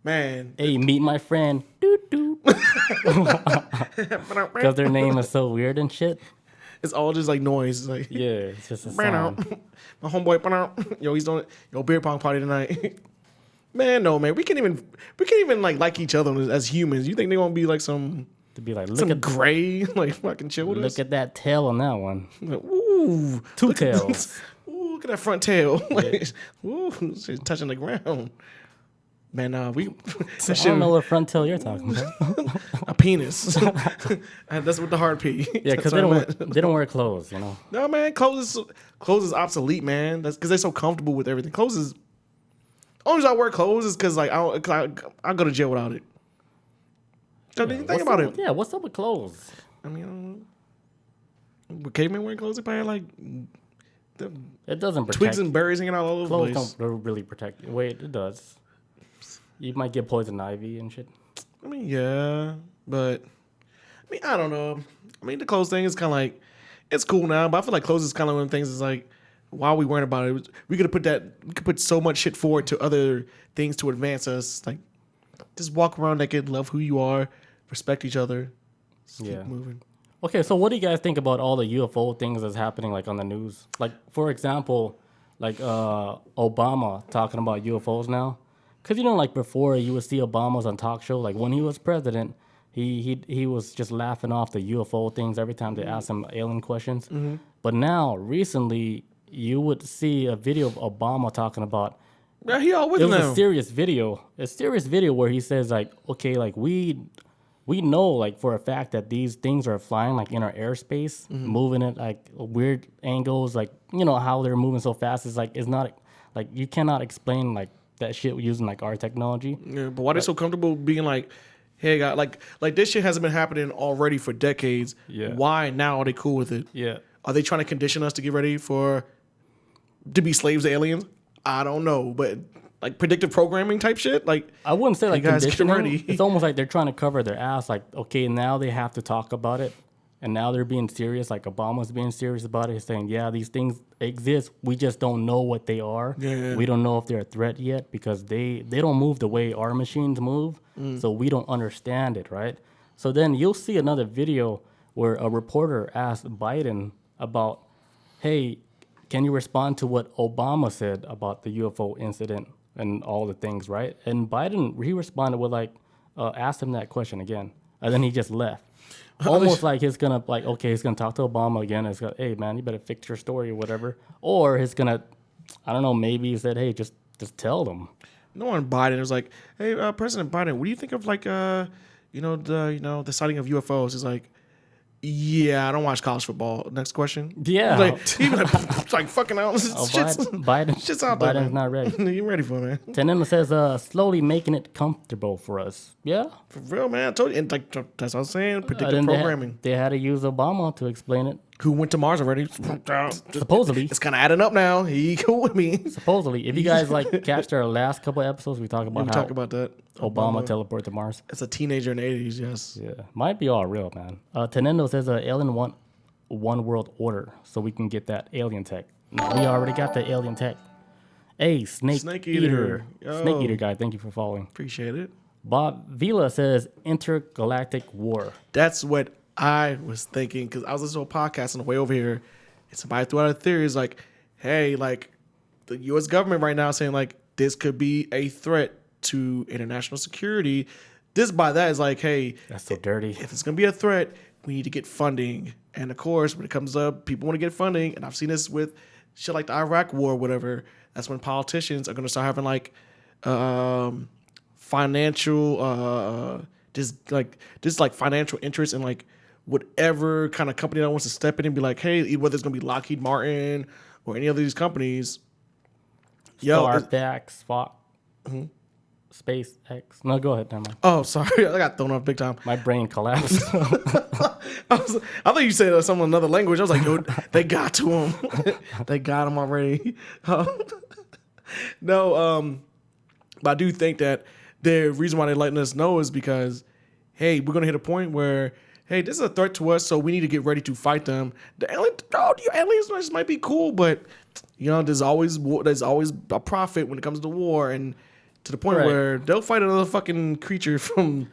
man. Hey, meet my friend. Doot doot. Because their name is so weird and shit. It's all just like noise. It's like, Yeah, it's just a sound. my homeboy, yo, he's doing beer pong party tonight. Man, no, man, we can't even like each other as humans. You think they gonna be like some To be like, Some gray, like fucking chill with us. Look at that tail on that one. Like, ooh, Two tails. Ooh, look at that front tail. Like, ooh, she's touching the ground. Man, we. I don't know what front tail you're talking about. A penis. That's with the hard P. Yeah, because they don't wear clothes, you know. No, man, clothes is obsolete, man. That's because they're so comfortable with everything. Clothes is. Only reason I wear clothes is because like I go to jail without it. So think about it. Yeah, what's up with clothes? I mean, I don't know. Were cavemen wearing clothes? They probably like it doesn't protect. Twigs and berries hanging out all over the place. Clothes don't really protect you. Wait, it does. You might get poison ivy and shit. I mean, yeah, but I mean, I don't know. I mean, the clothes thing is kind of like it's cool now, but I feel like clothes is kind of one of the things. Is like, why are we worrying about it? We could put so much shit forward to other things to advance us. Like, just walk around naked, love who you are, respect each other. Keep moving. Okay, so what do you guys think about all the UFO things that's happening, like on the news? Like, for example, like Obama talking about UFOs now. Because, you know, like before you would see Obama's on talk show, like when he was president, he was just laughing off the UFO things every time they asked him alien questions. Mm-hmm. But now, recently, you would see a video of Obama talking about. Yeah, he all with it was now. A serious video where he says like, okay, like we know like for a fact that these things are flying like in our airspace, moving at like weird angles, like you know how they're moving so fast. It's not like you cannot explain like that shit using like our technology. Yeah, but why they so comfortable being like, hey, God, like this shit hasn't been happening already for decades. Yeah. Why now are they cool with it? Yeah. Are they trying to condition us to get ready to be slaves to aliens? I don't know, but like predictive programming type shit, like I wouldn't say like guys get conditioning. ready. It's almost like they're trying to cover their ass. Like, okay, now they have to talk about it, and now they're being serious. Like Obama's being serious about it. He's saying, yeah, these things exist. We just don't know what they are. Yeah. We don't know if they're a threat yet because they don't move the way our machines move, so we don't understand it, right? So then you'll see another video where a reporter asked Biden about, hey, can you respond to what Obama said about the UFO incident and all the things, right? And Biden, he responded with like, asked him that question again. And then he just left. Almost like he's gonna he's gonna talk to Obama again. It's gonna, hey man, you better fix your story or whatever. Or he's gonna, I don't know, maybe he said, hey, just tell them. No one Biden was like, hey, President Biden, what do you think of like the sighting of UFOs? He's like, yeah, I don't watch college football. Next question. Yeah. Like, even like fucking out. Shit's out there. Biden's not ready. You ready for it, man? Tenema says, slowly making it comfortable for us. Yeah. For real, man. I told you. And like, that's what I was saying. Predictive programming. They had to use Obama to explain it. Who went to Mars already? Supposedly. It's kind of adding up now. He cool with me. Supposedly. If you guys like catched our last couple episodes, we talk about how talk about that. Obama teleported to Mars. As a teenager in the 80s, yes. Yeah. Might be all real, man. Tenendo says alien want one world order so we can get that alien tech. No, we already got the alien tech. Hey, Snake Eater. Snake Eater guy, thank you for following. Appreciate it. Bob Vila says intergalactic war. That's what I was thinking because I was listening to a podcast on the way over here and somebody threw out a theory. It's like, hey, like the U.S. government right now saying like this could be a threat to international security. This by that is like, hey, that's so dirty. If it's going to be a threat, we need to get funding. And of course, when it comes up, people want to get funding. And I've seen this with shit like the Iraq war or whatever. That's when politicians are going to start having like financial, just like financial interest in like whatever kind of company that wants to step in and be like, hey, whether it's going to be Lockheed Martin or any of these companies. SpaceX, Fox. Mm-hmm. SpaceX. No, go ahead. Never mind. Oh, sorry. I got thrown off big time. My brain collapsed. I thought you said some another language. I was like, yo, they got to him. They got him already. No, but I do think that the reason why they're letting us know is because, hey, we're going to hit a point where, hey, this is a threat to us, so we need to get ready to fight them. The aliens might be cool, but, you know, there's always a profit when it comes to war, and to the point where they'll fight another fucking creature from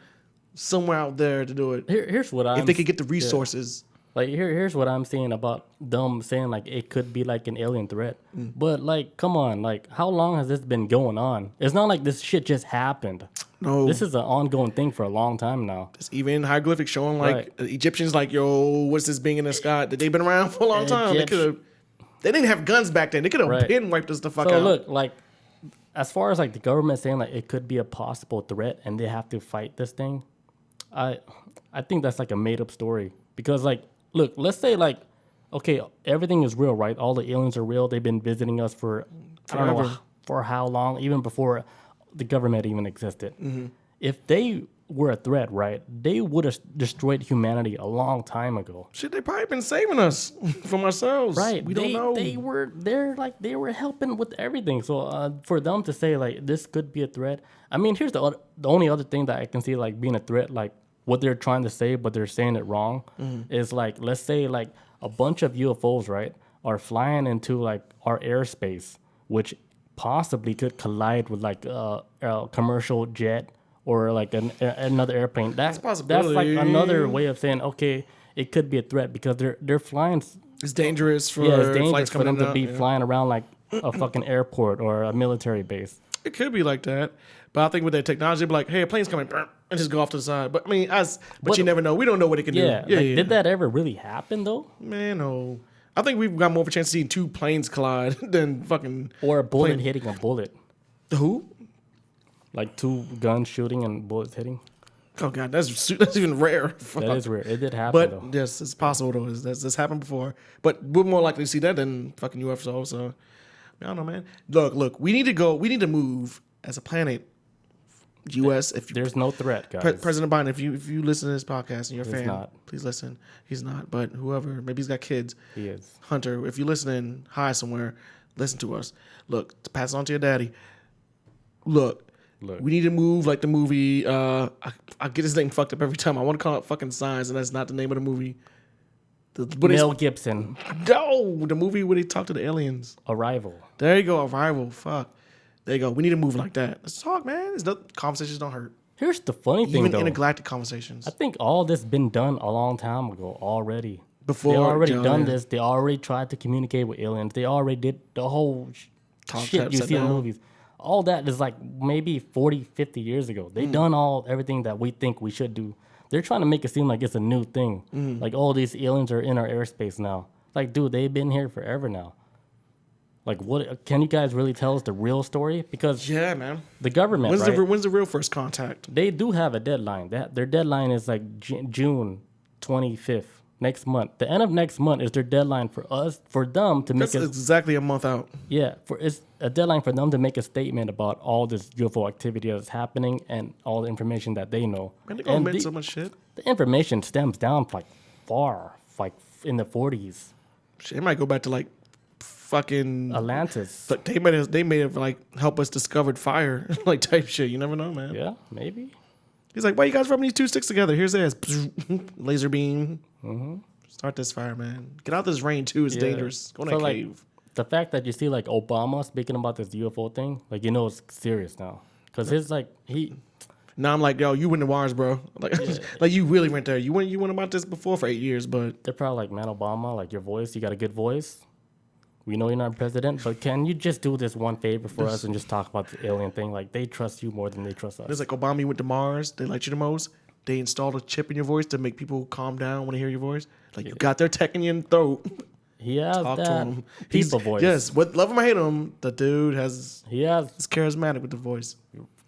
somewhere out there to do it. Here's what if they could get the resources. Yeah. Like here's what I'm saying about them saying like it could be like an alien threat. But like, come on, like how long has this been going on? It's not like this shit just happened. No. This is an ongoing thing for a long time now. It's even hieroglyphics showing like Egyptians like, yo, what's this being in the sky? They've been around for a long time. They didn't have guns back then. They could have been wiped us the fuck out. So look, like, as far as like the government saying like it could be a possible threat and they have to fight this thing, I think that's like a made up story. Because like, look, let's say like, okay, everything is real, right? All the aliens are real. They've been visiting us for I don't know for how long, even before the government even existed. Mm-hmm. If they were a threat, right, they would have destroyed humanity a long time ago. Shit, they probably been saving us from ourselves. Right. We don't know. They were helping with everything. So for them to say like this could be a threat, I mean, here's the only other thing that I can see like being a threat, like what they're trying to say, but they're saying it wrong, is like, let's say like a bunch of UFOs, right, are flying into like our airspace, which possibly could collide with like a commercial jet or like another airplane. That's like another way of saying, okay, it could be a threat because they're flying. It's dangerous for flights for them to be flying around like a fucking airport or a military base. It could be like that, but I think with their technology, they'd be like, hey, a plane's coming, and just go off to the side. But I mean, but you never know. We don't know what it can do. Yeah. Did that ever really happen though? Man, no. I think we've got more of a chance of seeing two planes collide than fucking... Or a bullet hitting a bullet. Who? Like two guns shooting and bullets hitting. Oh, God, that's even rare. That is rare. It did happen, though. But, yes, it's possible, though. That's happened before. But we're more likely to see that than fucking UFO, so... I don't know, man. Look, we need to move as a planet... U.S. If there's no threat, guys. President Biden, if you listen to this podcast and you're a fan, not. please listen. He's not, but whoever, maybe he's got kids. He is. Hunter, if you're listening high somewhere, listen to us. Look, to pass it on to your daddy. Look, we need to move like the movie. I get his name fucked up every time. I want to call it fucking Signs, and that's not the name of the movie. Mel Gibson. No, the movie where they talk to the aliens. Arrival. There you go, Arrival. Fuck. There you go. We need to move like that. Let's talk, man. Conversations don't hurt. Here's the funny thing, though. Even intergalactic conversations. I think all this been done a long time ago already. Before they already done this. They already tried to communicate with aliens. They already did the whole shit you see in movies. All that is like maybe 40, 50 years ago. They done everything that we think we should do. They're trying to make it seem like it's a new thing. Like, all these aliens are in our airspace now. Like, dude, they've been here forever now. Like, what can you guys really tell us the real story? Because man, the government, when's the real first contact? They do have a deadline. Their deadline is like June 25th, next month. The end of next month is their deadline for them to make. That's exactly a month out. Yeah, it's a deadline for them to make a statement about all this UFO activity that's happening and all the information that they know. Man, they're gonna admit so much shit. The information stems down like far, like in the 40s. Shit, it might go back to like fucking Atlantis. But they may have like helped us discovered fire, like type shit. You never know, man. Yeah, maybe. He's like, why you guys rubbing these two sticks together? Here's this laser beam. Start this fire, man. Get out this rain too. It's dangerous. Go in that cave. Like, the fact that you see like Obama speaking about this UFO thing, like, you know, it's serious now, because his like Now I'm like, yo, you went to Mars, bro. Like, like you really went there. You went about this before for 8 years, but they're probably like, man, Obama, like, your voice, you got a good voice. We know you're not president, but can you just do this one favor for us and just talk about the alien thing? Like, they trust you more than they trust us. It's like Obama went to Mars. They liked you the most. They installed a chip in your voice to make people calm down when they hear your voice. Like, you got their tech in your throat. He has Talk that to him. people voice. Yes, love him or hate him, the dude he's charismatic with the voice.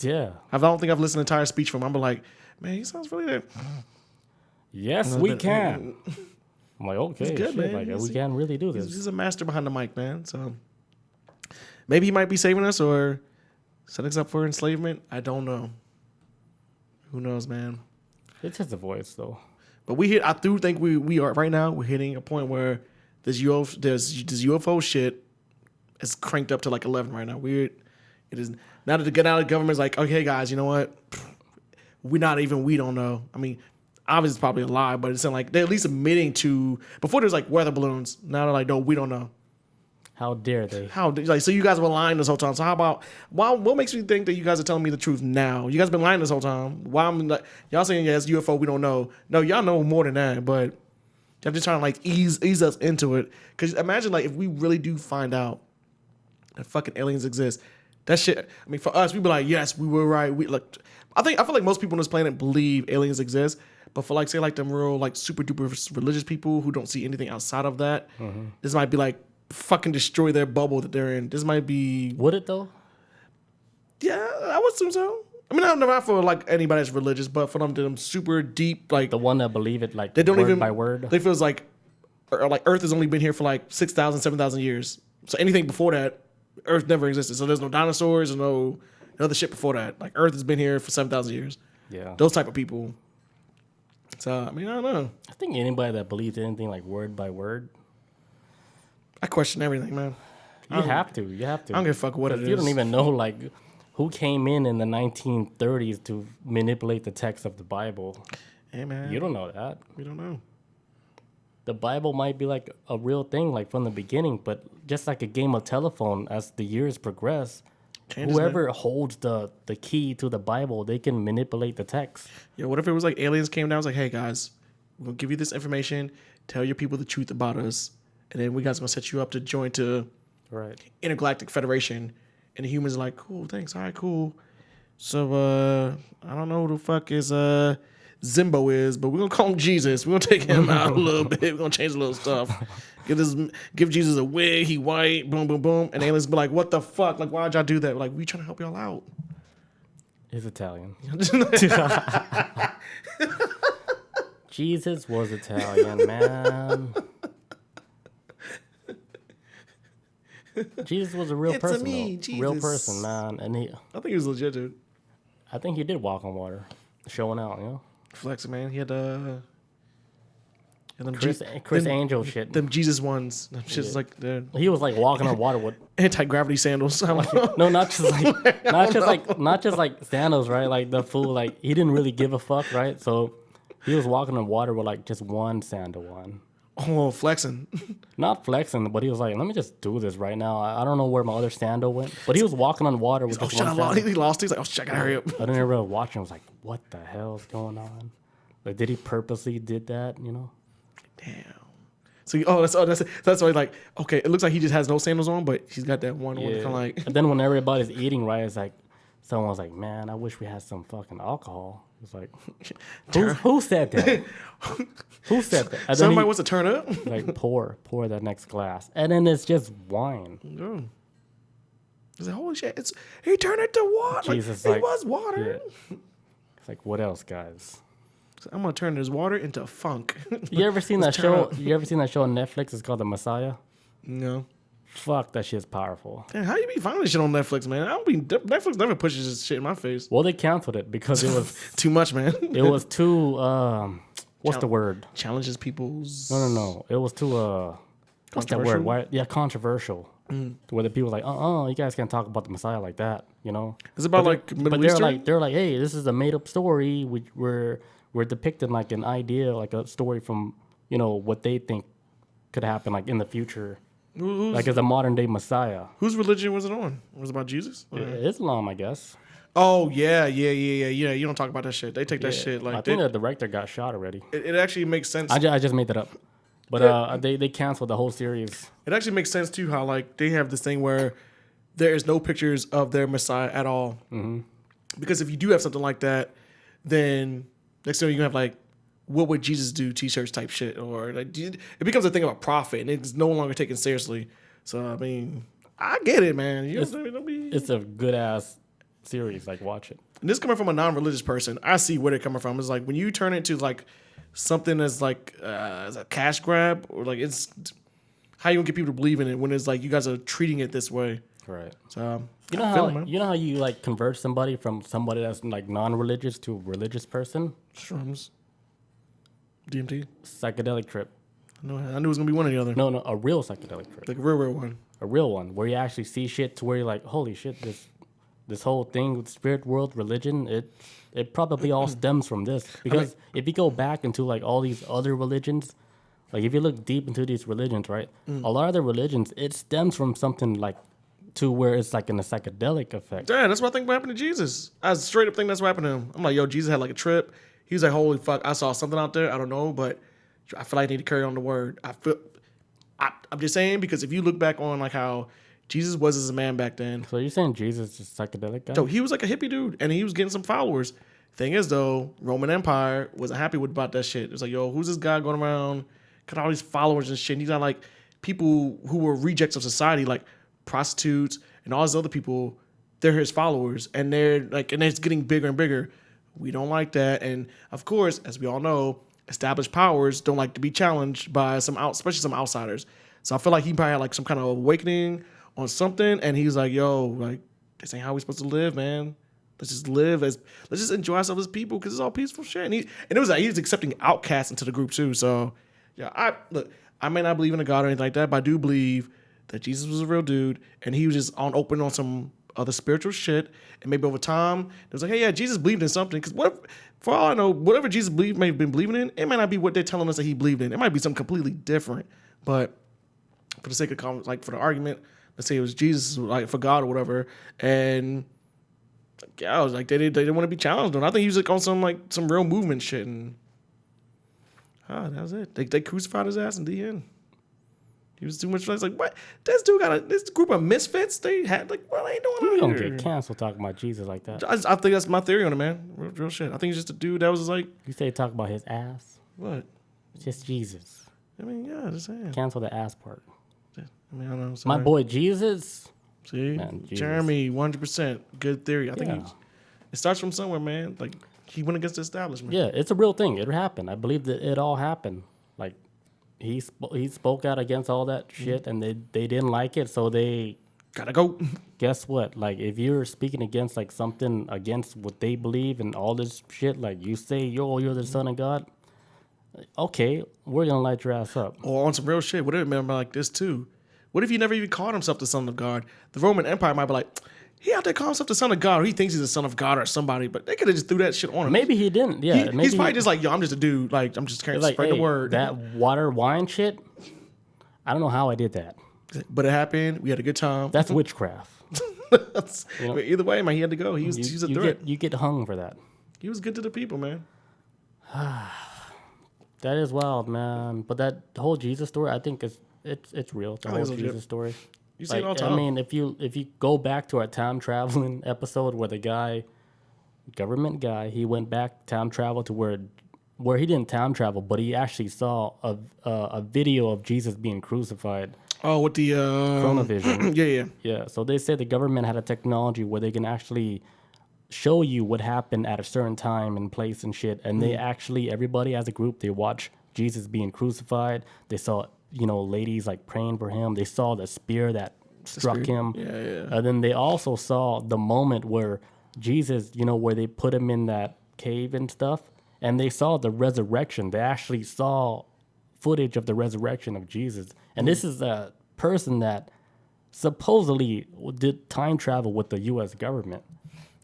Yeah. I don't think I've listened to an entire speech from him. I'm like, man, he sounds really there. Yes, we can. I'm like, okay, he's good, man. Like, we can really do this. He's a master behind the mic, man. So maybe he might be saving us or setting us up for enslavement. I don't know. Who knows, man? It's just a voice, though. But I do think we are right now. We're hitting a point where this UFO shit is cranked up to like 11 right now. It is now that the get out of the government's like, okay, guys, you know what? We don't know. I mean, obviously it's probably a lie, but it's like they're at least admitting to. Before there's like weather balloons. Now they're like, no, we don't know. How dare they? So you guys were lying this whole time. So how about what makes me think that you guys are telling me the truth now? You guys been lying this whole time. Why I'm like, y'all saying yes, UFO, we don't know. No, y'all know more than that, but y'all just trying to like ease us into it. Because imagine like if we really do find out that fucking aliens exist, That shit. I mean, for us, we'd be like, yes, we were right. We like. I feel like most people on this planet believe aliens exist, but for like say like them real like super duper religious people who don't see anything outside of that, this might be like fucking destroy their bubble that they're in. This might be. Would it though? Yeah, I would assume so. I mean, not for like anybody that's religious, but for them super deep, like The one that believe it, like they don't word even by word. They feels like Earth has only been here for like 6,000, 7,000 years. So anything before that, Earth never existed. So there's no dinosaurs, no other shit before that. Like Earth has been here for 7,000 years. Yeah. Those type of people. So I mean, I don't know. I think anybody that believes anything like word by word, I question everything, man. you have to. I don't give a fuck what it is. You don't even know like who came in the 1930s to manipulate the text of the Bible. Hey, man. You don't know that. We don't know. The Bible might be like a real thing, like from the beginning, but just like a game of telephone, as the years progress, whoever holds the key to the Bible, they can manipulate the text. Yeah, what if it was like aliens came down, was like, hey guys, we're gonna give you this information, tell your people the truth about us, and then we guys gonna set you up to join to Intergalactic Federation. And the humans are like, cool, thanks, all right, cool. So I don't know who the fuck is Zimbo is, but we're gonna call him Jesus. We're gonna take him out a little bit. We're gonna change a little stuff. Give Jesus a wig, he white, boom, boom, boom. And aliens be like, what the fuck? Like, why'd y'all do that? We're like, we trying to help y'all out. He's Italian. Jesus was Italian, man. Jesus was a real person, real person, man. And I think he was legit, dude. I think he did walk on water, showing out, you know. Flexing, man. He had and them Chris Angel shit. Them Jesus ones. Them shit's like he was like walking on water with anti-gravity sandals. No, not just like sandals, right? Like the fool, like he didn't really give a fuck, right? So he was walking on water with like just one sandal on. Oh, flexing. Not flexing, but he was like, let me just do this right now. I don't know where my other sandal went. But he was walking on water with just one sandal. He lost it. He's like, oh, shit, I gotta hurry up. I didn't ever watch him. I was like, what the hell is going on? Like, did he purposely did that, you know? Damn. So, that's why, like, okay, it looks like he just has no sandals on, but he's got that one kind of like. And then when everybody's eating, right, it's like, someone was like, man, I wish we had some fucking alcohol. It's like, who said that? Who said that? And somebody wants to turn up? Like, pour that next glass. And then it's just wine. Oh. He's like, holy shit, he turned it to water. Jesus, it was water. Yeah. It's like, what else, guys? So I'm going to turn this water into funk. You ever seen that show? You ever seen that show on Netflix? It's called The Messiah. No. Fuck, that shit's powerful. Damn, how you be finding shit on Netflix, man? Netflix never pushes this shit in my face. Well, they canceled it because it was too much, man. It was too what's the word? Challenges people's. No. It was too what's that word? Why? Yeah, controversial. Where the people like, you guys can't talk about the Messiah like that, you know? It's about Middle Eastern? They're like, hey, this is a made up story. We're depicting like an idea, like a story from, you know, what they think could happen like in the future. Like as a modern day Messiah. Whose religion was it on? Was it about Jesus? Islam, I guess. Oh yeah. You don't talk about that shit. They take that shit like. I think the director got shot already. It actually makes sense. I just made that up, but they canceled the whole series. It actually makes sense too how like they have this thing where there is no pictures of their Messiah at all. Mm-hmm. Because if you do have something like that, then next thing you have like, what would Jesus do? T-shirts type shit, or like it becomes a thing of a prophet, and it's no longer taken seriously. So I mean, I get it, man. It's a good ass series. Like, watch it. And this coming from a non-religious person, I see where they're coming from. It's like when you turn it to like something that's like as a cash grab, or like it's how you gonna get people to believe in it when it's like you guys are treating it this way. Right. So you know how you like convert somebody from somebody that's like non-religious to a religious person? Shrooms. DMT? Psychedelic trip. No, I knew it was going to be one or the other. No, a real psychedelic trip. Like a real one. A real one, where you actually see shit to where you're like, holy shit, this whole thing with spirit world, religion, it probably all stems from this. Because if you go back into like all these other religions, like if you look deep into these religions, right, a lot of the religions, it stems from something like to where it's like in a psychedelic effect. Yeah, that's what I think what happened to Jesus. I straight up think that's what happened to him. I'm like, yo, Jesus had like a trip. He was like, holy fuck, I saw something out there. I don't know, but I feel like I need to carry on the word. I'm just saying, because if you look back on like how Jesus was as a man back then. So you're saying Jesus is a psychedelic guy? So he was like a hippie dude, and he was getting some followers. Thing is, though, Roman Empire wasn't happy about that shit. It was like, yo, who's this guy going around, got all these followers and shit? And he got like people who were rejects of society, like prostitutes and all these other people. They're his followers, and it's getting bigger and bigger. We don't like that, and of course, as we all know, established powers don't like to be challenged by especially some outsiders. So I feel like he probably had like some kind of awakening on something, and he was like, yo, like, this ain't how we supposed to live, man. Let's just enjoy ourselves as people, because it's all peaceful shit. And it was like he was accepting outcasts into the group too. So yeah, I may not believe in a God or anything like that, but I do believe that Jesus was a real dude, and he was just open on some other spiritual shit. And maybe over time, it was like, hey, yeah, Jesus believed in something. Because for all I know, whatever Jesus may have been believing in, it might not be what they're telling us that he believed in. It might be something completely different. But for the sake of for the argument, let's say it was Jesus, like for God or whatever, and yeah, I was like, they didn't want to be challenged on. I think he was like on some real movement shit, and that was it. They crucified his ass in the end. He was too much. I was like, what? This dude got this group of misfits. They had like, what are they doing You out don't here? get canceled talking about Jesus like that. I think that's my theory on it, man. Real shit. I think he's just a dude that was like, You say talk about his ass. what? It's just Jesus. I mean, yeah, just saying. Cancel the ass part. I mean, I don't know. My Sorry. boy Jesus. See, Man, Jesus. Jeremy, 100% good theory. I think Yeah. it starts from somewhere, man. Like he went against the establishment. Yeah, it's a real thing. It happened. I believe that it all happened. Like he spoke out against all that shit, and they didn't like it, so they Gotta go. guess what? Like if you're speaking against like something against what they believe and all this shit, like you say you're the son of God. Okay, we're gonna light your ass up. Or on some real shit. What if it been like this too? What if he never even called himself the son of God? The Roman Empire might be like, he out there calling himself the son of God, or he thinks he's the son of God or somebody, but they could have just threw that shit on him. Maybe he didn't. Yeah, maybe he's probably just like, yo, I'm just a dude. Like, I'm just carrying, like, spread hey, the word. that water wine shit. I don't know how I did that. But it happened. We had a good time. That's witchcraft. But either way, man, he had to go. He's a You threat. you get hung for that. He was good to the people, man. That is wild, man. But that whole Jesus story, I think it's real. The I whole think it's legit. Jesus story. You see it all the time. I mean, if you go back to our time traveling episode where the government guy, he went back time travel to where he didn't time travel, but he actually saw a video of Jesus being crucified. Oh, with the Chronovision. yeah. Yeah. So they said the government had a technology where they can actually show you what happened at a certain time and place and shit. And they actually, everybody as a group, they watched Jesus being crucified. They saw, ladies like praying for him. They saw the spear that struck him. Yeah. And then they also saw the moment where Jesus, where they put him in that cave and stuff. And they saw the resurrection. They actually saw footage of the resurrection of Jesus. And this is a person that supposedly did time travel with the U.S. government.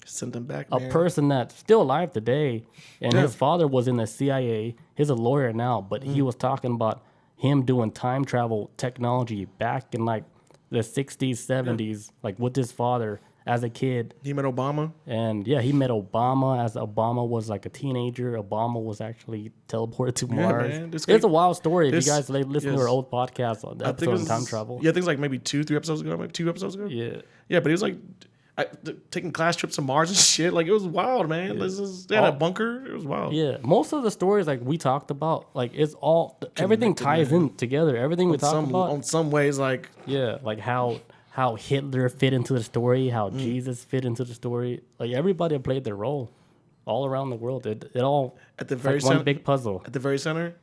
Send them back, A man. person that's still alive today, and Yeah. his father was in the CIA. He's a lawyer now, but he was talking about him doing time travel technology back in like the 60s, 70s, like with his father as a kid. He met Obama. And yeah, he met Obama as Obama was like a teenager. Obama was actually teleported to Mars. man. This It's guy- a wild story. If this- you guys listen to yes. our old podcast on the I think it episode was on time travel. Yeah, I think it's like maybe 2-3 episodes ago. Maybe 2 episodes ago. Yeah. Yeah, but he was like taking class trips to Mars and shit. Like it was wild, man. They had a bunker. It was wild. Yeah, most of the stories like we talked about, like it's all everything ties in together. Everything we talked about, On some ways, like yeah, like how Hitler fit into the story, how Jesus fit into the story. Like everybody played their role, all around the world. It all at the it's very like one center, big puzzle. at the very center,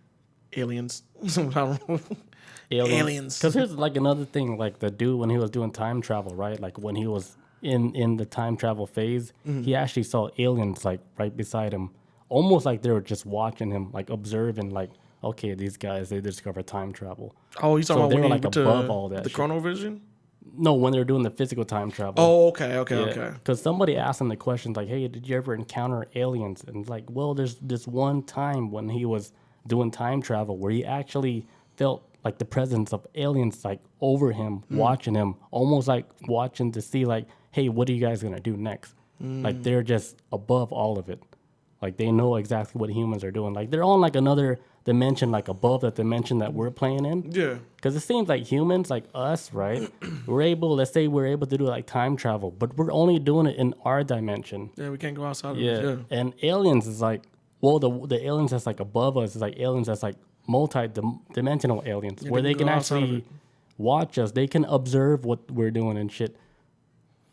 aliens. I don't know. Aliens. Because here's like another thing, like the dude when he was doing time travel, right? Like when he was in the time travel phase, he actually saw aliens like right beside him, almost like they were just watching him, like observing, like okay, these guys they discovered time travel. Oh, you talking So about they when were he like went above to all that the shit. chronovision? No, when they're doing the physical time travel. Oh, okay. Because somebody asked him the questions like, "Hey, did you ever encounter aliens?" And it's like, well, there's this one time when he was doing time travel where he actually felt like the presence of aliens like over him, watching him, almost like watching to see like, hey, what are you guys gonna do next? Like they're just above all of it. Like they know exactly what humans are doing. Like they're on like another dimension like above the dimension that we're playing in. Yeah. Because it seems like humans, like us, right? Let's say we're able to do like time travel, but we're only doing it in our dimension. Yeah, we can't go outside of Yeah. it. Yeah. And aliens is like, well, the aliens that's like above us is like aliens that's like multi-dimensional aliens, where they can go outside of actually it. watch us. They can observe what we're doing and shit.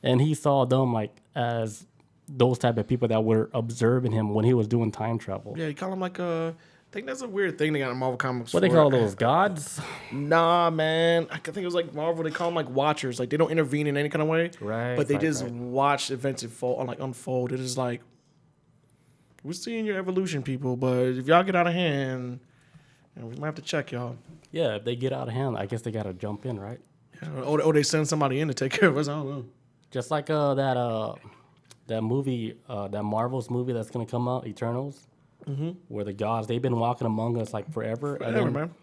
And he saw them like as those type of people that were observing him when he was doing time travel. Yeah, you call them like I think that's a weird thing they got in Marvel Comics. What they call those, gods? Nah, man. I think it was like Marvel. They call them like watchers. Like they don't intervene in any kind of way. Right. But they right, just right. watch events unfold. It is like we're seeing your evolution, people. But if y'all get out of hand, we might have to check y'all. Yeah, if they get out of hand, I guess they gotta jump in, right? Yeah, or they send somebody in to take care of us. I don't know. Just like that movie, that Marvel's movie that's gonna come out, Eternals, where the gods they've been walking among us like forever. And Whatever, then man.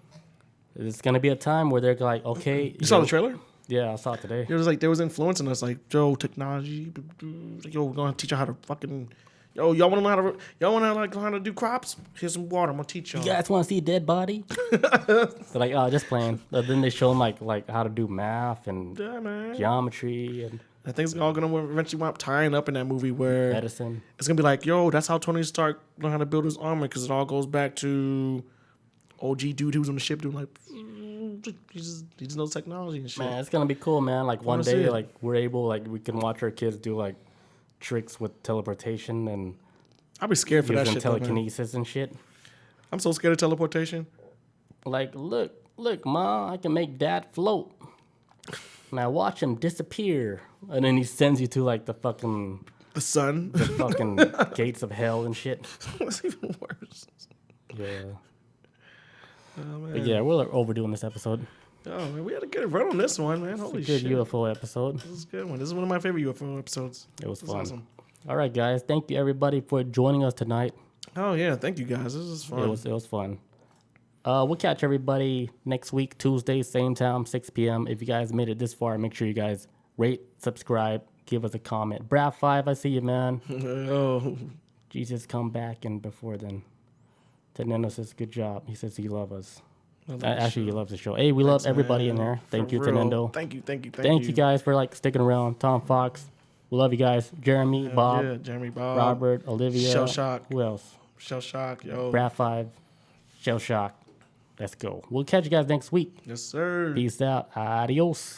it's gonna be a time where they're like, okay, You saw the trailer? Yeah, I saw it today. It was like they was influencing us, like technology. Like, yo, we're gonna teach you how to fucking. Yo, y'all want to learn how to do crops? Here's some water. I'm gonna teach y'all. You guys want to see a dead body? They're like, oh, just playing. But then they show them like how to do math and Yeah, man. geometry and I think it's all gonna eventually wind up tying up in that movie where medicine. it's gonna be like, yo, that's how Tony Stark learned how to build his armor because it all goes back to OG dude who was on the ship doing like he just knows technology and shit. Man, it's gonna be cool, man. Like one wanna see day, it. like we're able, like we can watch our kids do like tricks with teleportation and I'd be scared for that using shit. Though, man. telekinesis and shit. I'm so scared of teleportation. Like, look, Ma, I can make Dad float. Now watch him disappear, and then he sends you to like the fucking The sun. gates of hell and shit. That's even worse. Yeah, Oh, man. but yeah, we're overdoing this episode. Oh man, we had a good run on this one, man. Holy Good shit. UFO episode. This is a good one. This is one of my favorite UFO episodes. It was This is fun. awesome. All right, guys. Thank you everybody for joining us tonight. Oh yeah, thank you guys. This is fun. It was fun. We'll catch everybody next week, Tuesday, same time, 6 p.m. If you guys made it this far, make sure you guys rate, subscribe, give us a comment. Brad5, I see you, man. Oh, Jesus, come back and before then. Tenendo says, good job. He says he loves us. I love Actually, this he loves the show. Hey, we love Thanks, everybody man. in there. Thank For you, real. Tenendo. Thank you. Thank you guys for like sticking around. Tom Fox. We love you guys. Jeremy, Bob, Yeah, Jeremy, Bob, Robert, Olivia. Shell Shock. Who else? Shell Shock, yo. Brad5, Shell Shock. Let's go. We'll catch you guys next week. Yes, sir. Peace out. Adios.